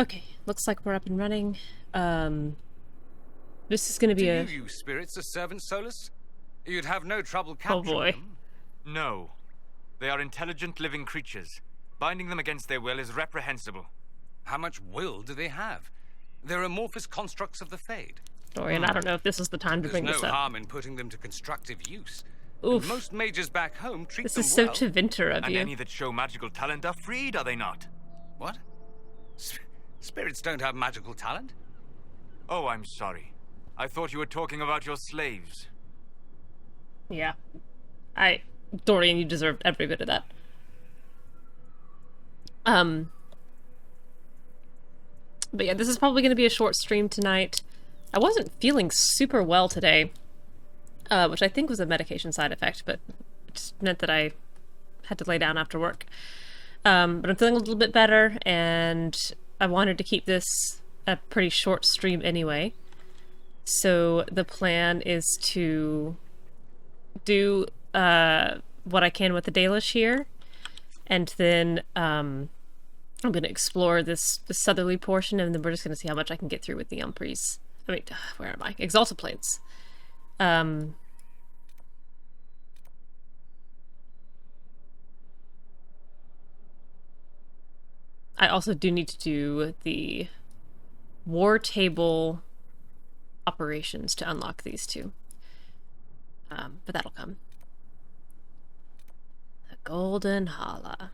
Okay, looks like we're up and running. This is gonna be Do you use spirits as servants, Solas? You'd have no trouble Oh capturing boy. them. No. They are intelligent living creatures. Binding them against their will is reprehensible. How much will do they have? They're amorphous constructs of the Fade. Dorian, I don't know if this is the time to There's bring no this up. harm in putting them to constructive use. Oof. And most mages back home treat This them is so well. Tevinter of And you. any that show magical talent are freed, are they not? What? Spirits don't have magical talent? Oh, I'm sorry. I thought you were talking about your slaves. Yeah. Dorian, you deserved every bit of that. But yeah, this is probably going to be a short stream tonight. I wasn't feeling super well today, which I think was a medication side effect, but it just meant that I had to lay down after work. But I'm feeling a little bit better, and I wanted to keep this a pretty short stream anyway. So the plan is to do what I can with the Dalish here, and then I'm going to explore this southerly portion, and then we're just going to see how much I can get through with the Umpries. I mean, where am I? Exalted Plains. I also do need to do the war table operations to unlock these two. But that'll come. The Golden Hala.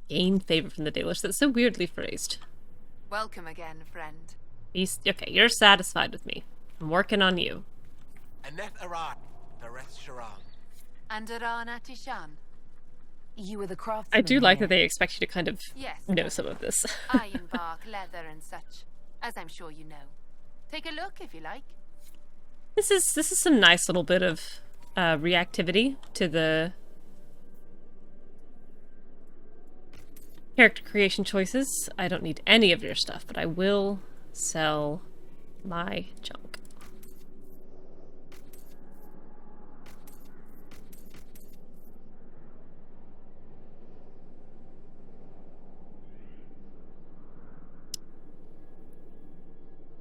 Gain favor from the Dalish. That's so weirdly phrased. Welcome again, friend. Okay, you're satisfied with me. I'm working on you. Anet Aran, Dareth Sharan. And Aran Atishan. You were the craftsman. I do like here. that they expect you to kind of Yes. know some of this. Ironbark, leather, and such, as I'm sure you know. Take a look if you like. This is some nice little bit of reactivity to the character creation choices. I don't need any of your stuff, but I will sell my junk.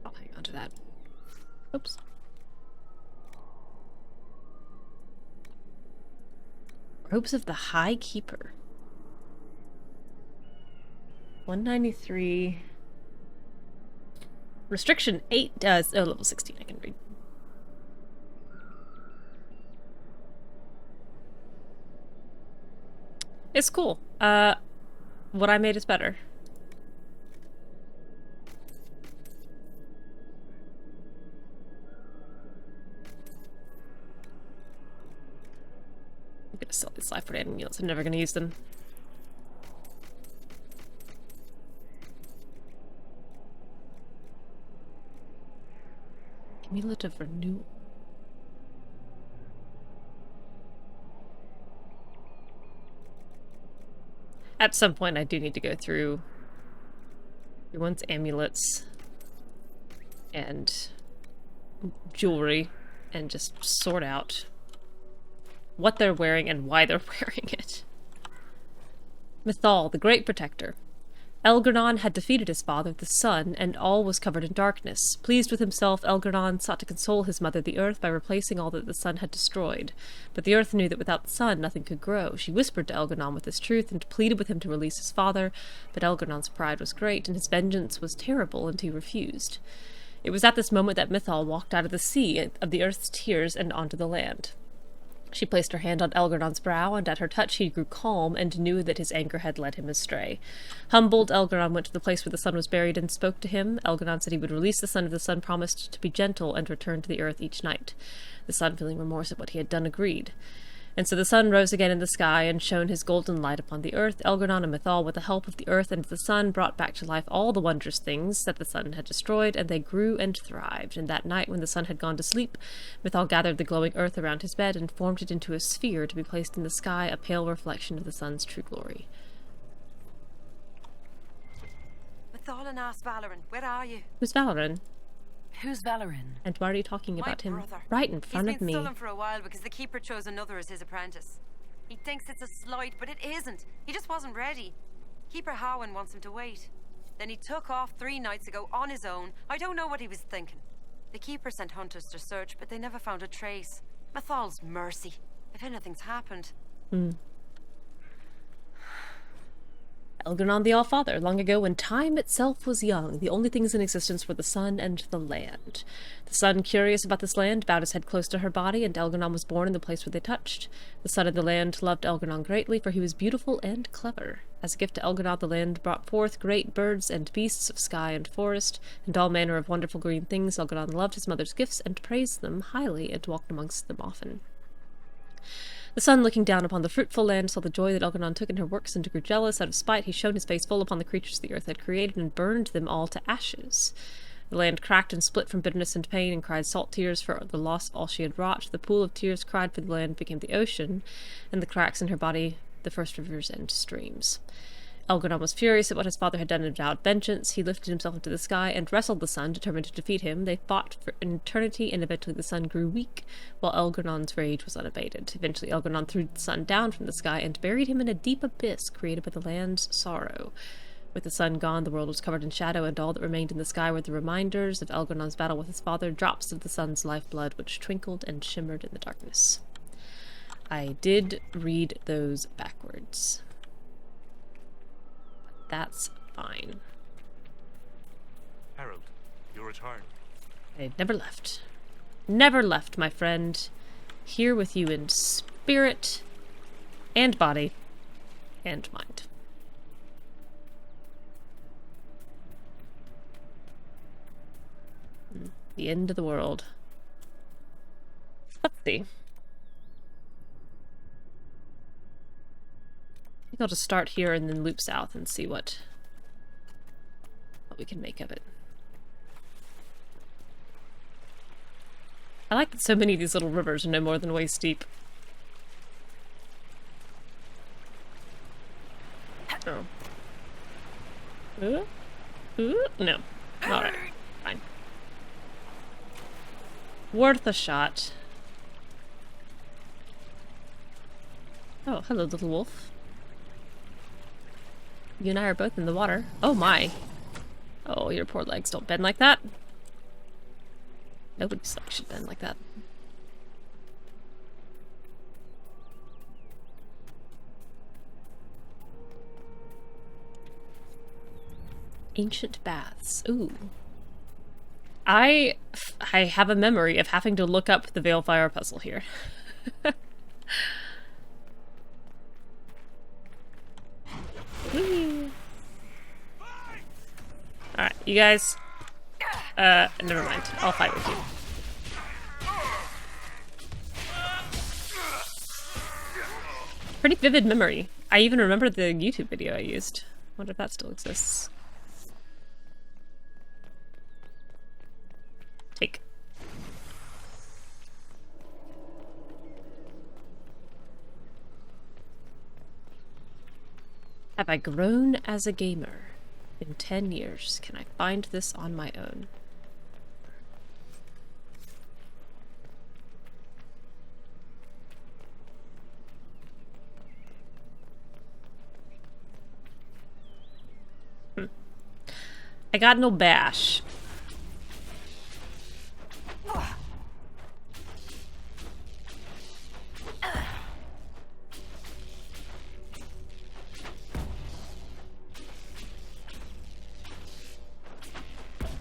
I'll hang on to that. Oops. Robes of the High Keeper. 193. Restriction 8 does. Oh, level 16 I can read. It's cool. What I made is better. I'm gonna sell these life for amulets. I'm never gonna use them. Amulet of Renewal. At some point, I do need to go through everyone's amulets and jewelry and just sort out what they're wearing and why they're wearing it. Mythal, the Great Protector. Elgar'nan had defeated his father, the sun, and all was covered in darkness. Pleased with himself, Elgar'nan sought to console his mother, the earth, by replacing all that the sun had destroyed. But the earth knew that without the sun, nothing could grow. She whispered to Elgar'nan with this truth, and pleaded with him to release his father, but Elgar'nan's pride was great, and his vengeance was terrible, and he refused. It was at this moment that Mythal walked out of the sea, of the earth's tears, and onto the land. She placed her hand on Elgar'nan's brow, and at her touch he grew calm, and knew that his anger had led him astray. Humbled, Elgar'nan went to the place where the sun was buried and spoke to him. Elgar'nan said he would release the son of the sun, promised to be gentle, and return to the earth each night. The sun, feeling remorse at what he had done, agreed. And so the sun rose again in the sky, and shone his golden light upon the earth. Elgar'nan and Mythal, with the help of the earth and the sun, brought back to life all the wondrous things that the sun had destroyed, and they grew and thrived. And that night, when the sun had gone to sleep, Mythal gathered the glowing earth around his bed, and formed it into a sphere to be placed in the sky, a pale reflection of the sun's true glory. Mythal and Ars Valoran, where are you? Who's Valoran? Who's Valoran? And why are you talking My about him brother. right in front He's of been me? stolen for a while because the Keeper chose another as his apprentice. He thinks it's a slight, but it isn't. He just wasn't ready. Keeper Harwin wants him to wait. Then he took off 3 nights ago on his own. I don't know what he was thinking. The Keeper sent hunters to search, but they never found a trace. Mathal's mercy, if anything's happened. Elgar'nan the All-Father, long ago when time itself was young, the only things in existence were the sun and the land. The sun, curious about this land, bowed his head close to her body, and Elgar'nan was born in the place where they touched. The sun and the land loved Elgar'nan greatly, for he was beautiful and clever. As a gift to Elgar'nan, the land brought forth great birds and beasts of sky and forest, and all manner of wonderful green things. Elgar'nan loved his mother's gifts and praised them highly, and walked amongst them often. The sun, looking down upon the fruitful land, saw the joy that Elgar'nan took in her works, and grew jealous. Out of spite, he shone his face full upon the creatures the earth had created, and burned them all to ashes. The land cracked and split from bitterness and pain, and cried salt tears for the loss of all she had wrought. The pool of tears cried for the land became the ocean, and the cracks in her body the first rivers and streams. Elgar'nan was furious at what his father had done and vowed vengeance. He lifted himself into the sky and wrestled the sun, determined to defeat him. They fought for an eternity, and eventually the sun grew weak, while Elgar'nan's rage was unabated. Eventually Elgar'nan threw the sun down from the sky and buried him in a deep abyss created by the land's sorrow. With the sun gone, the world was covered in shadow, and all that remained in the sky were the reminders of Elgar'nan's battle with his father, drops of the sun's lifeblood which twinkled and shimmered in the darkness. I did read those backwards. That's fine. Harold, you return. I never left. Never left, my friend. Here with you in spirit and body and mind. The end of the world. Let's see. I think I'll just start here and then loop south and see what we can make of it. I like that so many of these little rivers are no more than waist deep. Oh. No. Alright. Fine. Worth a shot. Oh, hello, little wolf. You and I are both in the water. Oh my. Oh, your poor legs don't bend like that. Nobody's legs should bend like that. Ancient baths. Ooh. I have a memory of having to look up the Veilfire puzzle here. Alright, you guys. Never mind. I'll fight with you. Pretty vivid memory. I even remember the YouTube video I used. Wonder if that still exists. Take. Have I grown as a gamer? In 10 years, can I find this on my own? I got no bash.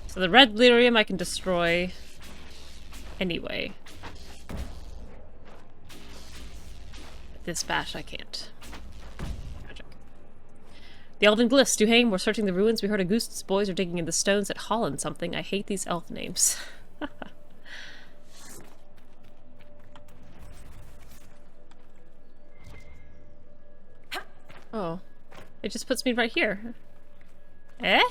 So the red lyrium I can destroy anyway. This bash I can't. Tragic. The elven glyphs, Duhame, we're searching the ruins. We heard Auguste's boys are digging in the stones at Holland something. I hate these elf names. Oh. It just puts me right here. Eh?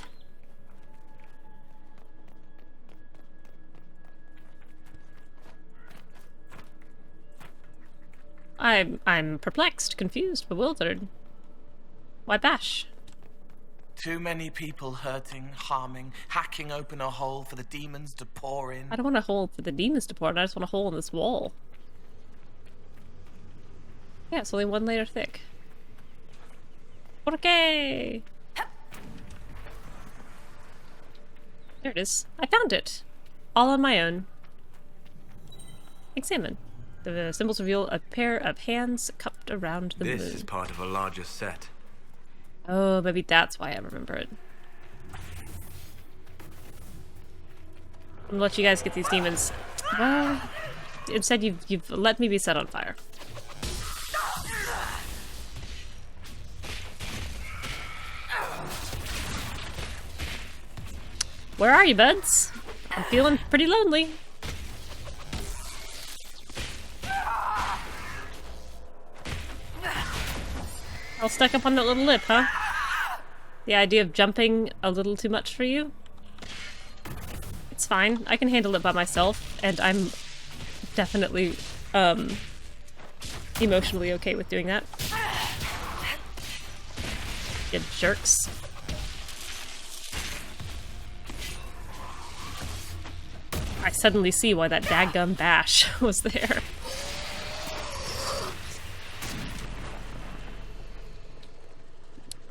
I'm perplexed, confused, bewildered. Why bash? Too many people hurting, harming, hacking open a hole for the demons to pour in. I don't want a hole for the demons to pour in, I just want a hole in this wall. Yeah, it's only 1 layer thick. Okay. There it is. I found it. All on my own. Examine. The symbols reveal a pair of hands cupped around the moon. This is part of a larger set. Oh, maybe that's why I remember it. I'm gonna let you guys get these demons. Well, instead you've let me be set on fire. Where are you, buds? I'm feeling pretty lonely. All stuck up on that little lip, huh? The idea of jumping a little too much for you? It's fine. I can handle it by myself, and I'm definitely, emotionally okay with doing that. You jerks. I suddenly see why that daggum bash was there.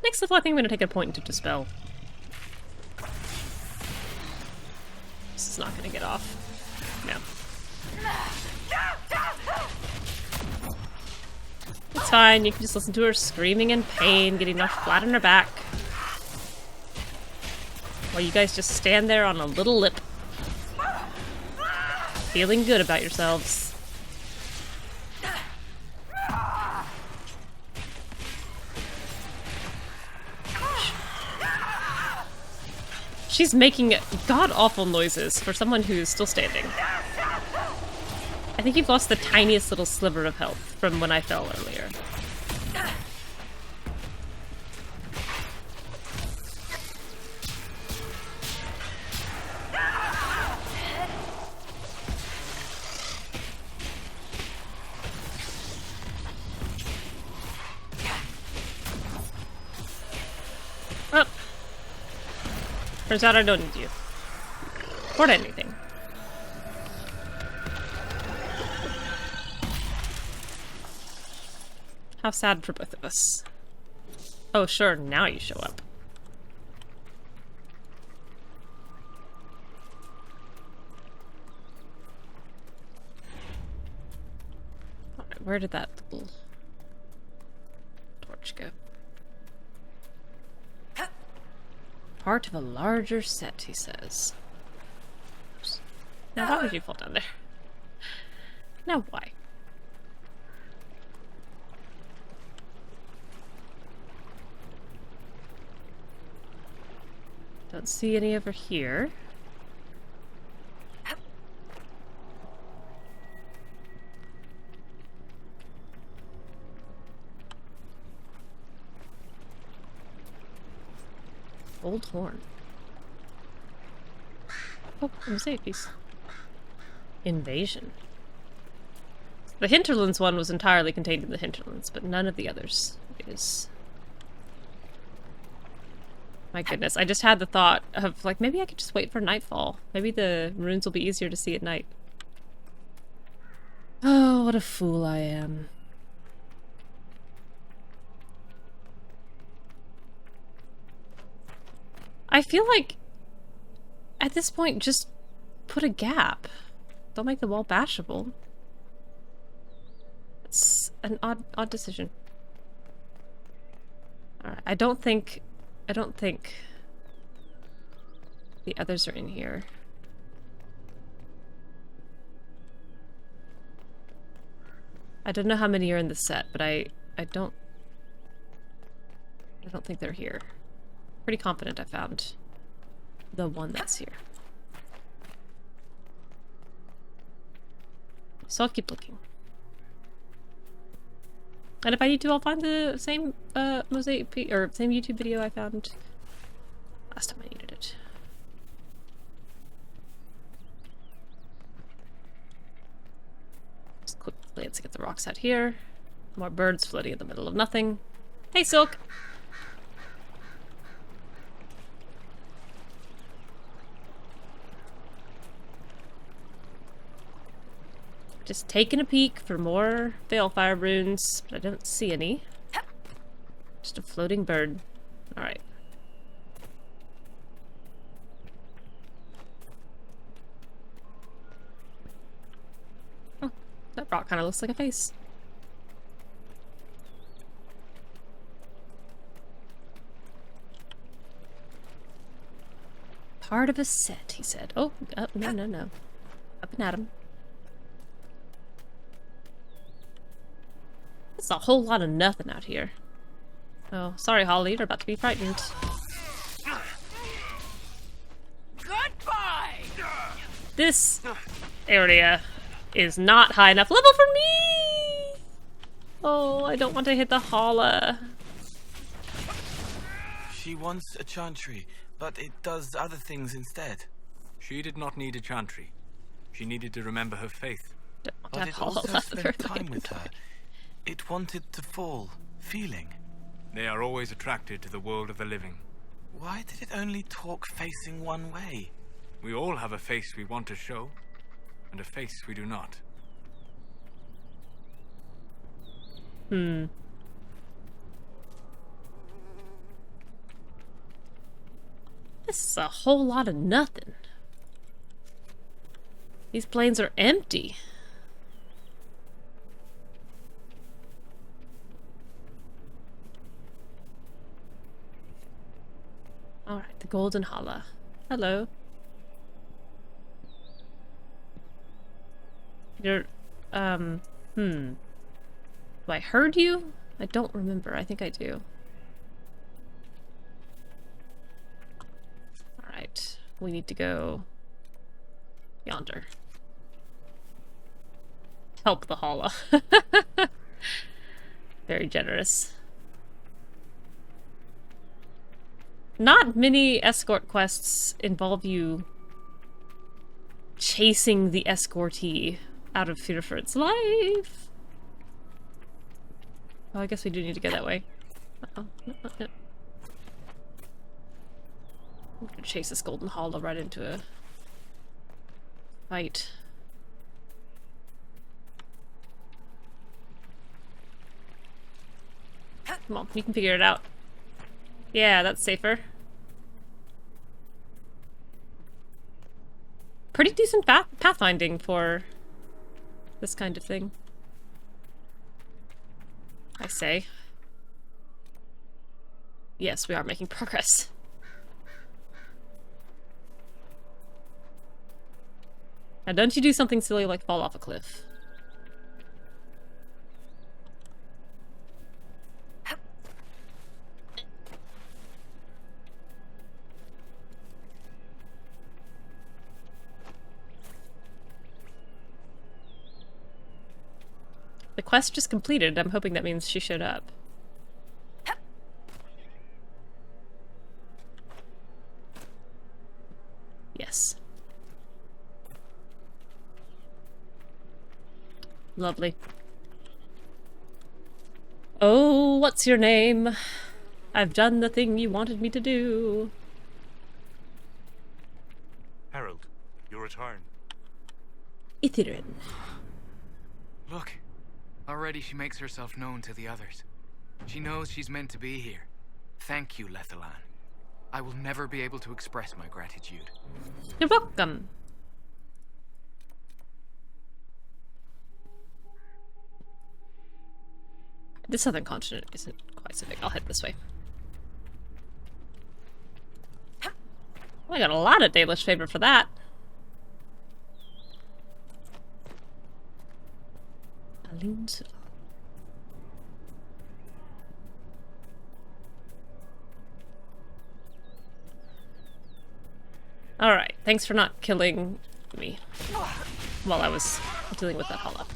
Next level, I think I'm going to take a point to dispel. This is not going to get off. No. It's fine, you can just listen to her screaming in pain, getting knocked flat on her back. While you guys just stand there on a little lip. Feeling good about yourselves. She's making god-awful noises for someone who's still standing. I think you've lost the tiniest little sliver of health from when I fell earlier. Oh. Turns out I don't need you. Or anything. How sad for both of us. Oh, sure, now you show up. Alright, where did that little torch go? Part of a larger set, he says. Now why would you fall down there? Now why? Don't see any over here. Old horn. Oh, a mosaic piece. Invasion. The Hinterlands one was entirely contained in the Hinterlands, but none of the others is. My goodness, I just had the thought of, like, maybe I could just wait for nightfall. Maybe the runes will be easier to see at night. Oh, what a fool I am. I feel like, at this point, just put a gap. Don't make the wall bashable. It's an odd decision. Alright, I don't think the others are in here. I don't know how many are in the set, but I don't think they're here. Pretty confident I found the one that's here. So I'll keep looking. And if I need to, I'll find the same mosaic or same YouTube video I found last time I needed it. Just quick glance at the rocks out here. More birds floating in the middle of nothing. Hey, Silk! Just taking a peek for more Balefire runes, but I don't see any. Just a floating bird. Alright. Oh, that rock kind of looks like a face. Part of a set, he said. Oh, no, no, no. Up and at him. It's a whole lot of nothing out here. Oh, sorry, Holly, you're about to be frightened. Goodbye! This area is not high enough level for me! Oh, I don't want to hit the holla. She wants a chantry, but it does other things instead. She did not need a chantry. She needed to remember her faith. Don't want to But have it holla also left spent time with her. It wanted to fall, feeling. They are always attracted to the world of the living. Why did it only talk facing one way? We all have a face we want to show, and a face we do not. Hmm. This is a whole lot of nothing. These plains are empty. Alright, the Golden Holla. Hello. You're, Do I heard you? I don't remember. I think I do. Alright. We need to go yonder. Help the Holla. Very generous. Not many escort quests involve you chasing the escortee out of fear for its life. Oh, I guess we do need to go that way. Uh-oh. No. I'm gonna chase this Golden Hollow right into a fight. Come on, you can figure it out. Yeah, that's safer. Pretty decent pathfinding for this kind of thing, I say. Yes, we are making progress. Now don't you do something silly like fall off a cliff. The quest just completed. I'm hoping that means she showed up. Yes. Lovely. Oh, what's your name? I've done the thing you wanted me to do. Harold, your return. Itherin. Look, already she makes herself known to the others. She knows she's meant to be here. Thank you, Lethalan. I will never be able to express my gratitude. You're welcome. The southern continent isn't quite so big. I'll head this way. I got a lot of Dalish favor for that. Alright, thanks for not killing me while I was dealing with that hollow.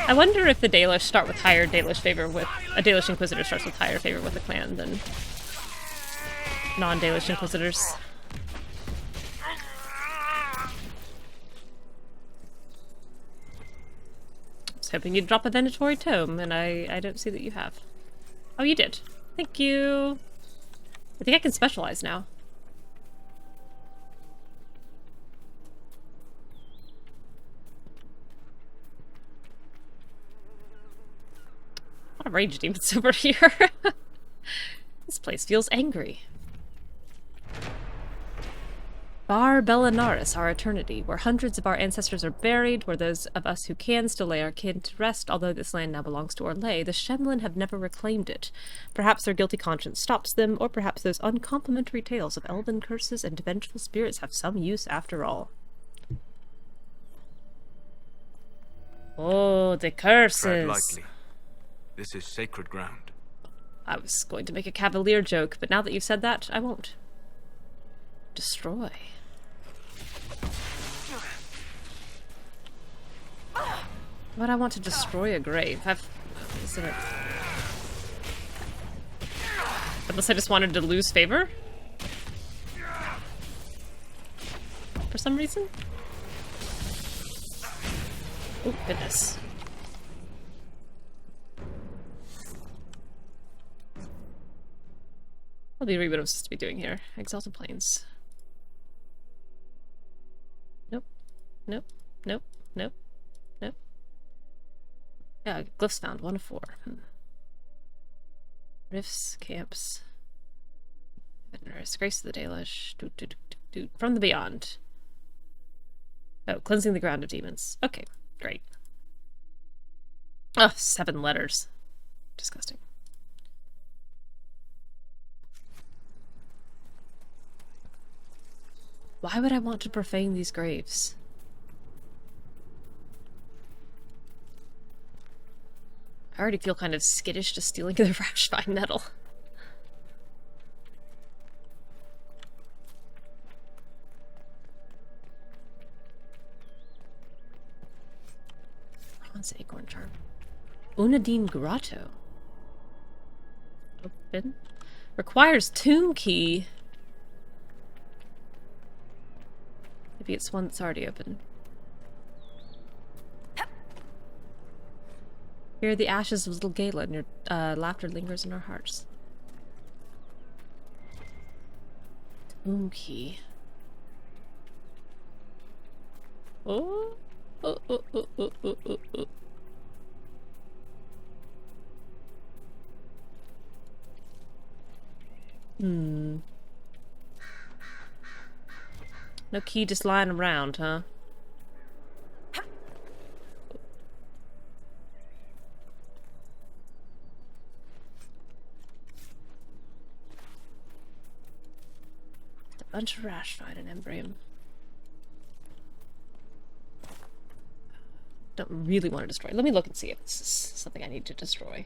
I wonder if the Dalish start with higher Dalish favor with... A Dalish Inquisitor starts with higher favor with the clan than non-Dalish Inquisitors. I was hoping you'd drop a Venatory Tome, and I don't see that you have. Oh, you did. Thank you. I think I can specialize now. rage demons over here. This place feels angry. Bar Bellinaris, our eternity, where hundreds of our ancestors are buried, where those of us who can still lay our kin to rest, although this land now belongs to Orlais, the Shemlin have never reclaimed it. Perhaps their guilty conscience stops them, or perhaps those uncomplimentary tales of elven curses and vengeful spirits have some use after all. Oh, the curses! Tread lightly. This is sacred ground. I was going to make a cavalier joke, but now that you've said that, I won't. Destroy. Why'd I want to destroy a grave? Unless I just wanted to lose favor? For some reason? Oh, goodness. I'll be read what I'm supposed to be doing here. Exalted Plains. Nope. Nope. Nope. Nope. Nope. Yeah, glyphs found. 1 of 4. Rifts, camps. Veterinaries. Grace of the Dalish. From the beyond. Oh, cleansing the ground of demons. Okay, great. Oh, 7 letters. Disgusting. Why would I want to profane these graves? I already feel kind of skittish just stealing the Rashfine nettle. Bronze acorn charm. Unadine Grotto. Open. Requires tomb key. Maybe it's one that's already open. Here are the ashes of little Galen. Your laughter lingers in our hearts. Tomb key. Oh. Oh, oh, oh, oh, oh, oh, oh. No key just lying around, huh? A bunch of Rashfine and Embrium. Don't really want to destroy. Let me look and see if this is something I need to destroy.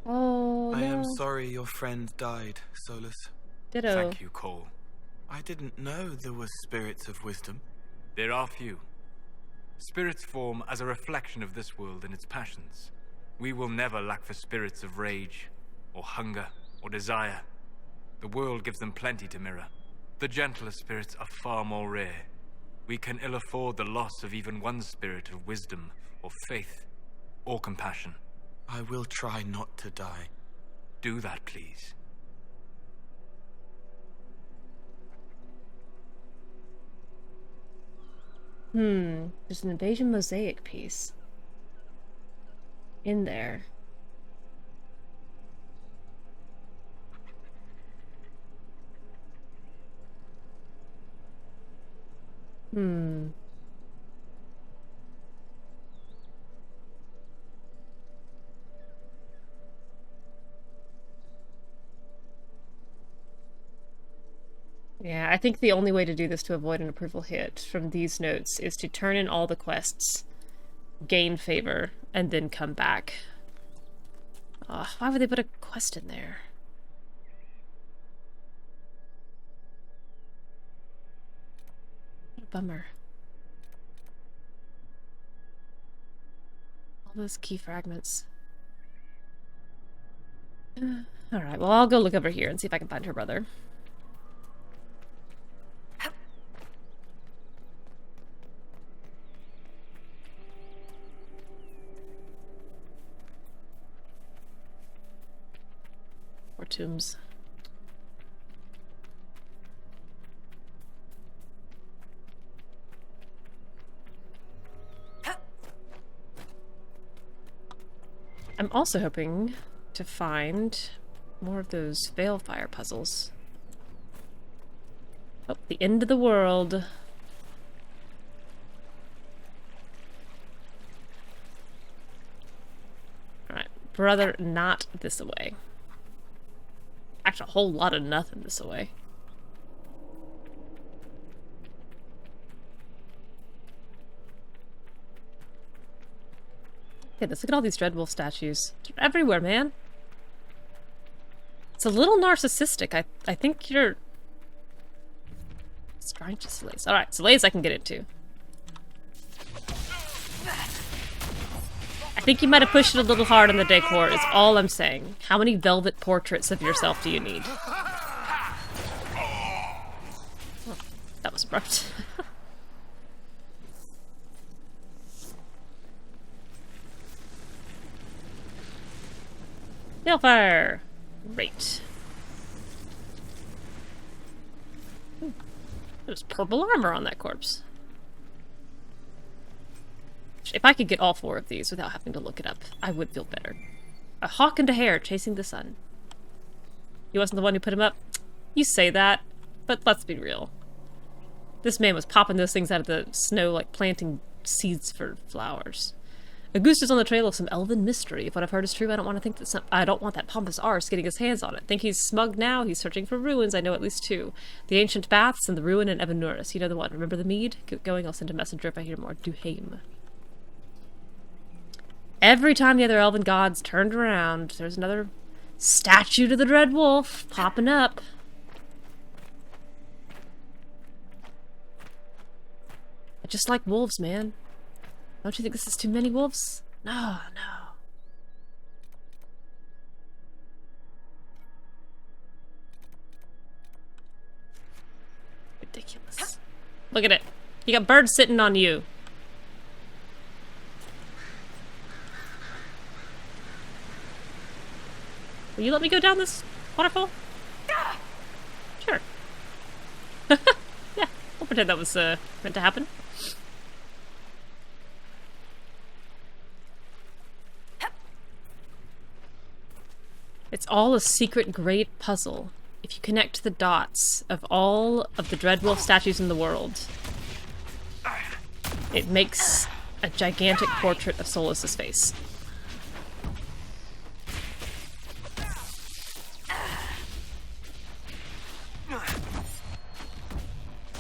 Oh, I no. am sorry your friend died, Solas. Ditto. Thank you, Cole. I didn't know there were spirits of wisdom. There are few. Spirits form as a reflection of this world and its passions. We will never lack for spirits of rage, or hunger, or desire. The world gives them plenty to mirror. The gentler spirits are far more rare. We can ill afford the loss of even one spirit of wisdom, or faith, or compassion. I will try not to die. Do that, please. There's an invasion mosaic piece in there. Yeah, I think the only way to do this to avoid an approval hit from these notes is to turn in all the quests, gain favor, and then come back. Why would they put a quest in there? What a bummer. All those key fragments. Alright, well, I'll go look over here and see if I can find her brother. Or tombs. I'm also hoping to find more of those Veilfire puzzles. Oh, the end of the world. Alright, brother, not this way. Actually, a whole lot of nothing this way. Okay, let's look at all these Dreadwolf statues. They're everywhere, man. It's a little narcissistic. I think you're... Scrying to Solas. Alright, Solas I can get into. I think you might have pushed it a little hard on the decor, is all I'm saying. How many velvet portraits of yourself do you need? Oh, that was abrupt. Balefire! Great. Ooh, there's purple armor on that corpse. If I could get all 4 of these without having to look it up, I would feel better. A hawk and a hare chasing the sun. He wasn't the one who put him up? You say that, but let's be real. This man was popping those things out of the snow like planting seeds for flowers. A goose is on the trail of some elven mystery. If what I've heard is true, I don't want to think that I don't want that pompous arse getting his hands on it. Think he's smug now? He's searching for ruins. I know at least 2. The ancient baths and the ruin in Evanuris. You know the one. Remember the mead? Keep going. I'll send a messenger if I hear more. Duhaim. Every time the other elven gods turned around, there's another statue to the Dread Wolf popping up. I just like wolves, man. Don't you think this is too many wolves? No, no. Ridiculous. Look at it. You got birds sitting on you. Will you let me go down this waterfall? Sure. Yeah, we'll pretend that was meant to happen. It's all a secret great puzzle. If you connect the dots of all of the Dreadwolf statues in the world, it makes a gigantic portrait of Solas' face.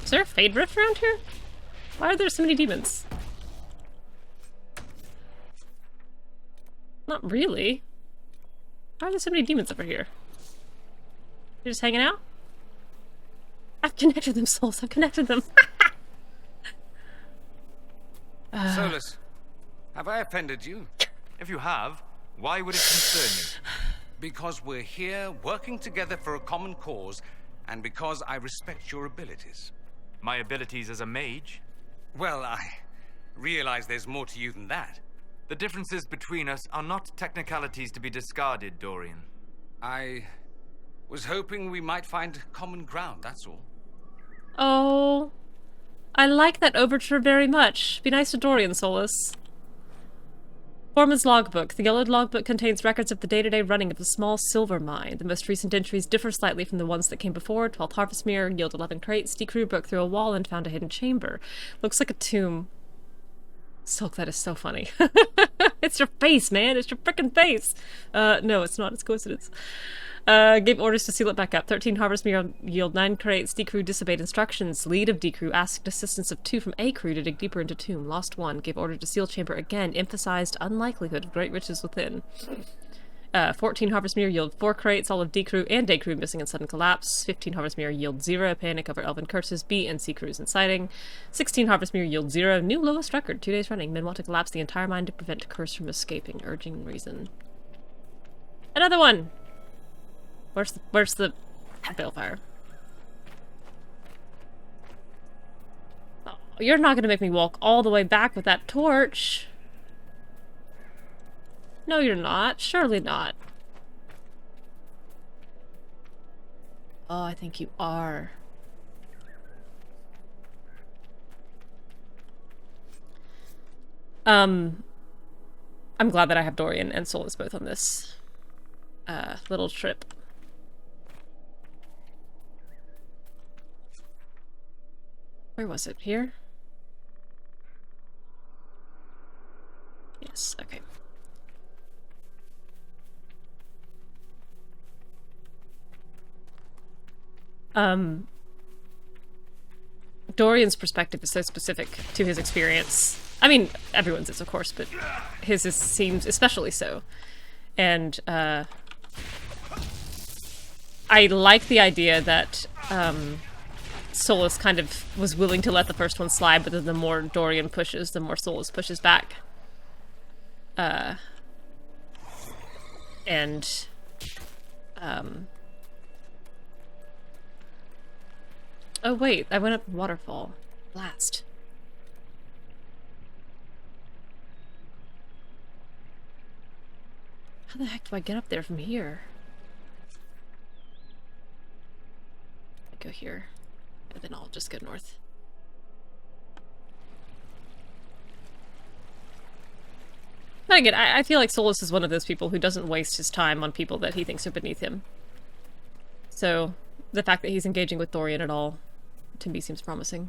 Is there a Fade Rift around here? Why are there so many demons? Not really. Why are there so many demons over here? They're just hanging out? I've connected them, Souls. I've connected them. Solas, have I offended you? If you have, why would it concern you? Because we're here working together for a common cause, and because I respect your abilities. My abilities as a mage? Well, I realize there's more to you than that. The differences between us are not technicalities to be discarded, Dorian. I was hoping we might find common ground, that's all. Oh, I like that overture very much. Be nice to Dorian, Solas. Foreman's logbook. The yellowed logbook contains records of the day-to-day running of the small silver mine. The most recent entries differ slightly from the ones that came before. 12th harvest mirror, yield 11 crates. Decrew broke through a wall and found a hidden chamber. Looks like a tomb. Silk, that is so funny. It's your face, man. It's your frickin' face. No, it's not. It's coincidence. Gave orders to seal it back up. 13 harvest mirror, yield 9 crates. Decrew disobeyed instructions. Lead of Decrew asked assistance of 2 from A crew to dig deeper into tomb. Lost 1. Gave order to seal chamber again. Emphasized unlikelihood of great riches within. 14 harvest mirror, yield 4 crates. All of D crew and A crew missing in sudden collapse. 15 harvest mirror, yield 0. Panic over elven curses. B and C crews inciting. 16 harvest mirror, yield 0. New lowest record. 2 days running. Men want to collapse the entire mine to prevent curse from escaping. Urging reason. Another one. Where's the balefire? Oh, you're not gonna make me walk all the way back with that torch. No, you're not. Surely not. Oh, I think you are. I'm glad that I have Dorian and Solas both on this little trip. Where was it? Here? Yes, okay. Dorian's perspective is so specific to his experience. I mean, everyone's is, of course, but his seems especially so. And, I like the idea that, Solas kind of was willing to let the first one slide, but then the more Dorian pushes, the more Solas pushes back. Oh wait, I went up a waterfall. Blast. How the heck do I get up there from here? I go here, and then I'll just go north. But again, I feel like Solas is one of those people who doesn't waste his time on people that he thinks are beneath him. So, the fact that he's engaging with Dorian at all, to me, seems promising.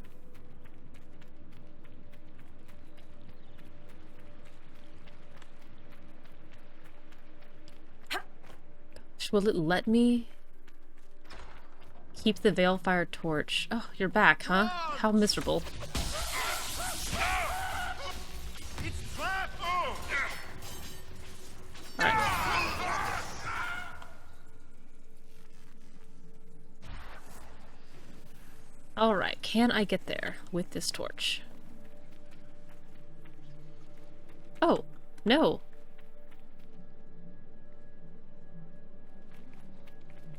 Will it let me keep the Veilfire torch? Oh, you're back, huh? How miserable. Alright. Alright, can I get there with this torch? Oh, no.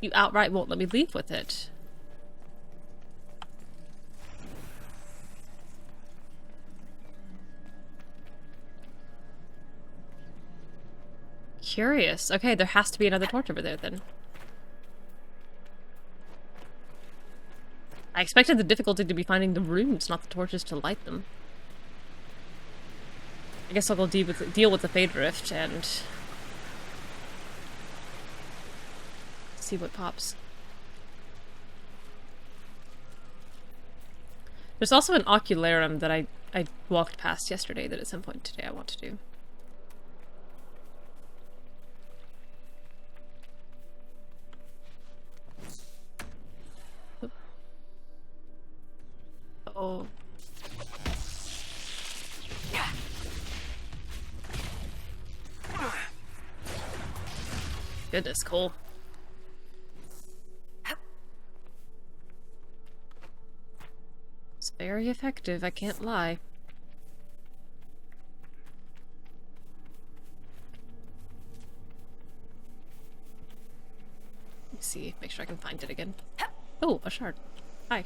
You outright won't let me leave with it. Curious. Okay, there has to be another torch over there then. I expected the difficulty to be finding the runes, not the torches to light them. I guess I'll go deal with the Fade Rift and see what pops. There's also an Ocularum that I walked past yesterday that at some point today I want to do. Oh. Goodness, Cole. It's very effective, I can't lie. Let me see, make sure I can find it again. Oh, a shard. Hi.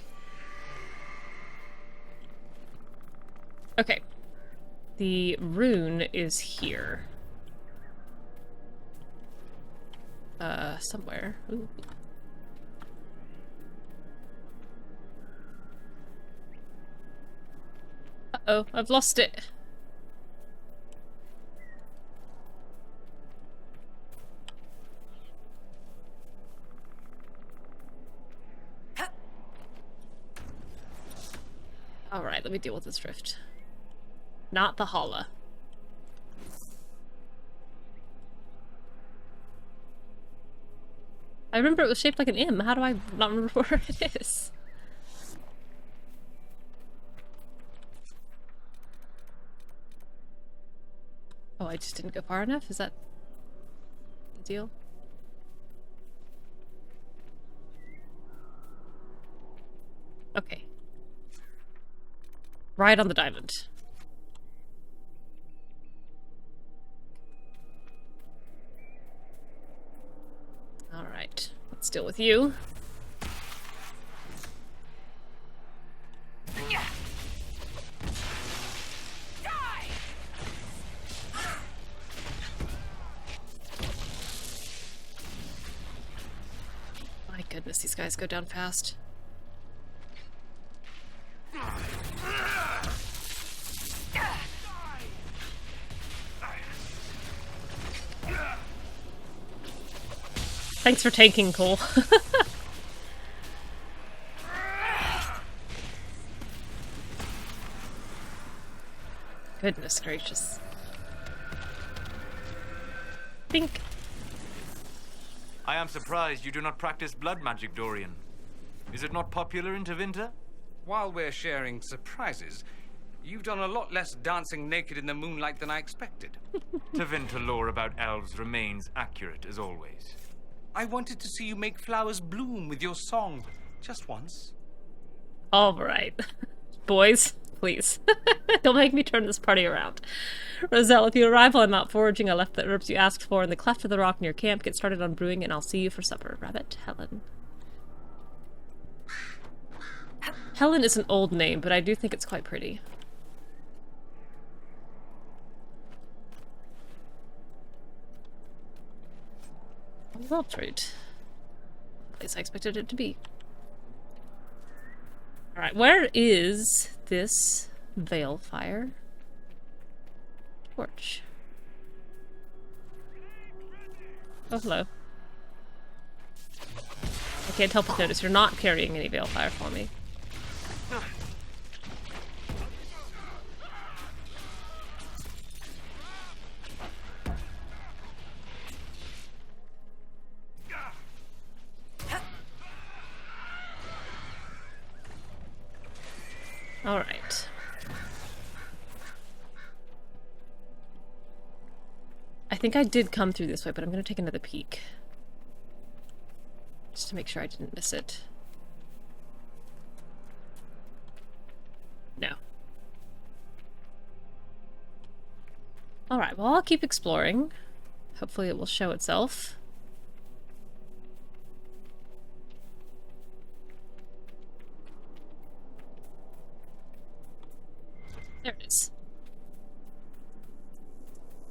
Okay. The rune is here. Somewhere. Ooh. Uh-oh, I've lost it. Alright, let me deal with this drift. Not the holla. I remember it was shaped like an M. How do I not remember where it is? Oh, I just didn't go far enough? Is that the deal? Okay. Right on the diamond. Alright, let's deal with you. My goodness, these guys go down fast. Thanks for taking, Cole. Goodness gracious. Think. I am surprised you do not practice blood magic, Dorian. Is it not popular in Tevinter? While we're sharing surprises, you've done a lot less dancing naked in the moonlight than I expected. Tevinter lore about elves remains accurate as always. I wanted to see you make flowers bloom with your song. Just once. Alright. Boys, please. Don't make me turn this party around. Roselle, if you arrive while I'm out foraging, I left the herbs you asked for in the cleft of the rock near camp. Get started on brewing and I'll see you for supper. Rabbit, Helen. Helen is an old name, but I do think it's quite pretty. Well, trade. Place I expected it to be. Alright, where is this veil fire torch? Oh, hello. I can't help but notice you're not carrying any veil fire for me. Alright. I think I did come through this way, but I'm going to take another peek. Just to make sure I didn't miss it. No. Alright, well, I'll keep exploring. Hopefully it will show itself. There it is.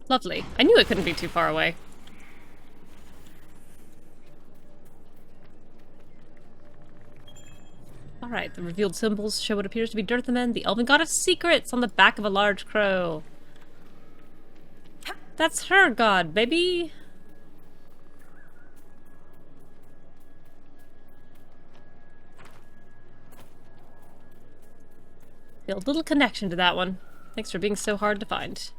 Lovely. I knew it couldn't be too far away. Alright, the revealed symbols show what appears to be Dirthamen, the elven goddess secrets on the back of a large crow. That's her god, baby! Feel a little connection to that one. Thanks for being so hard to find.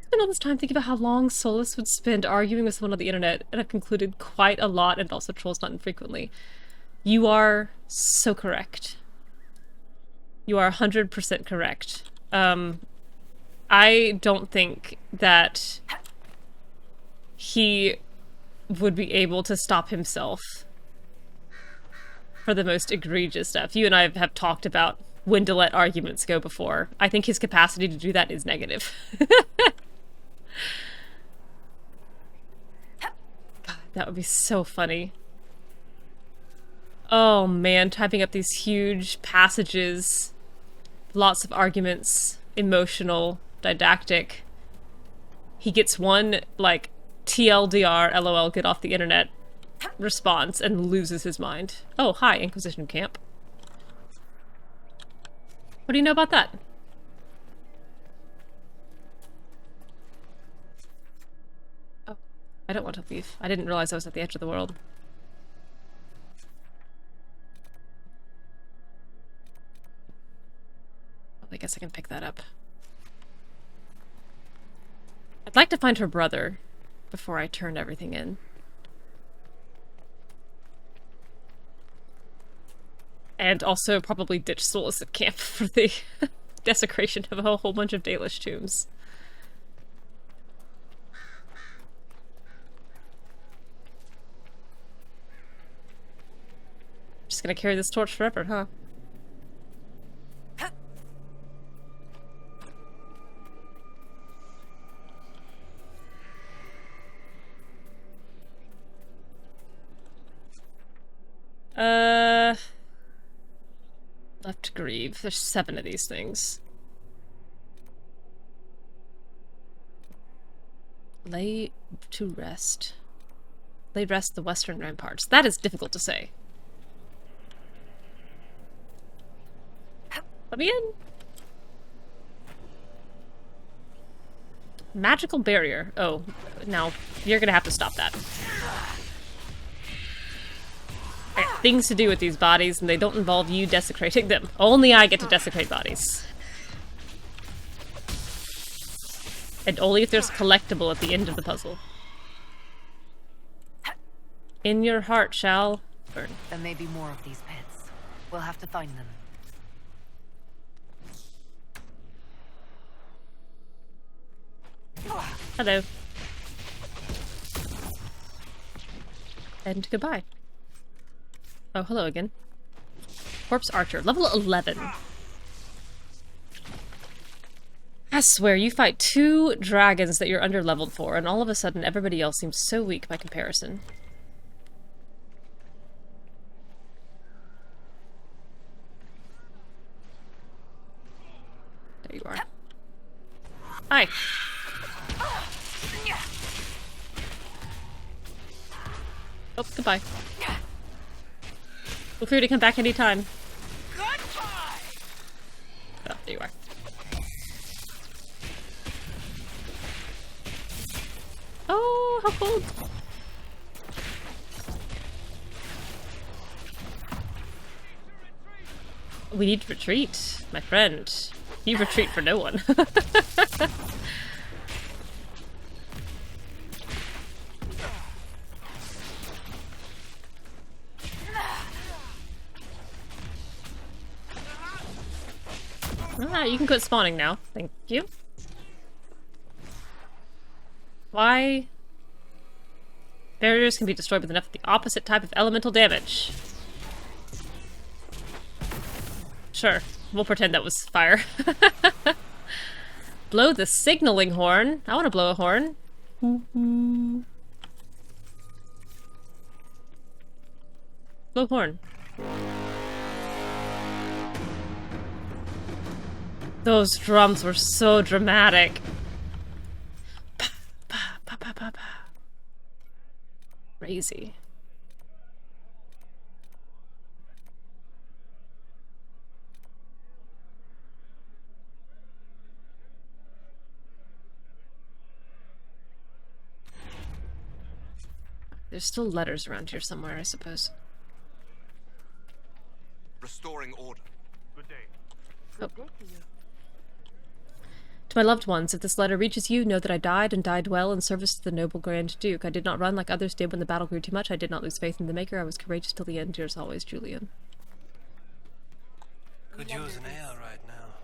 Spent all this time thinking about how long Solas would spend arguing with someone on the internet, and I've concluded quite a lot, and also trolls not infrequently. You are so correct. You are 100% correct. I don't think that he would be able to stop himself for the most egregious stuff. You and I have talked about when to let arguments go before. I think his capacity to do that is negative. God, that would be so funny. Oh man, typing up these huge passages. Lots of arguments. Emotional. Didactic. He gets one, like, TLDR, LOL, get off the internet response and loses his mind. Oh, hi, Inquisition camp. What do you know about that? Oh, I don't want to leave. I didn't realize I was at the edge of the world. Well, I guess I can pick that up. I'd like to find her brother before I turn everything in. And also probably ditch Solas at camp for the desecration of a whole bunch of Dalish tombs. Just gonna carry this torch forever, huh? Left to grieve. There's 7 of these things. Lay to rest. Lay rest the western ramparts. That is difficult to say. Let me in. Magical barrier. Oh, no. You're gonna have to stop that. I got things to do with these bodies, and they don't involve you desecrating them. Only I get to desecrate bodies. And only if there's a collectible at the end of the puzzle. In your heart shall burn. There may be more of these pits. We'll have to find them. Hello. And goodbye. Oh, hello again. Corpse Archer, level 11. I swear, you fight 2 dragons that you're under-leveled for, and all of a sudden everybody else seems so weak by comparison. There you are. Hi. Oh, goodbye. Feel free to come back anytime. Oh, there you are. Oh, how cold! We need to retreat, my friend. You retreat for no one. Ah, you can quit spawning now. Thank you. Why? Barriers can be destroyed with enough of the opposite type of elemental damage. Sure, we'll pretend that was fire. Blow the signaling horn. I want to blow a horn. Blow horn. Those drums were so dramatic. Pa, pa, pa, pa, pa, pa. Crazy. There's still letters around here somewhere, I suppose. Restoring order. Good day. Oh. To my loved ones, if this letter reaches you, know that I died and died well in service to the noble Grand Duke. I did not run like others did when the battle grew too much. I did not lose faith in the Maker. I was courageous till the end. Yours always, Julian. Could use an ale right now.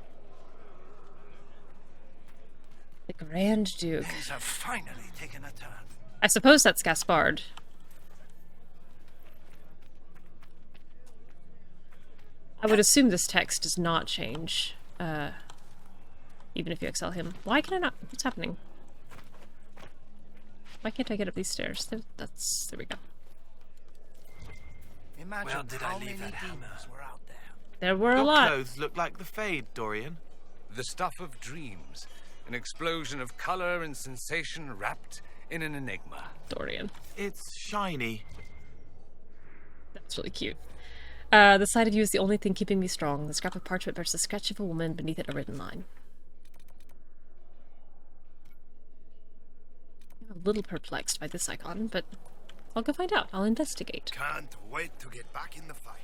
The Grand Duke. Things have finally taken a turn. I suppose that's Gaspard. I would assume this text does not change, even if you excel him. Why can I not? What's happening? Why can't I get up these stairs? There we go. Imagine well, did I leave that hammer? Were out there. There were a Your lot. Clothes look like the Fade, Dorian. The stuff of dreams. An explosion of color and sensation wrapped in an enigma. Dorian. It's shiny. That's really cute. The sight of you is the only thing keeping me strong. The scrap of parchment bears the sketch of a woman, beneath it a written line. I'm a little perplexed by this icon, but I'll go find out. I'll investigate. Can't wait to get back in the fight.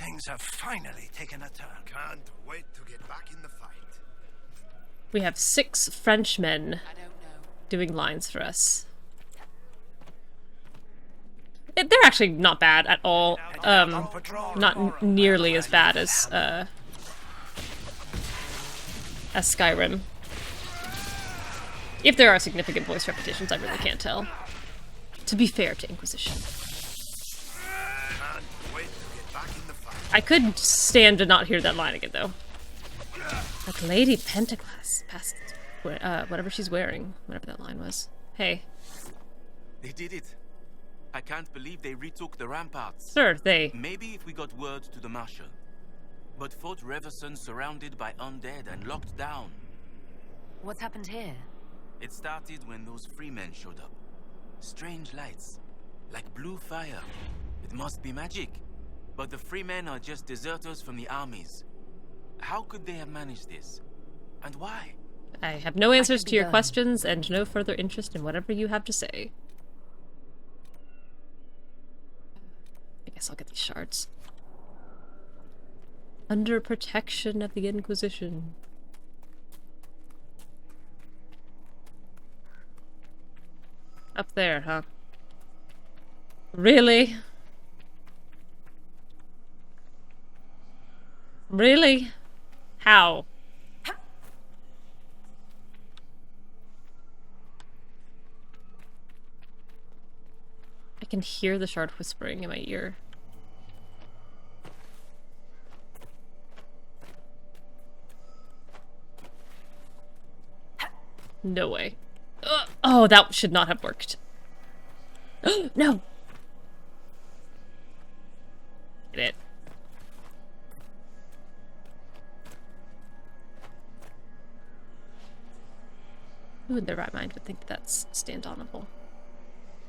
Things have finally taken a turn. Can't wait to get back in the fight. We have 6 Frenchmen doing lines for us. They're actually not bad at all. Not nearly as bad as Skyrim. If there are significant voice repetitions, I really can't tell. To be fair to Inquisition. I could stand to not hear that line again, though. Like Lady Pentaclass past whatever she's wearing, whatever that line was. Hey. They did it. I can't believe they retook the ramparts. Sure, they. Maybe if we got word to the Marshal. But Fort Reverson surrounded by undead and locked down. What's happened here? It started when those freemen showed up. Strange lights. Like blue fire. It must be magic. But the freemen are just deserters from the armies. How could they have managed this? And why? I have no answers to your questions and no further interest in whatever you have to say. I guess I'll get these shards. Under protection of the Inquisition. Up there, huh? Really? Really? How? I can hear the shard whispering in my ear. No way. Oh, that should not have worked. No! Get it. Who in their right mind would think that that's stand-onable?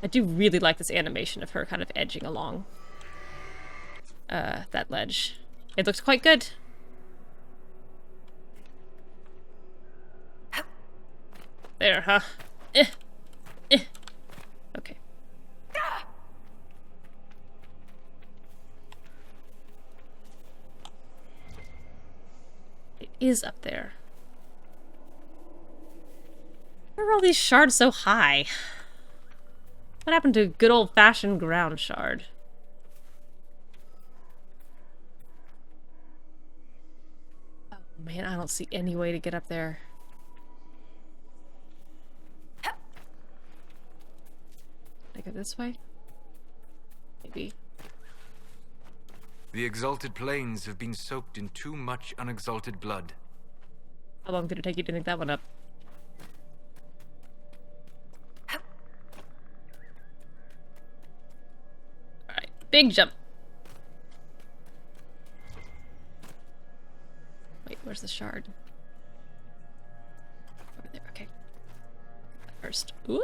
I do really like this animation of her kind of edging along that ledge. It looks quite good. There, huh? Okay. It is up there. Why are all these shards so high? What happened to a good old-fashioned ground shard? Oh man, I don't see any way to get up there. Can I go this way? Maybe. The Exalted Plains have been soaked in too much unexalted blood. How long did it take you to think that one up? Alright, big jump. Wait, where's the shard? Over there, okay. First. Ooh.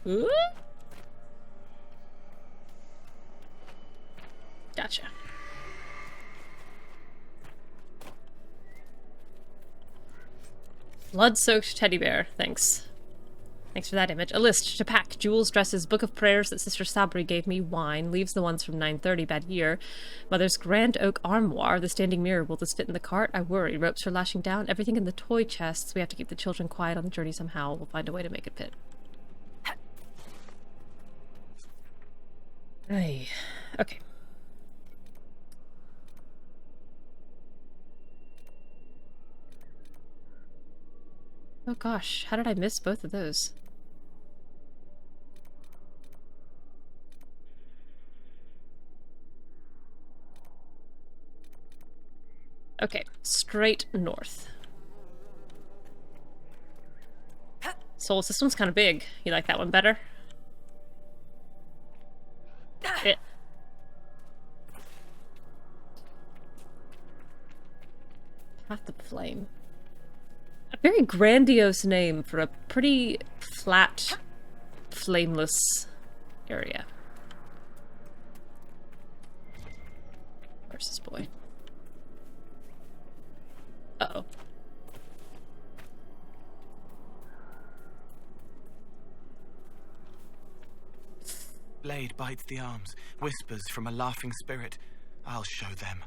Ooh. Gotcha. Blood-soaked teddy bear. Thanks. Thanks for that image. A list to pack. Jewels, dresses, book of prayers that Sister Sabri gave me, wine, leaves the ones from 930, bad year. Mother's grand oak armoire, the standing mirror. Will this fit in the cart? I worry. Ropes for lashing down. Everything in the toy chests. We have to keep the children quiet on the journey somehow. We'll find a way to make it fit. Ay. Okay. Oh gosh, how did I miss both of those? Okay, straight north. Solas, this one's kind of big. You like that one better? It. Path of Flame. A very grandiose name for a pretty flat, flameless area. Where's this boy? Uh-oh. Blade bites the arms, whispers from a laughing spirit. I'll show them.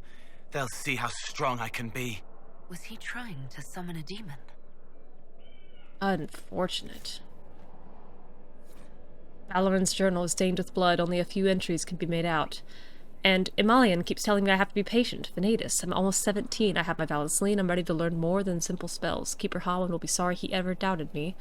They'll see how strong I can be. Was he trying to summon a demon? Unfortunate. Valoran's journal is stained with blood. Only a few entries can be made out. And Emalian keeps telling me I have to be patient. Venatus, I'm almost 17. I have my Valenceline. I'm ready to learn more than simple spells. Keeper Hawan will be sorry he ever doubted me.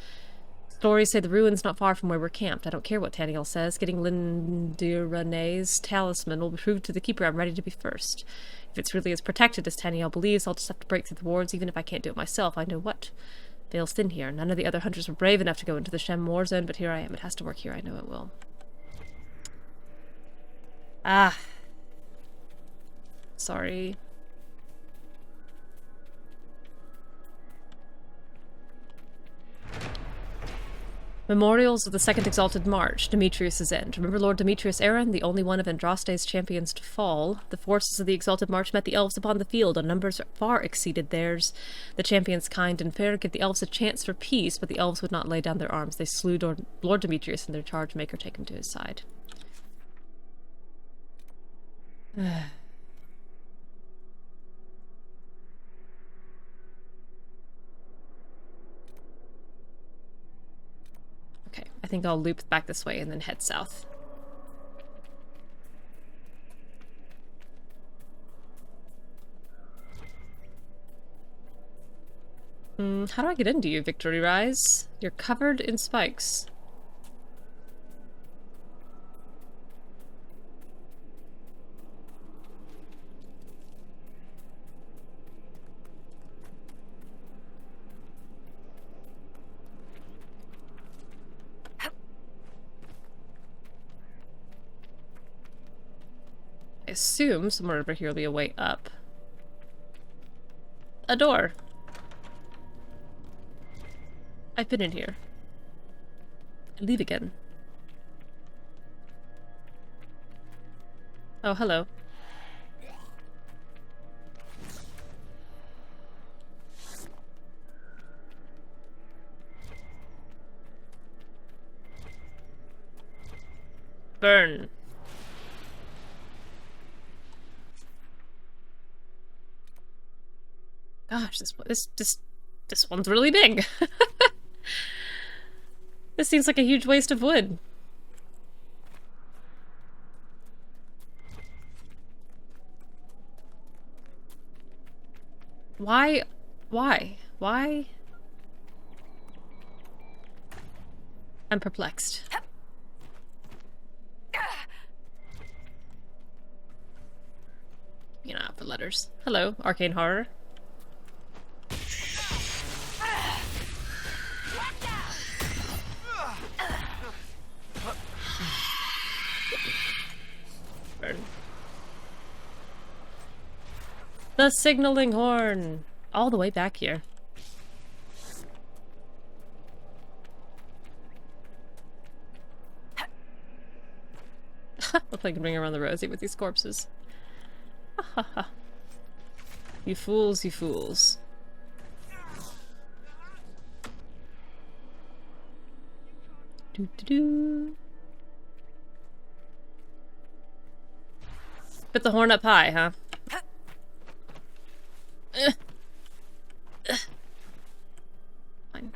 Stories say the ruin's not far from where we're camped. I don't care what Taniel says. Getting Lindirane's talisman will prove to the Keeper I'm ready to be first. If it's really as protected as Taniel believes, I'll just have to break through the wards, even if I can't do it myself. I know what. Veil's thin here. None of the other hunters were brave enough to go into the Shem war zone, but here I am. It has to work here. I know it will. Ah. Sorry. Memorials of the Second Exalted March, Demetrius' End. Remember Lord Demetrius Aaron, the only one of Andraste's champions to fall. The forces of the Exalted March met the elves upon the field, and numbers far exceeded theirs. The champions, kind and fair, give the elves a chance for peace, but the elves would not lay down their arms. They slew Lord Demetrius and their charge maker take him to his side. Okay, I think I'll loop back this way and then head south. How do I get into you, Victory Rise? You're covered in spikes. I assume somewhere over here will be a way up. A door! I've been in here. Leave again. Oh, hello. Burn. Gosh, this one's really big. This seems like a huge waste of wood. Why? I'm perplexed. You know, for letters. Hello, arcane horror. Burn. The signaling horn! All the way back here. Look like I can bring around the rosy with these corpses. Ha ha ha. You fools, you fools. Do do do. Put the horn up high, huh? Fine.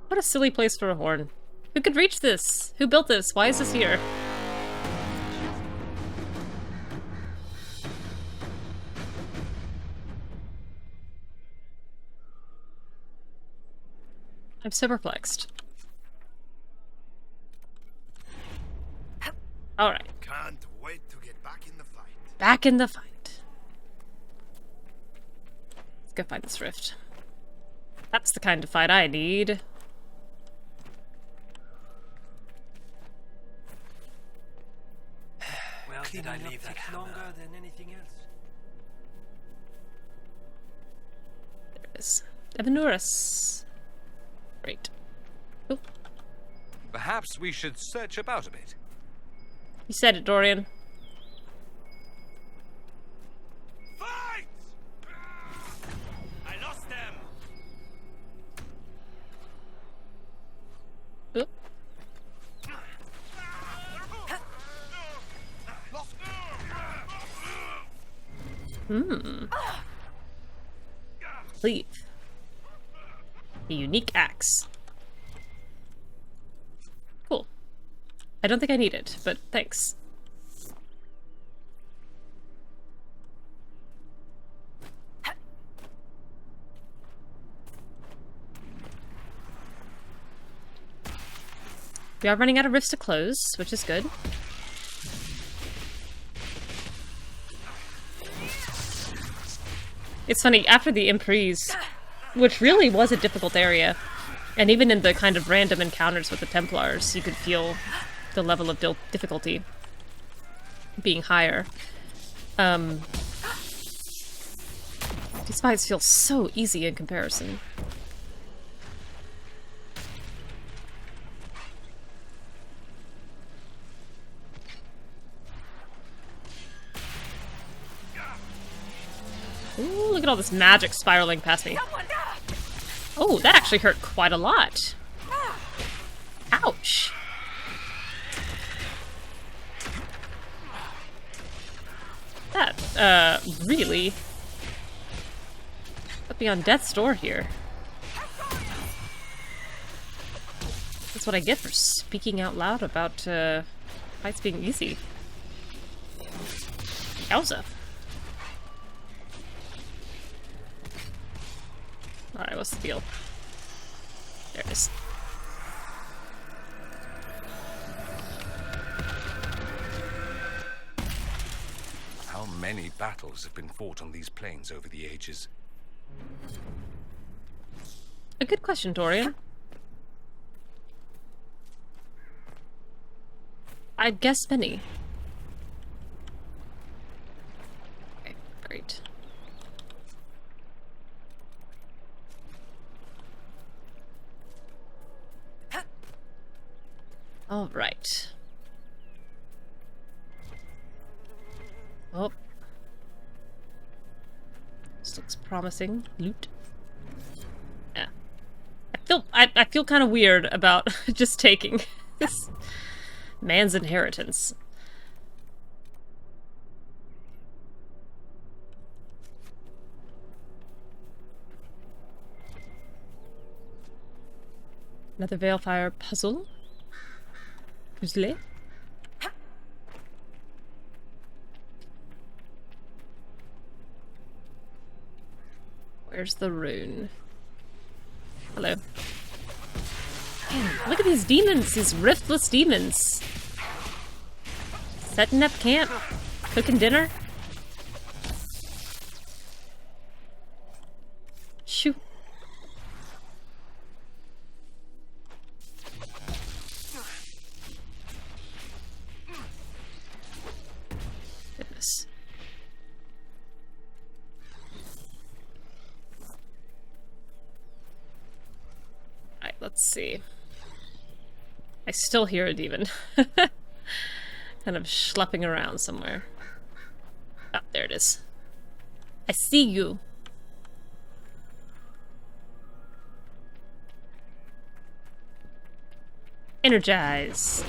What a silly place for a horn. Who could reach this? Who built this? Why is this here? I'm so perplexed. Alright. Can't wait to get back in the fight. Back in the fight. Let's go find this rift. That's the kind of fight I need. Well, did I leave that longer than anything else? There it is. Evanurus. Great. Oop. Perhaps we should search about a bit. You said it, Dorian. Fight! I lost them. Oop. Leave. A unique axe. Cool. I don't think I need it, but thanks. We are running out of rifts to close, which is good. It's funny, after the Emprise, which really was a difficult area, and even in the kind of random encounters with the Templars, you could feel the level of difficulty being higher. These fights feel so easy in comparison. Ooh, look at all this magic spiraling past me. Oh, that actually hurt quite a lot. Ouch. That, really put me on death's door here. That's what I get for speaking out loud about, fights being easy. Yowza. Alright, what's the deal? There it is. How many battles have been fought on these plains over the ages? A good question, Dorian. I'd guess many. Okay, great. All right. Oh. This looks promising. Loot. Yeah. I feel kind of weird about just taking this man's inheritance. Another Veilfire puzzle. Puzzle. Where's the rune? Hello. Man, look at these demons, these riftless demons. Setting up camp, cooking dinner. Shoo. Goodness. Alright, let's see. I still hear a demon. Kind of schlepping around somewhere. Oh, there it is. I see you. Energize.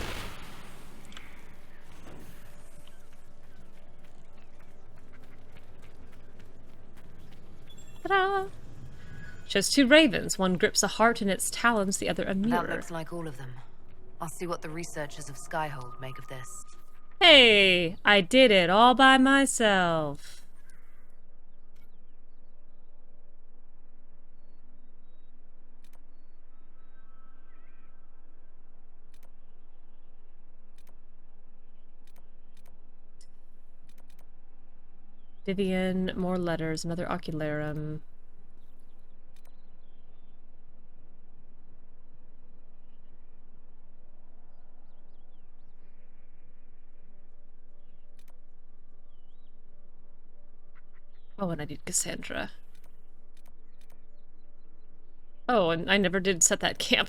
Ta-da! Shows two ravens. One grips a heart in its talons, the other a mirror. That looks like all of them. I'll see what the researchers of Skyhold make of this. Hey! I did it all by myself. Vivian, more letters, another ocularum. Oh, and I need Cassandra. Oh, and I never did set that camp.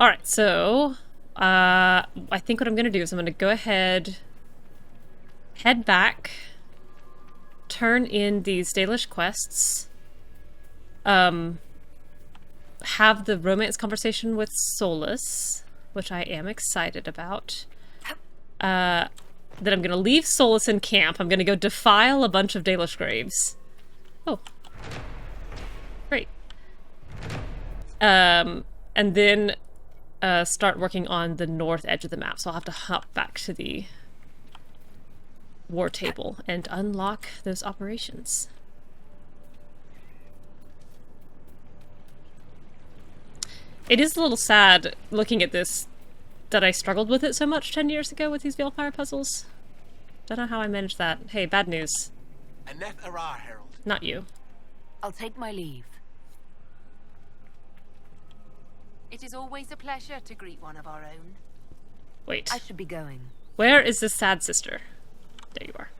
Alright, so I think what I'm gonna do is I'm gonna go ahead, head back, turn in these Dalish quests, have the romance conversation with Solas, which I am excited about. Then I'm gonna leave Solas in camp. I'm gonna go defile a bunch of Dalish graves. Oh. Great. And then start working on the north edge of the map, so I'll have to hop back to the war table and unlock those operations. It is a little sad looking at this that I struggled with it so much 10 years ago with these Veilfire puzzles. Don't know how I managed that. Hey, bad news. Herald. Not you. I'll take my leave. It is always a pleasure to greet one of our own. Wait. I should be going. Where is this sad sister? There you are.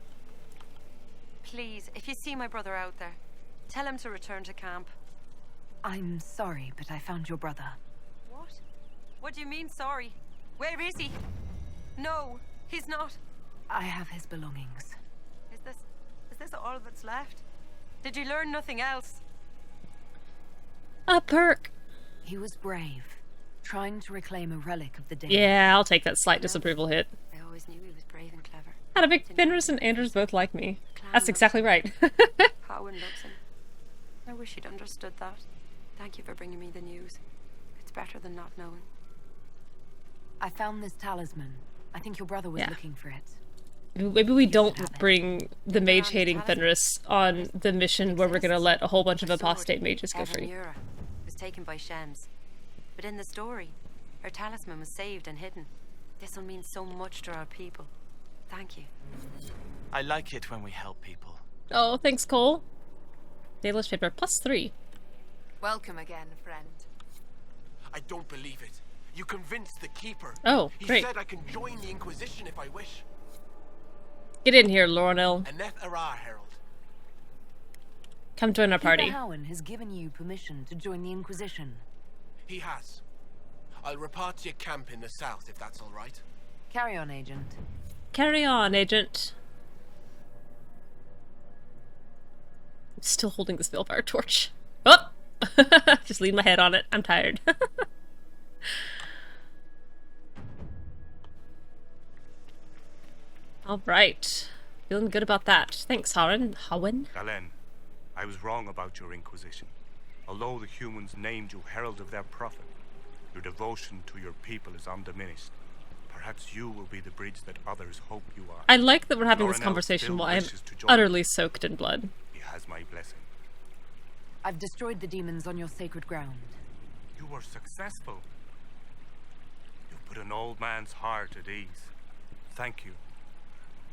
Please, if you see my brother out there, tell him to return to camp. I'm sorry, but I found your brother. What? What do you mean, sorry? Where is he? No, he's not. I have his belongings. Is this all that's left? Did you learn nothing else? A perk. He was brave, trying to reclaim a relic of the day. Yeah, I'll take that slight disapproval hit. I always knew he was brave and clever. Had a big Fenris and Anders both like me. That's exactly right. Cowan loves him. I wish he'd understood that. Thank you for bringing me the news. It's better than not knowing. I found this talisman. I think your brother was looking for it. Maybe we don't bring the mage-hating Fenris on the mission where we're gonna let a whole bunch of apostate mages go free. Was taken by Shems. But in the story, her talisman was saved and hidden. This will mean so much to our people. Thank you. I like it when we help people. Oh, thanks, Cole. Dalish paper +3. Welcome again, friend. I don't believe it. You convinced the Keeper. Oh, great. He said I can join the Inquisition if I wish. Get in here, Lornell. Aneth Arar, Herald. Come join our party. Keeper Howen has given you permission to join the Inquisition. He has. I'll report to your camp in the south, if that's all right. Carry on, Agent. Carry on, Agent. I'm still holding the spellfire torch. Oh! Just lean my head on it. I'm tired. Alright. Feeling good about that. Thanks, Howen. Galen, I was wrong about your Inquisition. Although the humans named you herald of their prophet, your devotion to your people is undiminished. Perhaps you will be the bridge that others hope you are. I like that we're having this Lornell conversation still while I'm wishes to join utterly soaked in blood. He has my blessing. I've destroyed the demons on your sacred ground. You were successful. You put an old man's heart at ease. Thank you.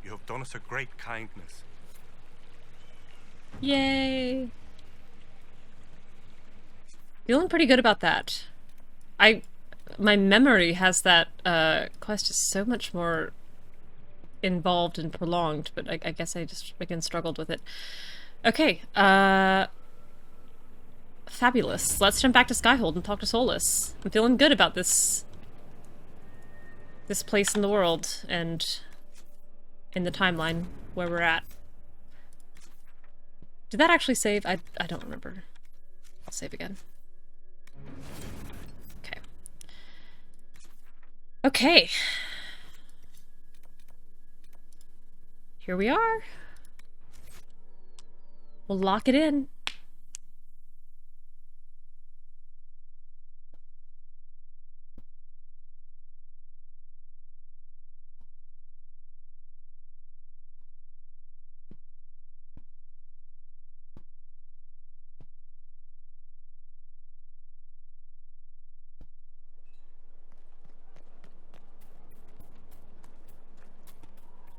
You have done us a great kindness. Yay! Feeling pretty good about that. My memory has that quest is so much more involved and prolonged, but I guess I just again struggled with it. Okay, fabulous. Let's jump back to Skyhold and talk to Solas. I'm feeling good about this place in the world and in the timeline where we're at. Did that actually save? I don't remember. I'll save again. Okay. Okay. Here we are. We'll lock it in.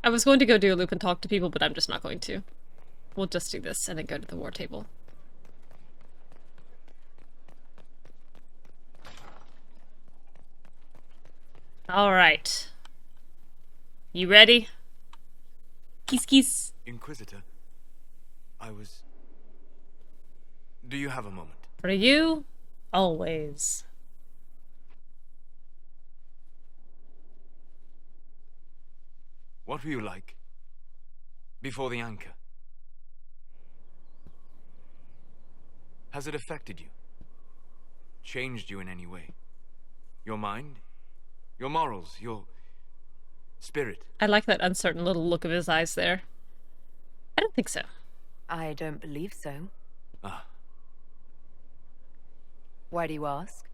I was going to go do a loop and talk to people, but I'm just not going to. We'll just do this and then go to the war table. Alright. You ready? Kiss kiss. Inquisitor, Do you have a moment? For you, always. What were you like before the anchor? Has it affected you? Changed you in any way? Your mind? Your morals? Your spirit? I like that uncertain little look of his eyes there. I don't think so. I don't believe so. Ah. Why do you ask?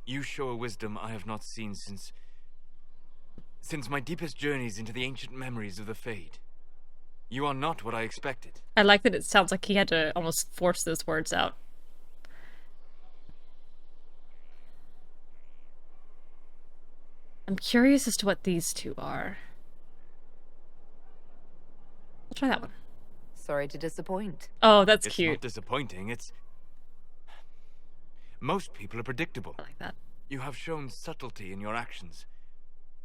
You show a wisdom I have not seen since my deepest journeys into the ancient memories of the Fade. You are not what I expected. I like that it sounds like he had to almost force those words out. I'm curious as to what these two are. I'll try that one. Sorry to disappoint. Oh, that's It's cute. not disappointing, it's... Most people are predictable. I like that. You have shown subtlety in your actions,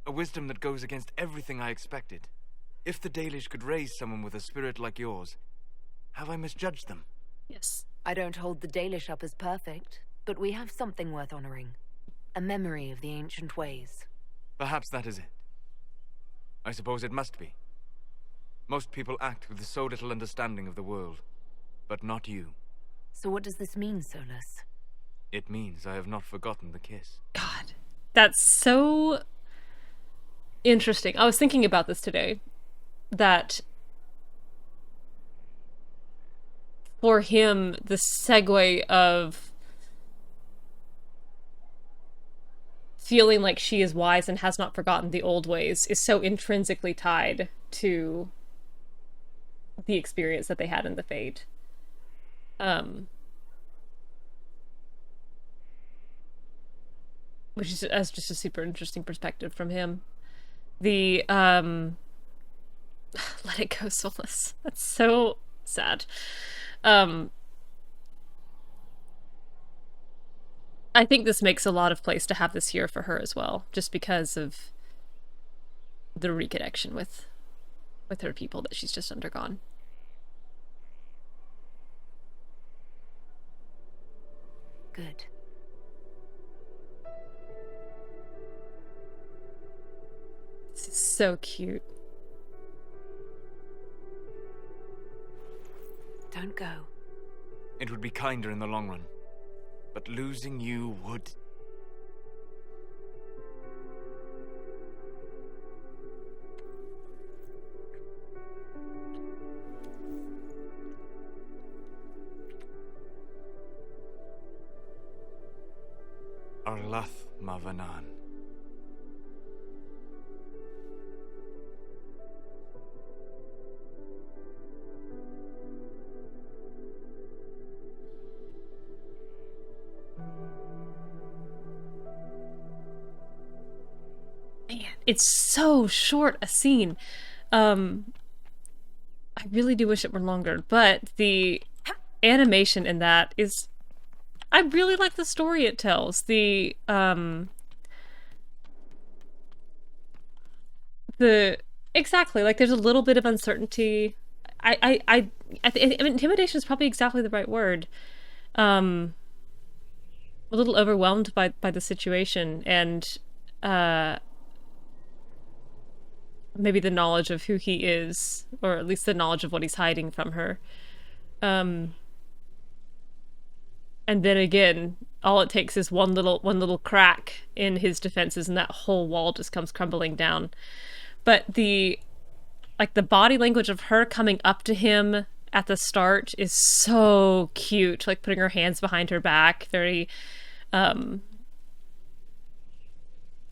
A wisdom that goes against everything I expected. If the Dalish could raise someone with a spirit like yours, have I misjudged them? Yes. I don't hold the Dalish up as perfect, but we have something worth honoring. A memory of the ancient ways. Perhaps that is it. I suppose it must be. Most people act with so little understanding of the world, but not you. So what does this mean, Solas? It means I have not forgotten the kiss. God, that's so interesting. I was thinking about this today, that for him, the segue of feeling like she is wise and has not forgotten the old ways is so intrinsically tied to the experience that they had in the Fade. Which is as just a super interesting perspective from him. The let it go, Solas. That's so sad. I think this makes a lot of place to have this here for her as well, just because of the reconnection with her people that she's just undergone. Good. This is so cute. Don't go. It would be kinder in the long run, but losing you would... Arlath Mavanan. Man, it's so short a scene. I really do wish it were longer, but the animation in that is... I really like the story it tells. Exactly, like there's a little bit of uncertainty. I think intimidation is probably exactly the right word. A little overwhelmed by the situation, and maybe the knowledge of who he is, or at least the knowledge of what he's hiding from her. And then again, all it takes is one little crack in his defenses, and that whole wall just comes crumbling down. But the body language of her coming up to him at the start is so cute, like putting her hands behind her back, very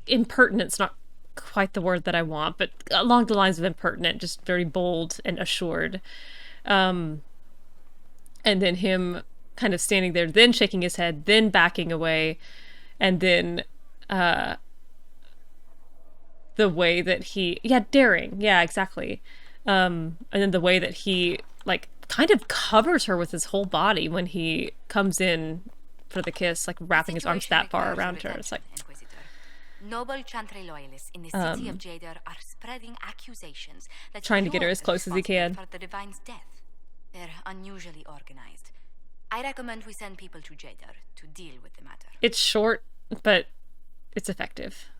impertinent's not quite the word that I want, but along the lines of impertinent, just very bold and assured. And then him kind of standing there, then shaking his head, then backing away, and then the way that he... Yeah, daring. Yeah, exactly. And then the way that he, like, kind of covers her with his whole body when he comes in for the kiss, like, wrapping his arms that far around her. It's like... Noble Chantry loyalists in the city of Jadar are spreading accusations that trying to get her as close as he can. For the Divine's death. They're unusually organized. I recommend we send people to Jadar to deal with the matter. It's short, but it's effective.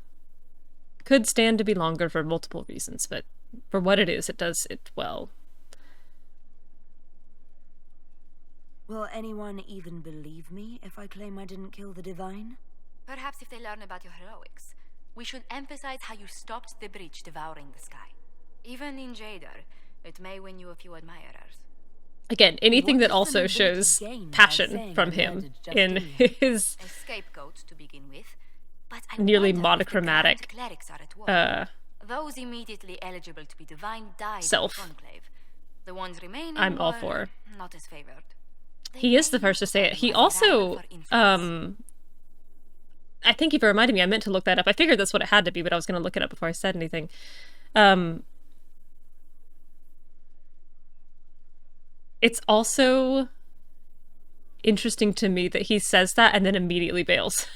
Could stand to be longer for multiple reasons, but for what it is, it does it well. Will anyone even believe me if I claim I didn't kill the Divine? Perhaps if they learn about your heroics. We should emphasize how you stopped the breach devouring the sky. Even in Jadar, it may win you a few admirers. Again, anything that also shows passion from him in his a scapegoat to begin with, but nearly monochromatic those immediately eligible to be divine died self. In the conclave. The ones remaining I'm all for. Not as favored. He is the first to say it. He also I think he reminded me, I meant to look that up. I figured that's what it had to be, but I was going to look it up before I said anything. It's also interesting to me that he says that and then immediately bails.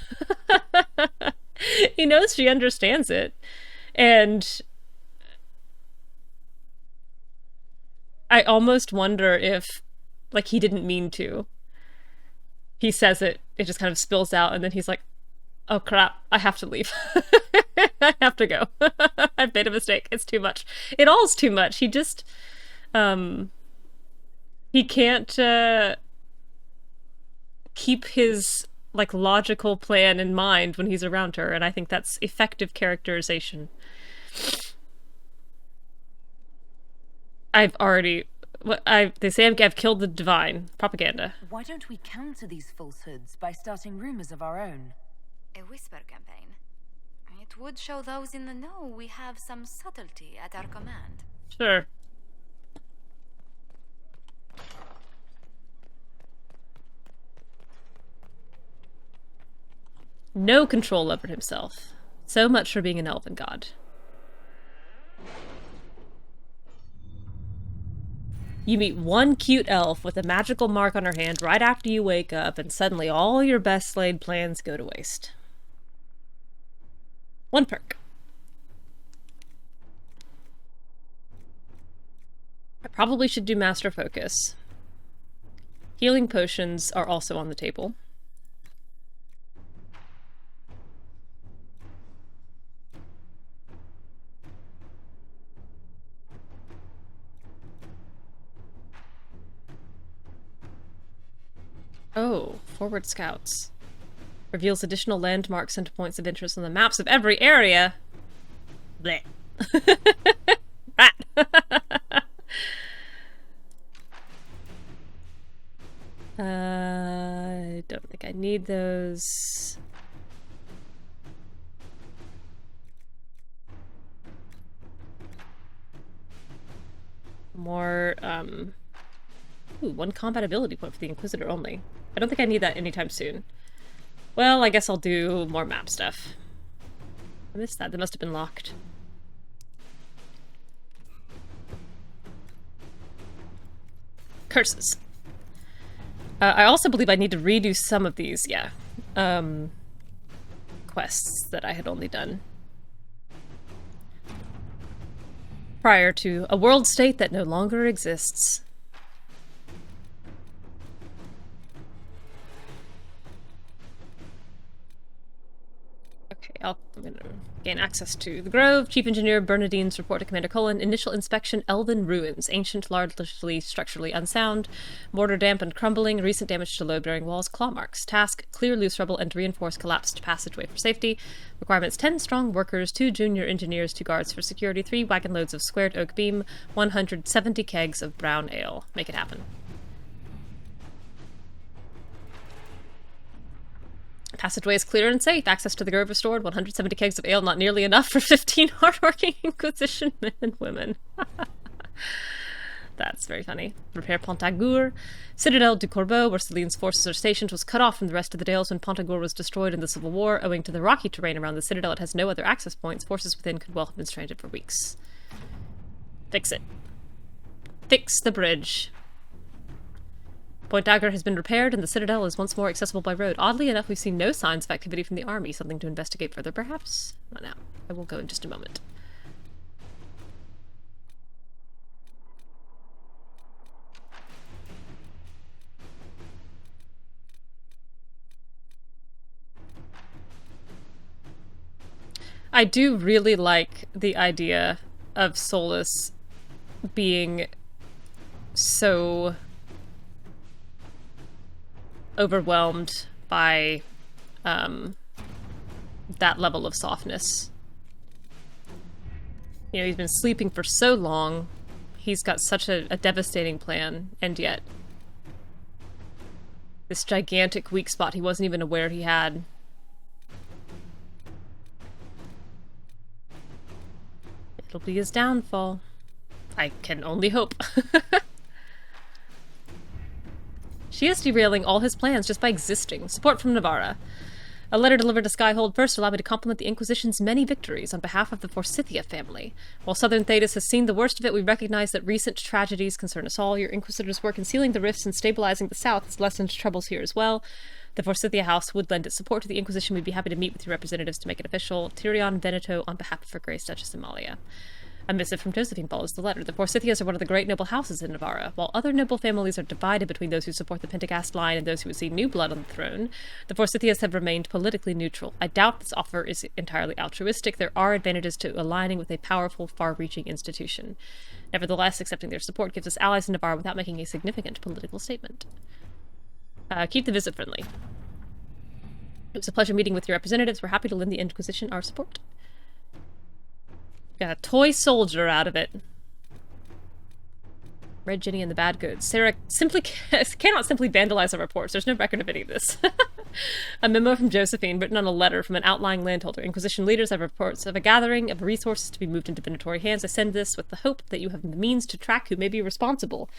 He knows she understands it. And I almost wonder if, like, he didn't mean to. He says it just kind of spills out, and then he's like, oh crap, I have to leave. I have to go. I've made a mistake. It's too much. It all's too much. He just, he can't, keep his, like, logical plan in mind when he's around her, and I think that's effective characterization. I've already... they say I've killed the divine. Propaganda. Why don't we counter these falsehoods by starting rumors of our own? A whisper campaign. It would show those in the know we have some subtlety at our command. Sure. No control over himself. So much for being an elven god. You meet one cute elf with a magical mark on her hand right after you wake up, and suddenly all your best laid plans go to waste. One perk. I probably should do Master Focus. Healing potions are also on the table. Oh, forward scouts. Reveals additional landmarks and points of interest on the maps of every area. Blech. Rat. I don't think I need those. More, ooh, one combat ability point for the Inquisitor only. I don't think I need that anytime soon. Well, I guess I'll do more map stuff. I missed that. That must have been locked. Curses. I also believe I need to redo some of these, yeah, quests that I had only done prior to a world state that no longer exists. Okay, I'm gonna gain access to the Grove. Chief Engineer Bernadine's report to Commander Cullen. Initial inspection, Elven ruins. Ancient, largely structurally unsound. Mortar damp and crumbling. Recent damage to load-bearing walls. Claw marks. Task, clear loose rubble and reinforce collapsed passageway for safety. Requirements, 10 strong workers, 2 junior engineers, 2 guards for security, 3 wagon loads of squared oak beam, 170 kegs of brown ale. Make it happen. Passageway is clear and safe. Access to the Grove restored. 170 kegs of ale, not nearly enough for 15 hardworking Inquisition men and women. That's very funny. Repair Pontagur. Citadel du Corbeau, where Celine's forces are stationed, was cut off from the rest of the Dales when Pontagur was destroyed in the Civil War. Owing to the rocky terrain around the Citadel, it has no other access points. Forces within could well have been stranded for weeks. Fix it. Fix the bridge. Point Dagger has been repaired, and the Citadel is once more accessible by road. Oddly enough, we've seen no signs of activity from the army. Something to investigate further, perhaps? Not now. I will go in just a moment. I do really like the idea of Solas being so overwhelmed by that level of softness. You know, he's been sleeping for so long, he's got such a devastating plan, and yet this gigantic weak spot he wasn't even aware he had. It'll be his downfall. I can only hope. She is derailing all his plans just by existing. Support from Navarra. A letter delivered to Skyhold first allowed me to compliment the Inquisition's many victories on behalf of the Forsythia family. While Southern Thedas has seen the worst of it, we recognize that recent tragedies concern us all. Your Inquisitors' work in sealing the rifts and stabilizing the South has lessened troubles here as well. The Forsythia House would lend its support to the Inquisition. We'd be happy to meet with your representatives to make it official. Tyrion Veneto on behalf of her Grace Duchess Amalia. A missive from Josephine follows the letter. The Forsythias are one of the great noble houses in Navarra. While other noble families are divided between those who support the Pentagast line and those who would see new blood on the throne, the Forsythias have remained politically neutral. I doubt this offer is entirely altruistic. There are advantages to aligning with a powerful, far-reaching institution. Nevertheless, accepting their support gives us allies in Navarra without making a significant political statement. Keep the visit friendly. It was a pleasure meeting with your representatives. We're happy to lend the Inquisition our support. Got a toy soldier out of it. Red Ginny and the Bad Goods. Sarah simply cannot simply vandalize our reports. There's no record of any of this. A memo from Josephine written on a letter from an outlying landholder. Inquisition leaders have reports of a gathering of resources to be moved into divinatory hands. I send this with the hope that you have the means to track who may be responsible.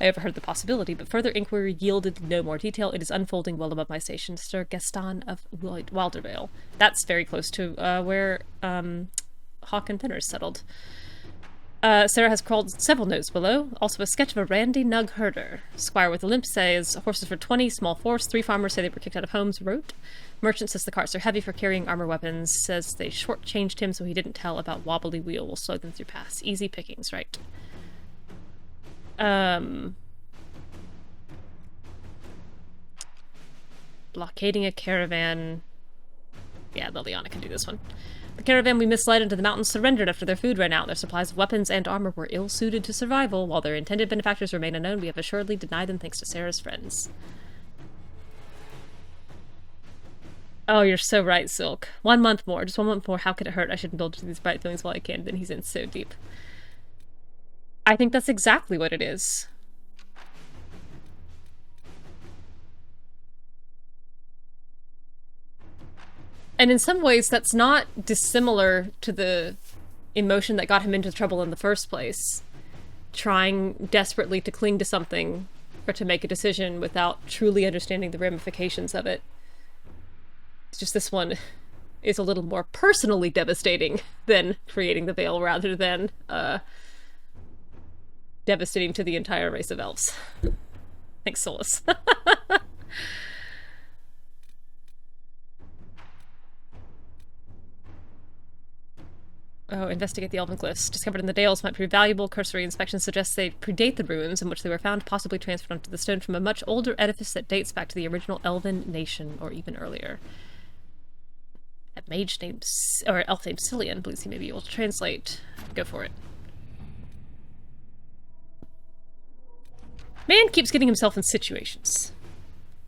I overheard the possibility, but further inquiry yielded no more detail. It is unfolding well above my station. Sir Gaston of Wildervale. That's very close to where Hawk and Fenner settled. Sarah has crawled several notes below. Also a sketch of a randy nug herder. Squire with a limp says horses for 20, small force. 3 farmers say they were kicked out of homes, wrote. Merchant says the carts are heavy for carrying armor weapons. Says they shortchanged him so he didn't tell about wobbly wheel. Will slow them through pass. Easy pickings, right? Blockading a caravan. Yeah, Liliana can do this one. The caravan we misled into the mountains surrendered after their food ran out. Their supplies of weapons and armor were ill-suited to survival. While their intended benefactors remain unknown, we have assuredly denied them thanks to Sarah's friends. Oh, you're so right, Silk. 1 month more. Just 1 month more. How could it hurt? I should indulge these bright feelings while I can. Then he's in so deep. I think that's exactly what it is. And in some ways, that's not dissimilar to the emotion that got him into trouble in the first place. Trying desperately to cling to something or to make a decision without truly understanding the ramifications of it. It's just this one is a little more personally devastating than creating the veil rather than devastating to the entire race of elves. Thanks, Solas. Oh, investigate the elven glyphs. Discovered in the Dales might prove valuable. Cursory inspection suggests they predate the ruins in which they were found, possibly transferred onto the stone from a much older edifice that dates back to the original elven nation, or even earlier. A mage named, or elf named Cillian believes he may be able to translate. Go for it. Man keeps getting himself in situations.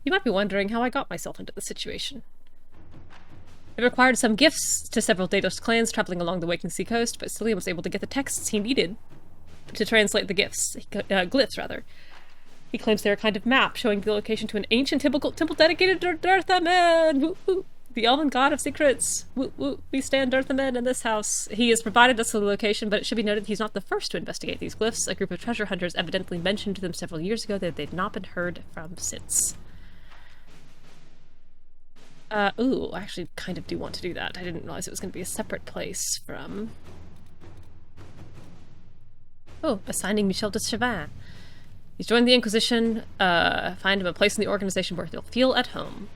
You might be wondering how I got myself into the situation. It required some gifts to several Dalish clans traveling along the Waking Sea coast, but Cillian was able to get the texts he needed to translate the glyphs, rather. He claims they're a kind of map showing the location to an ancient temple dedicated to Dirthamen. Woo woo. The elven god of secrets. Woo woo. We stand Dirthamen in this house. He has provided us with the location, but it should be noted he's not the first to investigate these glyphs. A group of treasure hunters evidently mentioned to them several years ago that they've not been heard from since. Ooh, I actually kind of do want to do that. I didn't realize it was going to be a separate place from... Oh, assigning Michel de Chauvin. He's joined the Inquisition. Find him a place in the organization where he'll feel at home.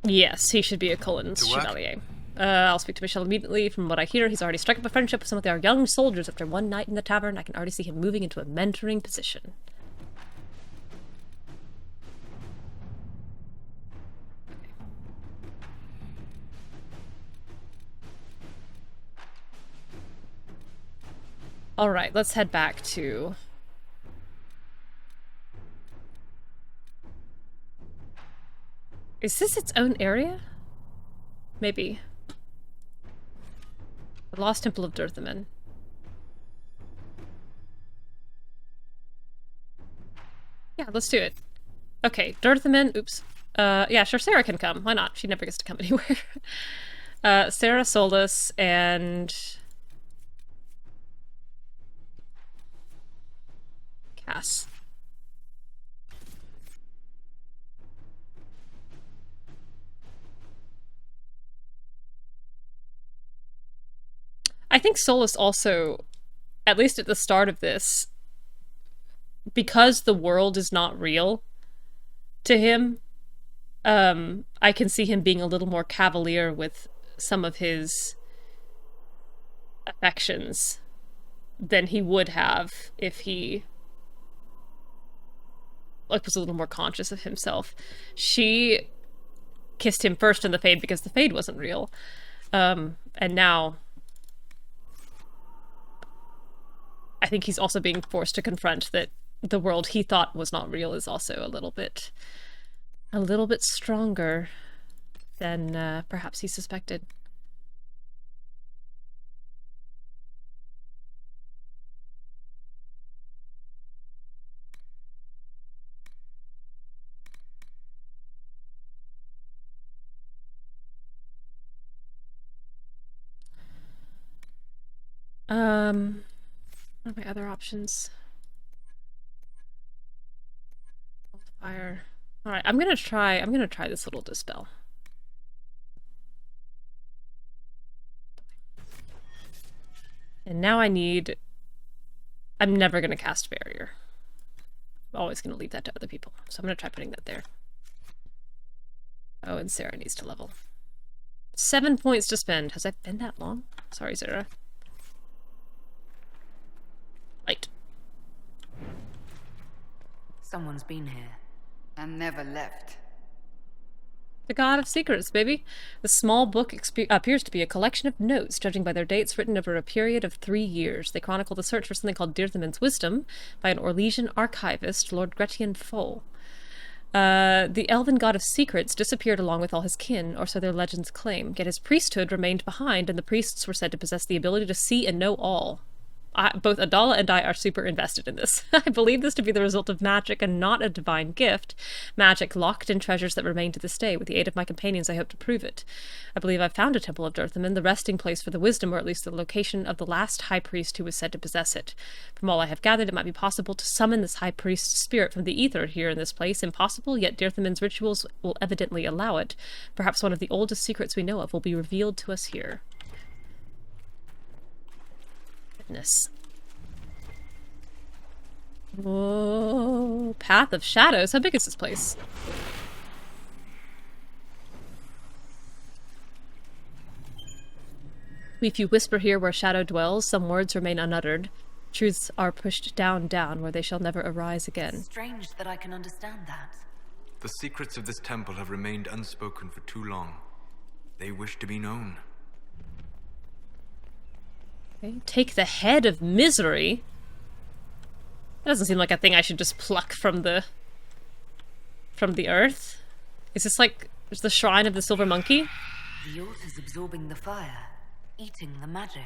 Yes, he should be a Cullen Chevalier. I'll speak to Michel immediately. From what I hear, he's already struck up a friendship with some of our young soldiers after one night in the tavern. I can already see him moving into a mentoring position. Alright, let's head back to... Is this its own area? Maybe. The Lost Temple of Dirthamen. Yeah, let's do it. Okay, Dirthamen, oops. Yeah, sure, Sarah can come. Why not? She never gets to come anywhere. Sarah, Solas, and... Cass. think Solas also, at least at the start of this, because the world is not real to him, I can see him being a little more cavalier with some of his affections than he would have if he was a little more conscious of himself. She kissed him first in the Fade because the Fade wasn't real. And now I think he's also being forced to confront that the world he thought was not real is also a little bit stronger than perhaps he suspected. What are my other options? Fire. All right, I'm gonna try this little dispel. And now I'm never gonna cast barrier. I'm always gonna leave that to other people. So I'm gonna try putting that there. Oh, and Sarah needs to level. 7 points to spend. Has that been that long? Sorry, Sarah. Light. Someone's been here. And never left. The God of Secrets, baby. The small book appears to be a collection of notes, judging by their dates, written over a period of 3 years. They chronicle the search for something called Dirthamen's Wisdom by an Orlesian archivist, Lord Gretian Foal. The elven God of Secrets disappeared along with all his kin, or so their legends claim, yet his priesthood remained behind, and the priests were said to possess the ability to see and know all. Both Adala and I are super invested in this. I believe this to be the result of magic and not a divine gift. Magic locked in treasures that remain to this day. With the aid of my companions, I hope to prove it. I believe I've found a Temple of Dirthamen, the resting place for the wisdom, or at least the location of the last high priest who was said to possess it. From all I have gathered, it might be possible to summon this high priest's spirit from the ether here in this place. Impossible, yet Dirthamen's rituals will evidently allow it. Perhaps one of the oldest secrets we know of will be revealed to us here. Whoa. Path of Shadows. How big is this place? If you whisper here where shadow dwells, some words remain unuttered. Truths are pushed down, where they shall never arise again. Strange that I can understand that. The secrets of this temple have remained unspoken for too long. They wish to be known. Okay. Take the head of misery. That doesn't seem like a thing I should just pluck from the earth. Is this like the shrine of the silver monkey? The altar's absorbing the fire, eating the magic.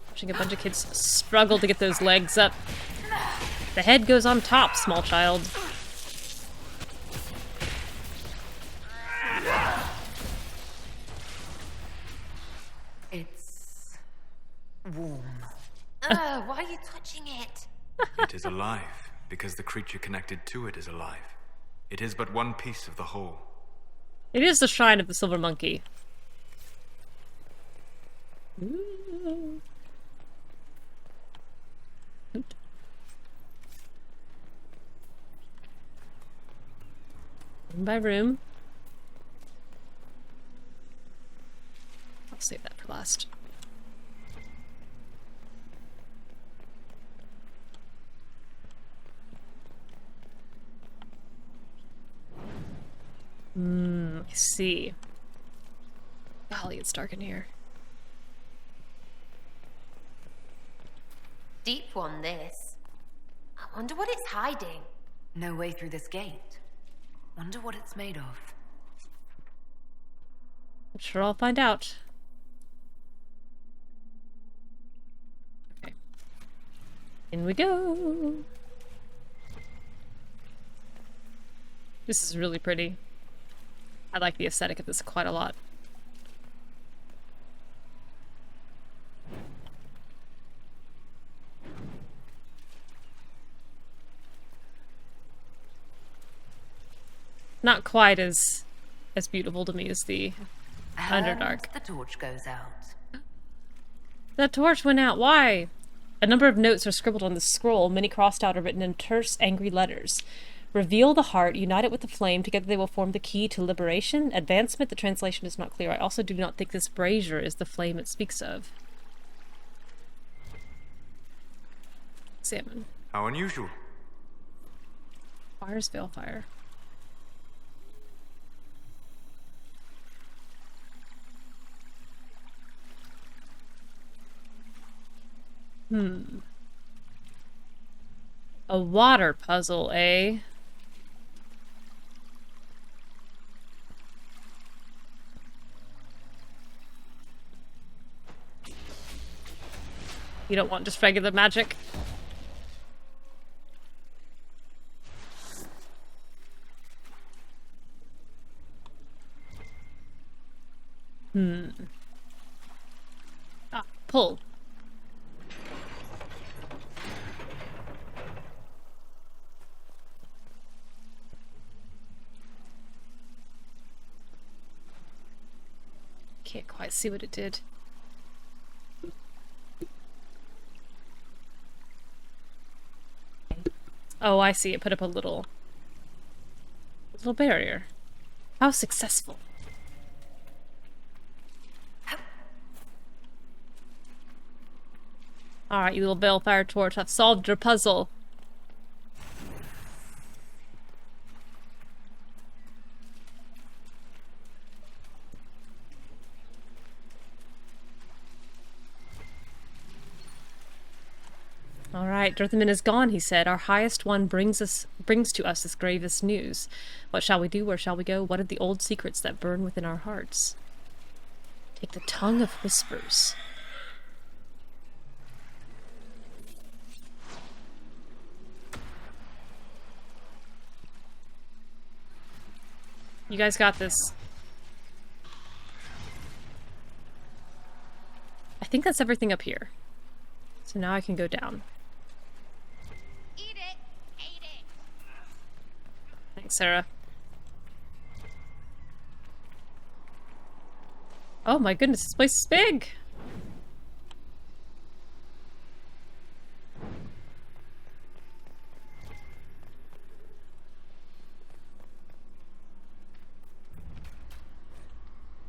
Watching a bunch of kids struggle to get those legs up. The head goes on top, small child. Warm. Why are you touching it? It is alive, because the creature connected to it is alive. It is but one piece of the whole. It is the shrine of the silver monkey. Ooh. Room by room. I'll save that for last. I see. Golly, it's dark in here. Deep one, this. I wonder what it's hiding. No way through this gate. Wonder what it's made of. I'm sure I'll find out. Okay. In we go. This is really pretty. I like the aesthetic of this quite a lot. Not quite as as beautiful to me as the Underdark. The torch goes out. The torch went out. Why? A number of notes are scribbled on the scroll, many crossed out or written in terse, angry letters. Reveal the heart, unite it with the flame, together they will form the key to liberation. Advancement, the translation is not clear. I also do not think this brazier is the flame it speaks of. Examine. How unusual. Fire's Veilfire. A water puzzle, eh? You don't want just regular magic? Ah, pull. Can't quite see what it did. Oh, I see. It put up a little barrier. How successful. Alright, you little Veilfire torch. I've solved your puzzle. Alright, Dirthamen is gone, he said. Our highest one brings to us this gravest news. What shall we do? Where shall we go? What are the old secrets that burn within our hearts? Take the tongue of whispers. You guys got this. I think that's everything up here. So now I can go down. Eat it! Eat it! Thanks, Sarah. Oh my goodness, this place is big!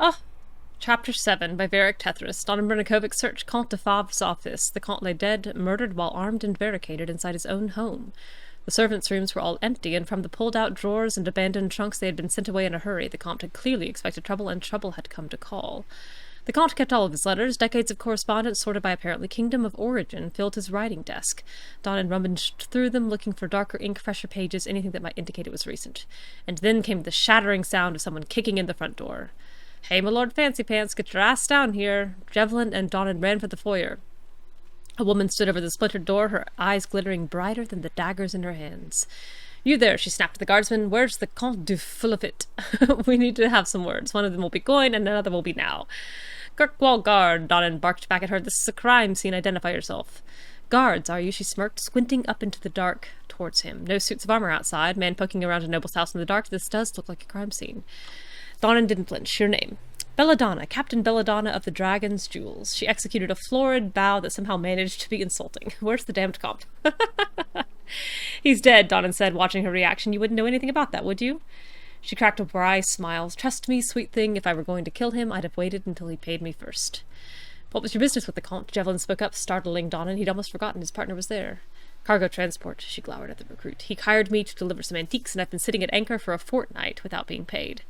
Oh! Chapter 7 by Varric Tethras. Don Brnikovic searched Comte de Favre's office. The Comte lay dead, murdered while armed and barricaded inside his own home. The servants' rooms were all empty, and from the pulled-out drawers and abandoned trunks they had been sent away in a hurry. The Comte had clearly expected trouble, and trouble had come to call. The Comte kept all of his letters. Decades of correspondence, sorted by apparently kingdom of origin, filled his writing desk. Don rummaged through them, looking for darker ink, fresher pages, anything that might indicate it was recent. And then came the shattering sound of someone kicking in the front door. "Hey, my Lord Fancy Pants, get your ass down here." Javelin and Donnan ran for the foyer. A woman stood over the splintered door, her eyes glittering brighter than the daggers in her hands. "You there," she snapped at the guardsman. "Where's the Comte du Fullfit? We need to have some words. One of them will be going, and another will be now." "Kirkwall Guard," Donnan barked back at her. "This is a crime scene. Identify yourself." "Guards, are you?" she smirked, squinting up into the dark towards him. No suits of armor outside. Man poking around a noble's house in the dark. This does look like a crime scene. Donnan didn't flinch. "Your name?" "Belladonna, Captain Belladonna of the Dragon's Jewels." She executed a florid bow that somehow managed to be insulting. "Where's the damned Comte?" "He's dead," Donnan said, watching her reaction. "You wouldn't know anything about that, would you?" She cracked a wry smile. "Trust me, sweet thing, if I were going to kill him, I'd have waited until he paid me first." "What was your business with the Comte?" Javelin spoke up, startling Donnan. He'd almost forgotten his partner was there. "Cargo transport," she glowered at the recruit. "He hired me to deliver some antiques, and I've been sitting at anchor for a fortnight without being paid."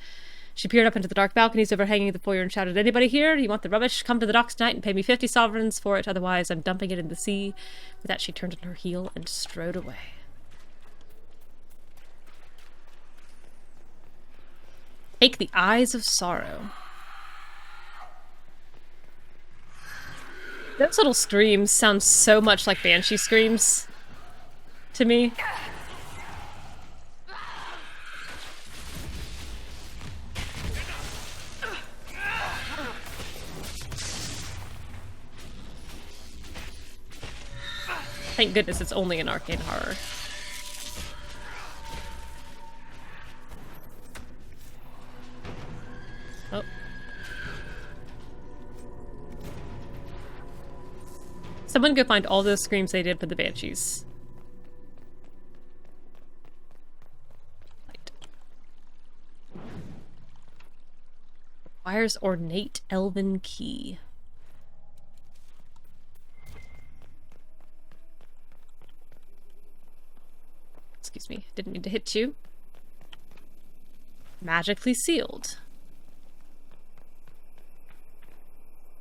She peered up into the dark balconies overhanging the foyer and shouted, "Anybody here? You want the rubbish? Come to the docks tonight and pay me 50 sovereigns for it, otherwise I'm dumping it in the sea." With that she turned on her heel and strode away. Take the Eyes of Sorrow. Those little screams sound so much like Banshee screams to me. Thank goodness it's only an arcane horror. Someone go find all those screams they did for the banshees. Light. Requires ornate elven key. Excuse me, didn't mean to hit you. Magically sealed.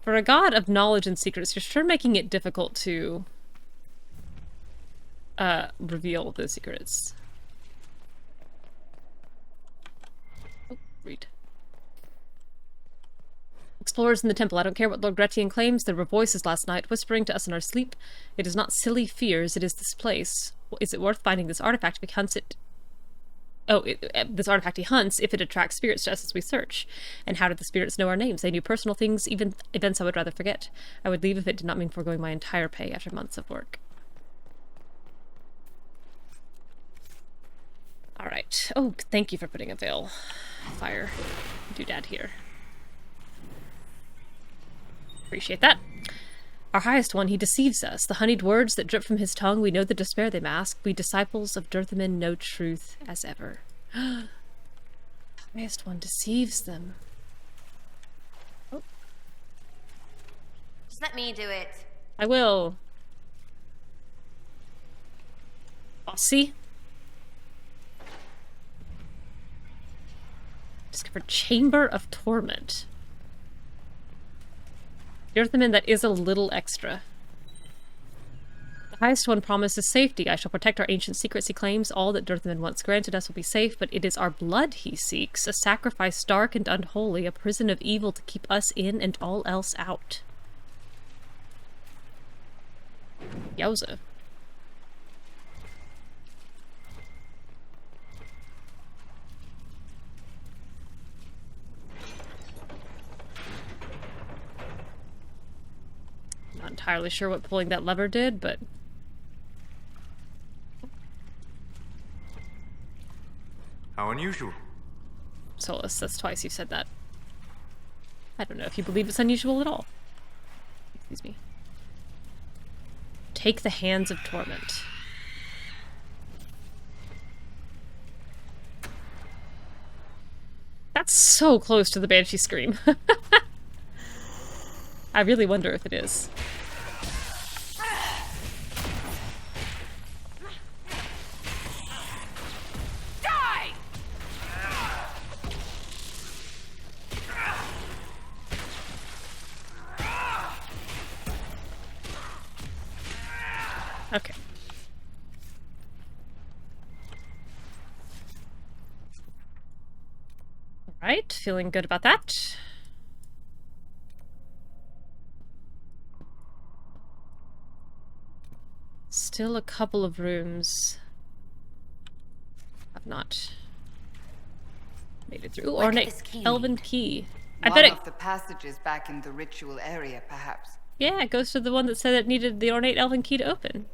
For a god of knowledge and secrets, you're sure making it difficult to reveal those secrets. Oh, read. Explorers in the temple. I don't care what Lord Gretian claims. There were voices last night whispering to us in our sleep. It is not silly fears, it is this place. Is it worth finding this artifact if he hunts it? Oh, this artifact he hunts if it attracts spirits to us as we search. And how did the spirits know our names? They knew personal things, even events I would rather forget. I would leave if it did not mean foregoing my entire pay after months of work. Alright. Oh, thank you for putting a veil. Fire doodad here. Appreciate that. Our highest one, he deceives us. The honeyed words that drip from his tongue, we know the despair they mask. We disciples of Dirthamen know truth as ever. The highest one deceives them. Oh. Just let me do it. I will. Bossy. Discovered Chamber of Torment. Dirthamen, that is a little extra. The highest one promises safety. I shall protect our ancient secrets, he claims. All that Dirthamen once granted us will be safe, but it is our blood he seeks. A sacrifice dark and unholy, a prison of evil to keep us in and all else out. Yowza. Not entirely sure what pulling that lever did, but... How unusual. Solas, that's twice you've said that. I don't know if you believe it's unusual at all. Excuse me. Take the Hands of Torment. That's so close to the Banshee Scream. I really wonder if it is. Die! Okay. Alright, feeling good about that. Still a couple of rooms I've not made it through. Ornate elven key. I bet it... One of the passages back in the ritual area, perhaps. Yeah, it goes to the one that said it needed the ornate elven key to open.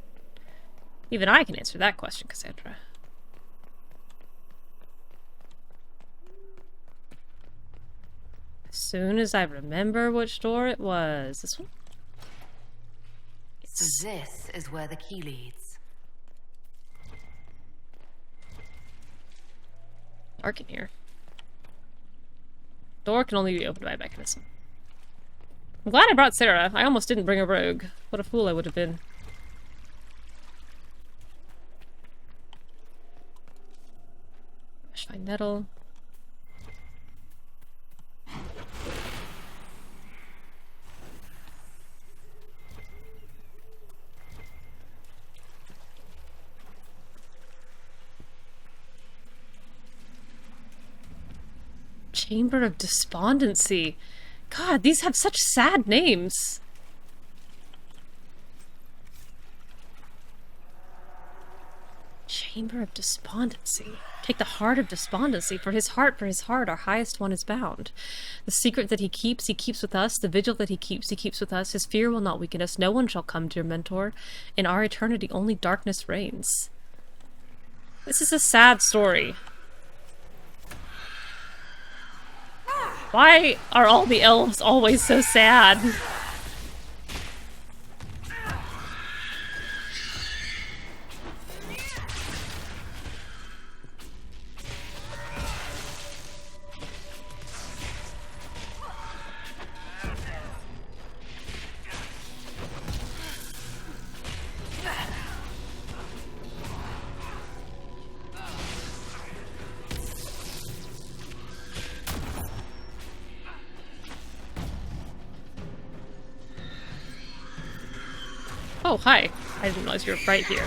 Even I can answer that question, Cassandra. As soon as I remember which door it was. This one? So this is where the key leads. Dark in here. Door can only be opened by a mechanism. I'm glad I brought Sarah. I almost didn't bring a rogue. What a fool I would have been. Fine metal. Chamber of Despondency. God, these have such sad names. Chamber of Despondency. Take the heart of despondency. For his heart, our highest one is bound. The secret that he keeps with us. The vigil that he keeps with us. His fear will not weaken us. No one shall come, dear mentor. In our eternity, only darkness reigns. This is a sad story. Why are all the elves always so sad? Oh, hi. I didn't realize you were right here.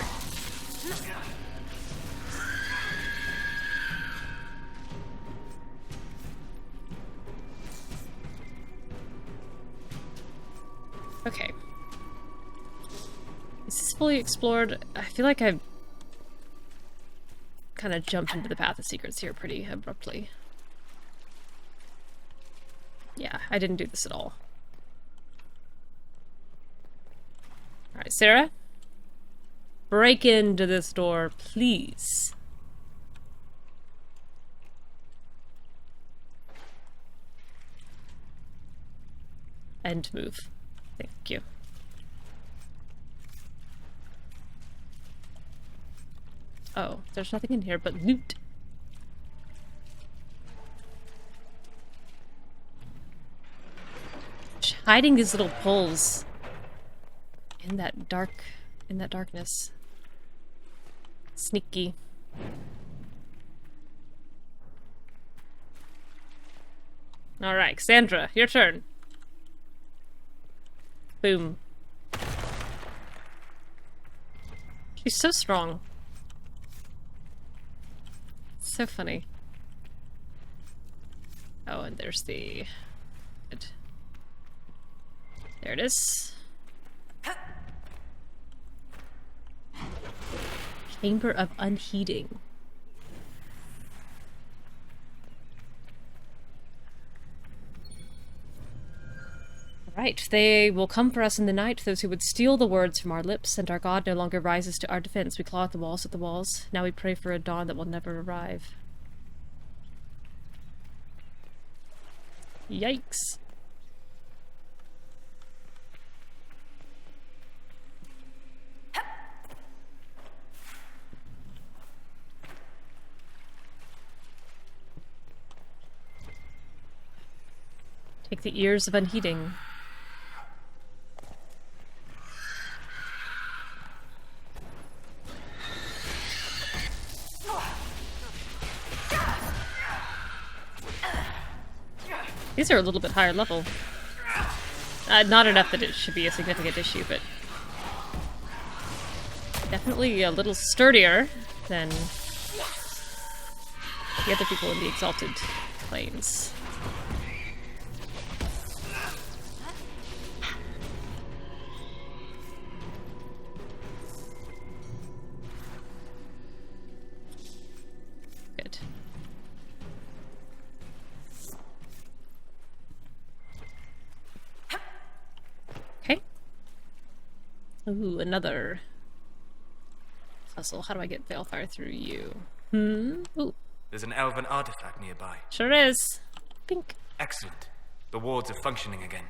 Okay. Is this fully explored? I feel like I've kind of jumped into the path of secrets here pretty abruptly. Yeah, I didn't do this at all. Alright, Sarah? Break into this door, please. And move. Thank you. Oh, there's nothing in here but loot. Hiding these little poles in that darkness. Sneaky. Alright, Cassandra, your turn. Boom. She's so strong. So funny. Oh, and there's the... There it is. Chamber of Unheeding. Right, they will come for us in the night, those who would steal the words from our lips, and our God no longer rises to our defense. We claw at the walls. Now we pray for a dawn that will never arrive. Yikes. Take the ears of unheeding. These are a little bit higher level. Not enough that it should be a significant issue, but definitely a little sturdier than the other people in the Exalted Plains. Good. Okay. Ooh, another puzzle. How do I get Balefire through you? Ooh. There's an elven artifact nearby. Sure is. Pink. Excellent. The wards are functioning again.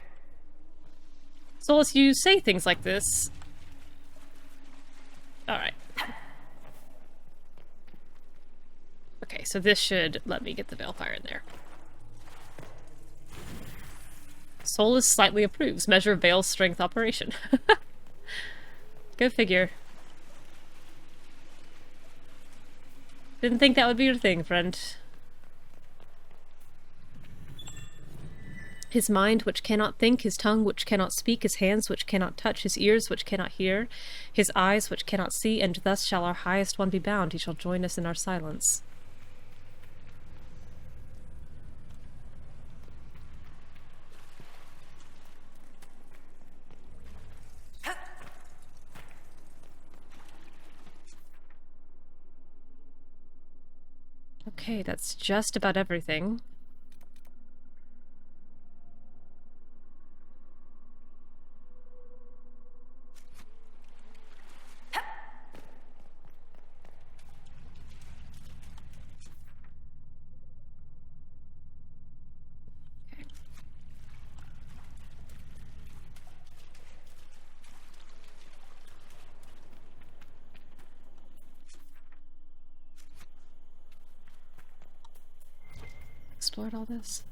Solas, you say things like this. Alright. Okay, so this should let me get the Balefire in there. Solas slightly approves. Measure Veil strength operation. Go figure. Didn't think that would be your thing, friend. His mind which cannot think, his tongue which cannot speak, his hands which cannot touch, his ears which cannot hear, his eyes which cannot see, and thus shall our highest one be bound. He shall join us in our silence. Okay, that's just about everything. Explored all this?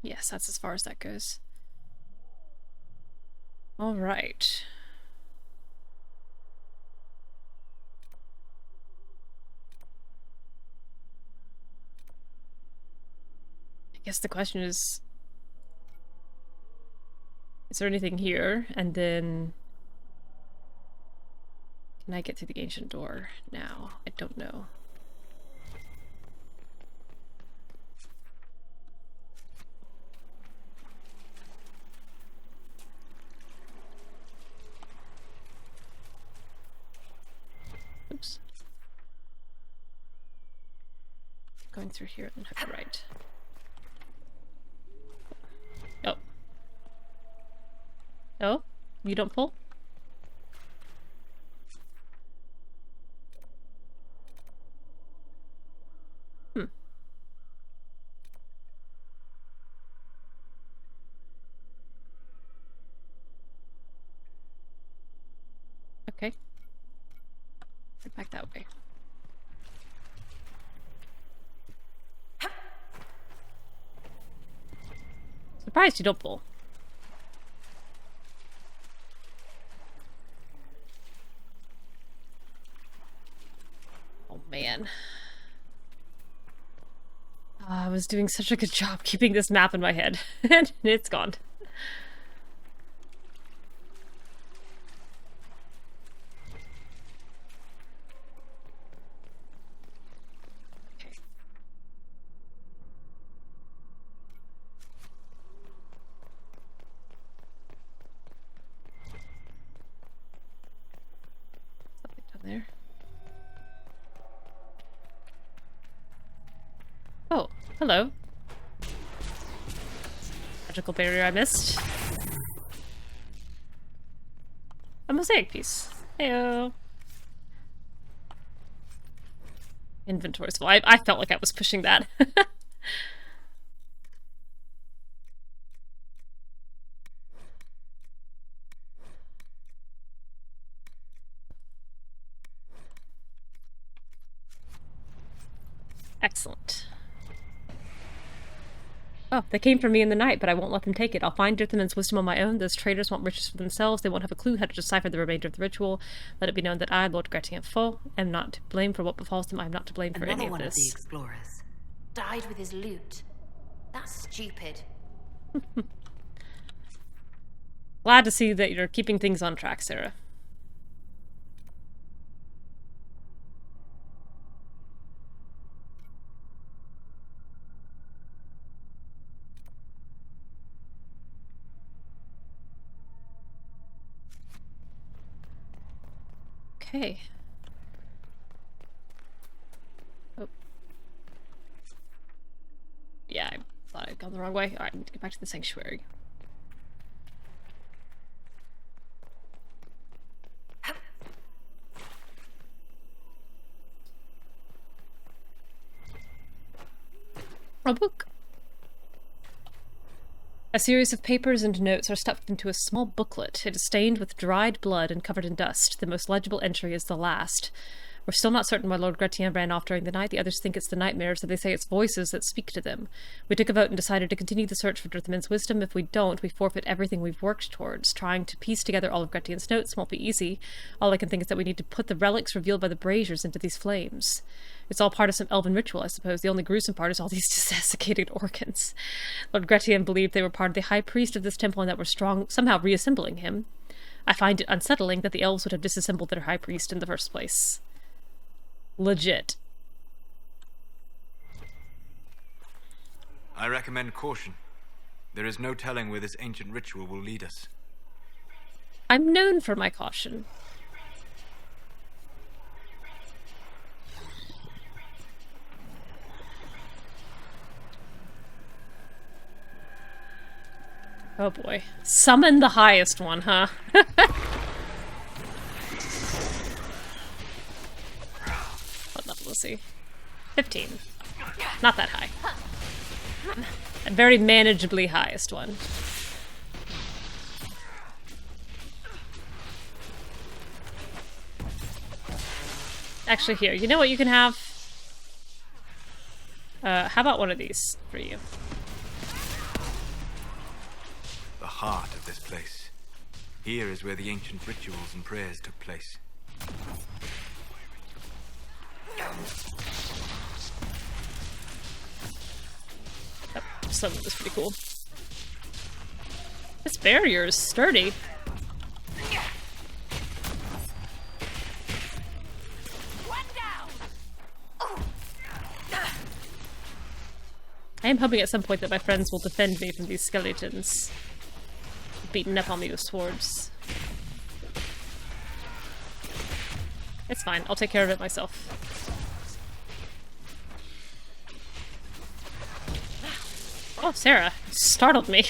Yes, that's as far as that goes. All right. guess the question is there anything here? And then... Can I get through the ancient door now? I don't know. Oops. Going through here and hook right. Oh. Oh? You don't pull? Okay. Get back that way. Surprised you don't pull. Oh man. I was doing such a good job keeping this map in my head, and it's gone. There. Oh, hello. Magical barrier I missed. A mosaic piece. Heyo. Inventory's full. I felt like I was pushing that. Excellent. Oh, they came for me in the night, but I won't let them take it. I'll find Dirthamen's wisdom on my own. Those traitors want riches for themselves. They won't have a clue how to decipher the remainder of the ritual. Let it be known that I, Lord Gretian Full, am not to blame for what befalls them. I am not to blame for any of one this. Of the explorers died with his loot. That's stupid. Glad to see that you're keeping things on track, Sarah. Okay. Oh. Yeah, I thought I'd gone the wrong way. Alright, I need to get back to the sanctuary. A book. A series of papers and notes are stuffed into a small booklet. It is stained with dried blood and covered in dust. The most legible entry is the last. We're still not certain why Lord Gretian ran off during the night. The others think it's the nightmares, so they say it's voices that speak to them. We took a vote and decided to continue the search for Dirthamen's wisdom. If we don't, we forfeit everything we've worked towards. Trying to piece together all of Gretian's notes won't be easy. All I can think is that we need to put the relics revealed by the braziers into these flames. It's all part of some elven ritual, I suppose. The only gruesome part is all these desiccated organs. Lord Gretian believed they were part of the high priest of this temple and that were somehow reassembling him. I find it unsettling that the elves would have disassembled their high priest in the first place. Legit. I recommend caution. There is no telling where this ancient ritual will lead us. I'm known for my caution. Oh boy. Summon the highest one, huh? What level is he? 15. Not that high. A very manageably highest one. Actually, here. You know what you can have? How about one of these for you? The heart of this place. Here is where the ancient rituals and prayers took place. Something was pretty cool. This barrier is sturdy. I am hoping at some point that my friends will defend me from these skeletons beating up on me with swords. It's fine, I'll take care of it myself. Oh, Sarah, you startled me.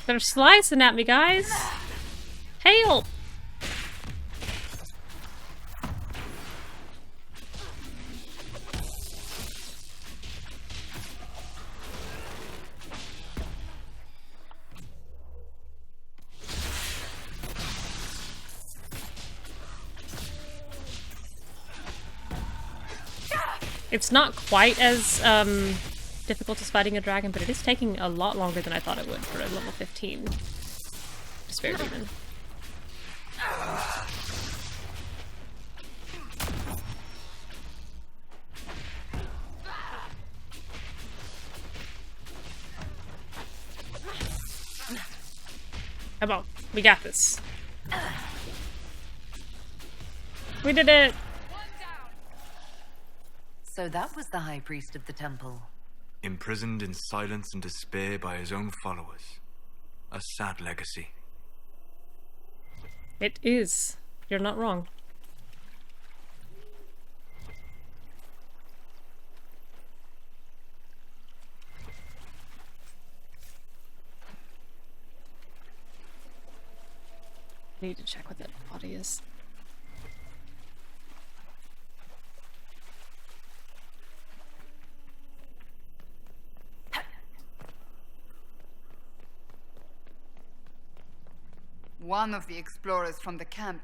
They're slicing at me, guys. Hail! It's not quite as difficult as fighting a dragon, but it is taking a lot longer than I thought it would for a level 15. Just fair demon. Come on, we got this. We did it! So that was the High Priest of the Temple. Imprisoned in silence and despair by his own followers. A sad legacy. It is. You're not wrong. I need to check what that body is. One of the explorers from the camp.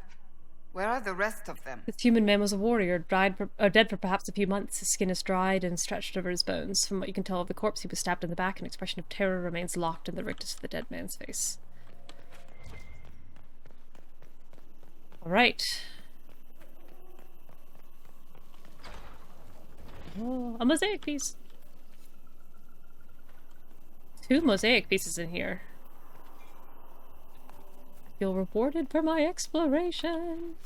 Where are the rest of them? This human man was a warrior, dead for perhaps a few months. His skin is dried and stretched over his bones. From what you can tell of the corpse, he was stabbed in the back. An expression of terror remains locked in the rictus of the dead man's face. Alright. Oh, a mosaic piece. 2 mosaic pieces in here. I feel rewarded for my exploration.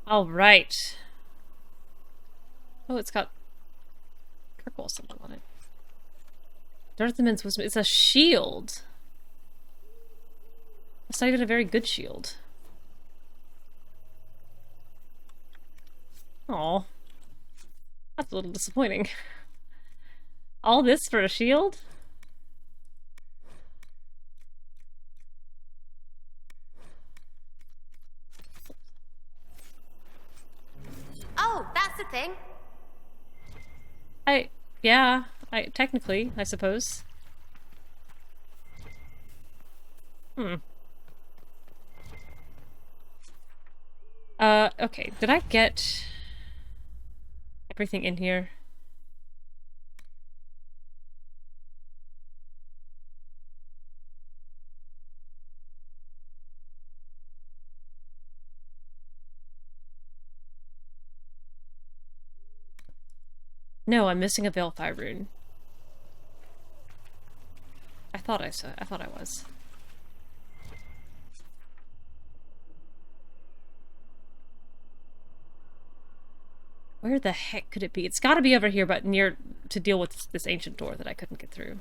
Alright. Oh, it's got purple symbol on it. Dirthamen's wisdom. It's a shield. It's not even a very good shield. Aw. That's a little disappointing. All this for a shield? Oh, that's the thing. Yeah, technically, I suppose. Okay, did I get everything in here? No, I'm missing a Veilfire rune. I thought I was. Where the heck could it be? It's gotta be over here, but near to deal with this ancient door that I couldn't get through.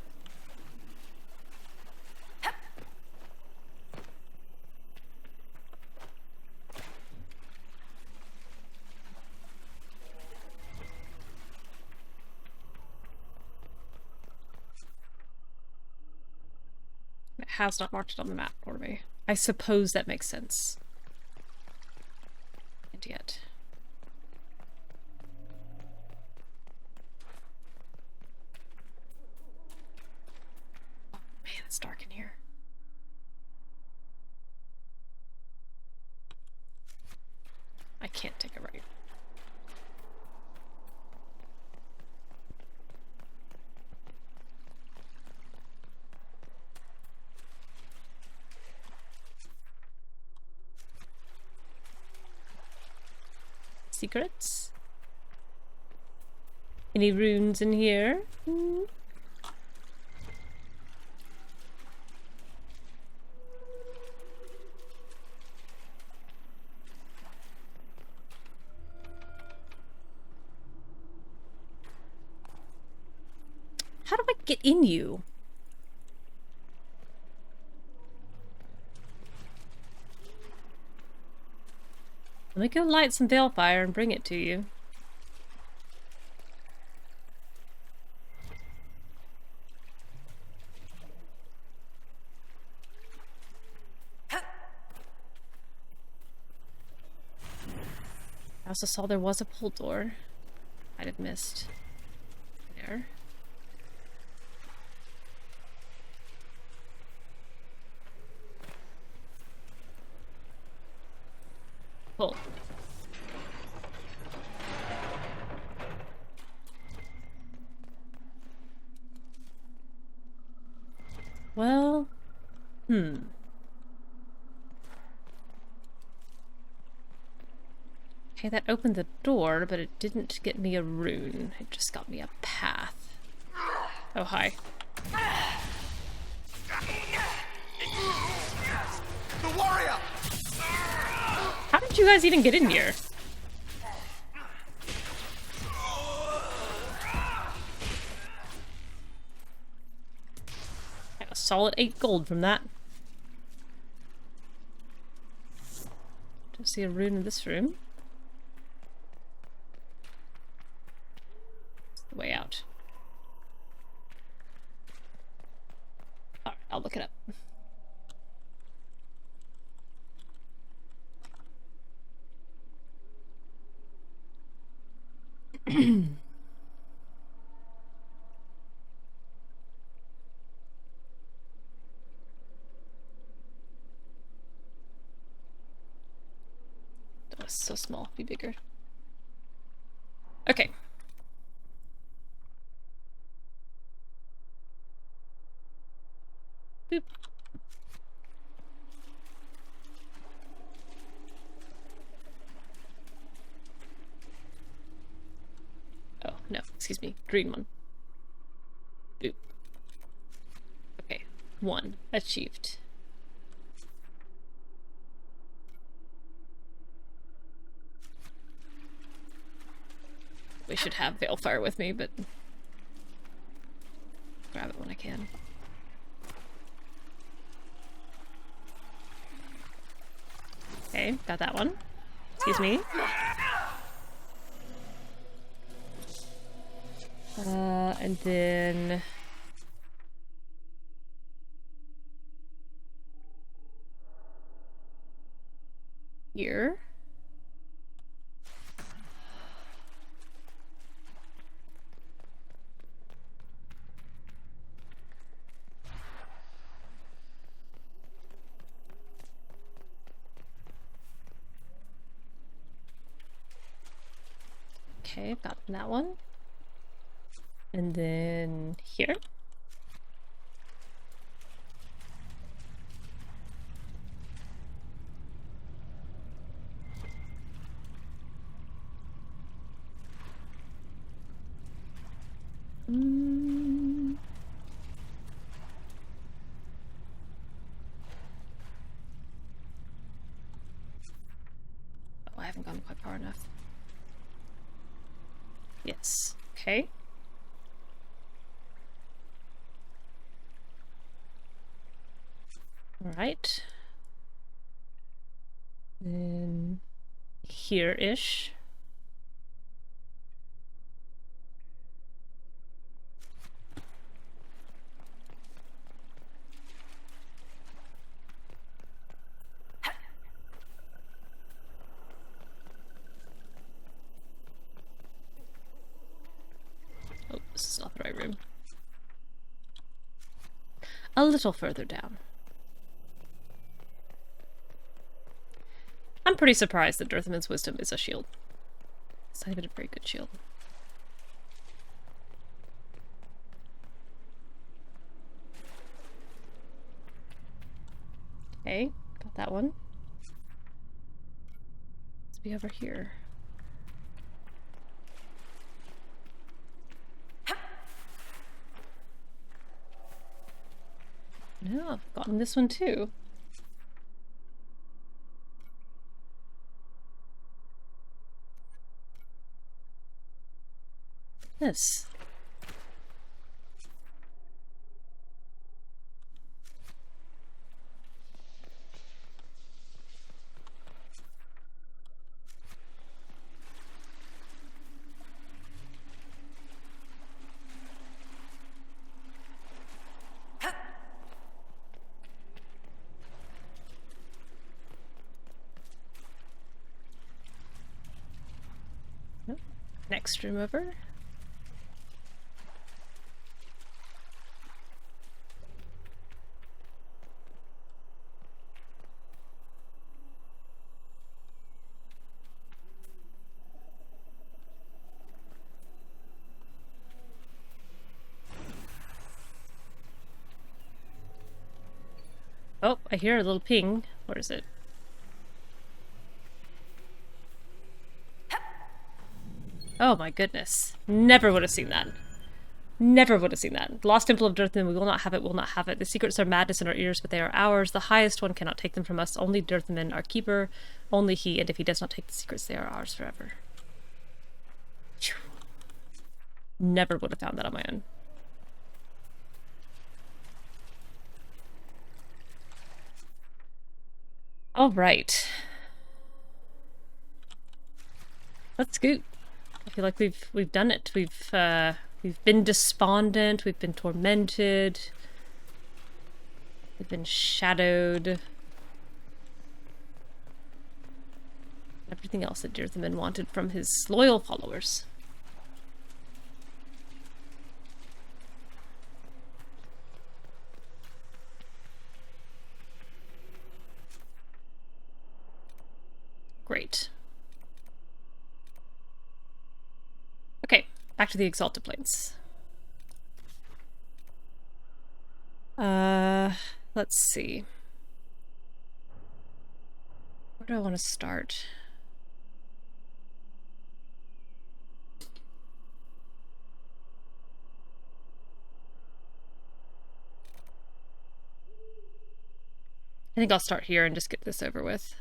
It has not marked it on the map for me. I suppose that makes sense. And yet... Man, it's dark in here. I can't take a right. secrets. Any runes in here? How do I get in you? Let me go light some Veilfire and bring it to you. I also saw there was a pull door. I'd have missed. There. Pull. Well, Okay, that opened the door, but it didn't get me a rune. It just got me a path. Oh, hi. The warrior! How did you guys even get in here? I got a solid 8 gold from that. Don't see a rune in this room. It's the way out. Alright, I'll look it up. That was so small. Be bigger. Okay. Boop. Oh, no, excuse me. Green one. Boop. Okay, 1 achieved. We should have Veilfire with me, but grab it when I can. Okay, got that one. Excuse me. And then here. Okay, got that one. And then here. Oh, I haven't gone quite far enough. Yes. Okay. Alright. Then here-ish. Oh, this is not the right room. A little further down. I'm pretty surprised that Dirthamen's wisdom is a shield. It's not even a very good shield. Okay, got that one. Let's be over here. No, I've gotten this one too. This. Next room over. Oh, I hear a little ping. Where is it? Oh my goodness. Never would have seen that. Never would have seen that. Lost Temple of Dirthamen, we will not have it, will not have it. The secrets are madness in our ears, but they are ours. The highest one cannot take them from us. Only Dirthamen, our keeper. Only he, and if he does not take the secrets, they are ours forever. Phew. Never would have found that on my own. All right. Let's scoot. I feel like we've done it. We've been despondent. We've been tormented. We've been shadowed. Everything else that Dirthamen wanted from his loyal followers. Great. Okay, back to the Exalted Plains. Let's see. Where do I want to start? I think I'll start here and just get this over with.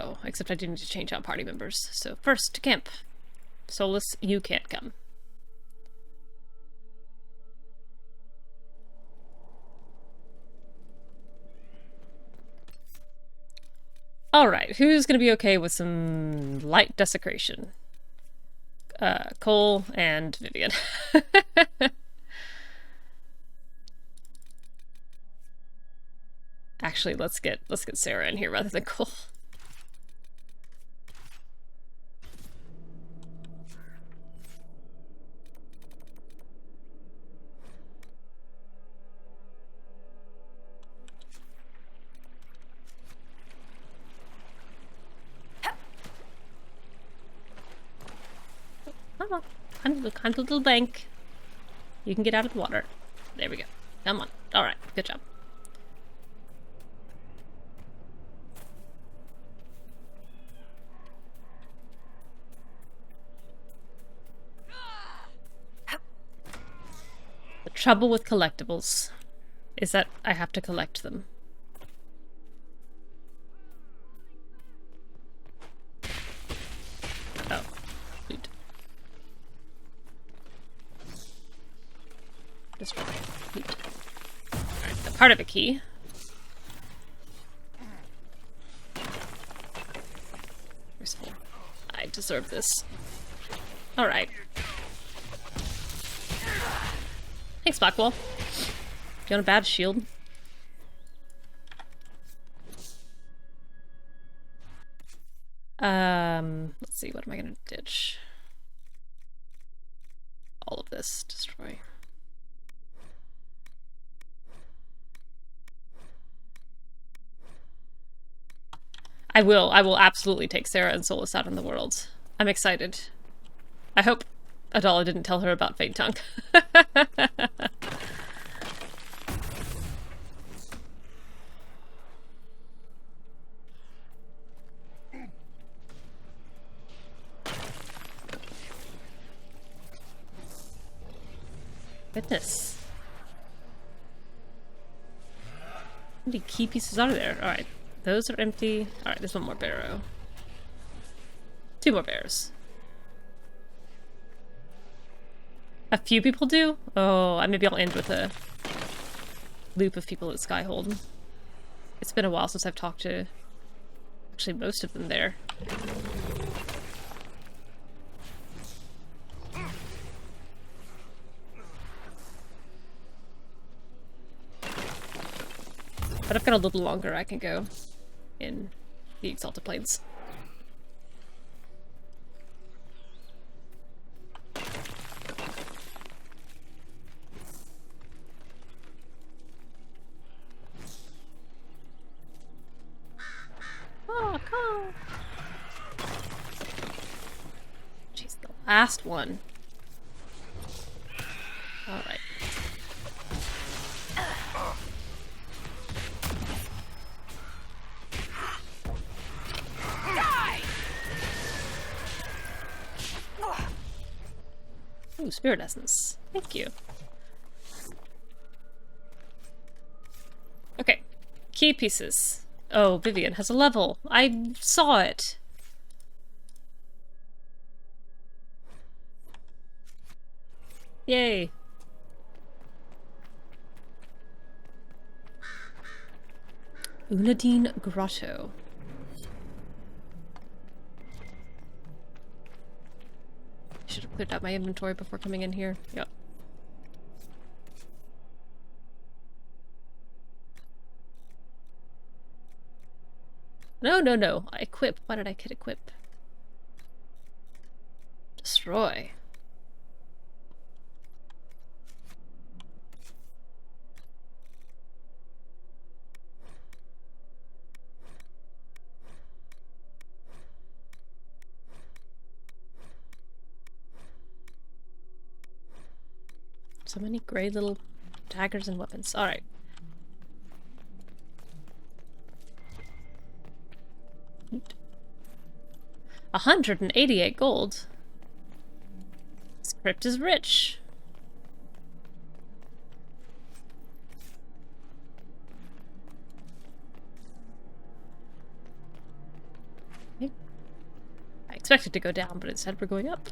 Oh, except I do need to change out party members. So first, to camp. Solas, you can't come. Alright, who's gonna be okay with some light desecration? Cole and Vivian. Actually, let's get Sarah in here rather than Cole. Come on, climb the little bank. You can get out of the water. There we go. Come on. Alright, good job. The trouble with collectibles is that I have to collect them. Oh, loot. Destroy. Loot. Alright, a part of a key. Where's 4? I deserve this. Alright. Thanks, Blackwall. You want a bad shield? Let's see, what am I gonna ditch? All of this. Destroy. I will absolutely take Sarah and Solas out in the world. I'm excited. I hope Adala didn't tell her about Fade Tongue. Goodness. How many key pieces are there? Alright. Those are empty. Alright, there's one more barrow. 2 more barrows. A few people do? Oh, maybe I'll end with a loop of people at Skyhold. It's been a while since I've talked to actually most of them there. But I've got a little longer I can go in the Exalted Plains. Oh, come! Jeez, the last one. Alright. Ooh, spirit essence. Thank you. Okay. Key pieces. Oh, Vivian has a level. I saw it. Yay. Unadine Grotto. Should have cleared out my inventory before coming in here. Yep. No, no, no. I equip. Why did I hit equip? Destroy. So many gray little daggers and weapons. Alright. Neat. 188 gold. This crypt is rich. Okay. I expected to go down, but instead we're going up.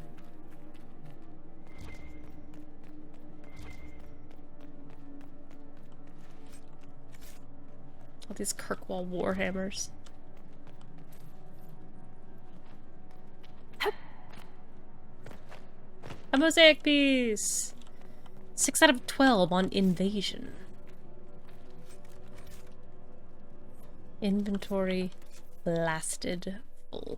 All these Kirkwall warhammers. A mosaic piece! 6 out of 12 on invasion. Inventory blasted full.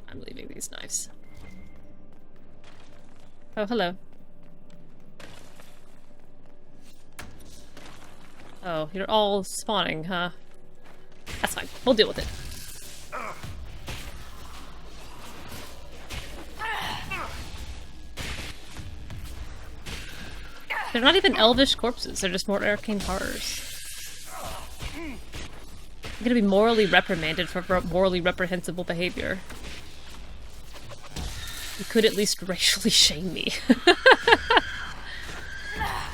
I'm leaving these knives. Oh, hello. Oh, you're all spawning, huh? That's fine. We'll deal with it. They're not even elvish corpses. They're just more arcane horrors. I'm gonna be morally reprimanded for morally reprehensible behavior. You could at least racially shame me.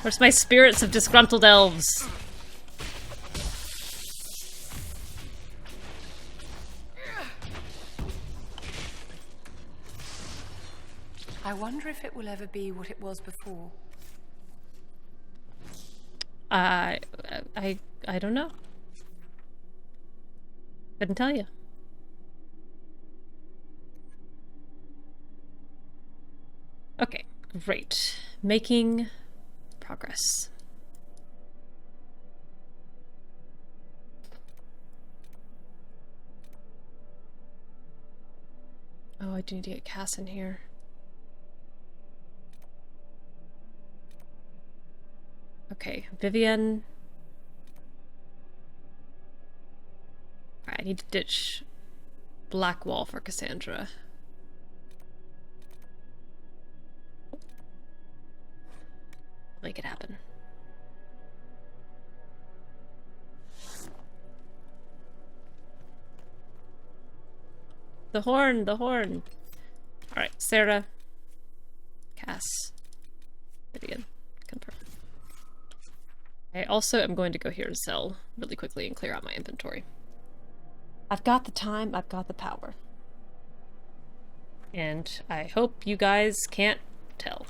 Where's my spirits of disgruntled elves? I wonder if it will ever be what it was before. I don't know. Couldn't tell you. Okay, great. Making progress. Oh, I do need to get Cass in here. Okay, Vivian. Alright, I need to ditch Blackwall for Cassandra. Make it happen. The horn, the horn. Alright, Sarah. Cass. Vivian. Confirm. I also am going to go here and sell really quickly and clear out my inventory. I've got the time, I've got the power. And I hope you guys can't tell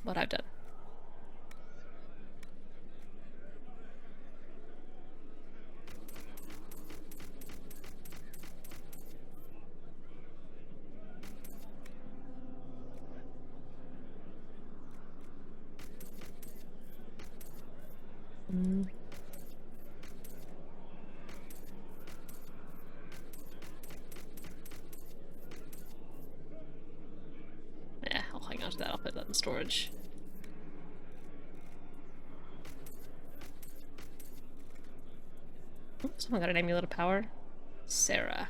what I've done. Yeah, I'll hang on to that. I'll put that in storage. Oh, someone got an amulet of power. Sarah.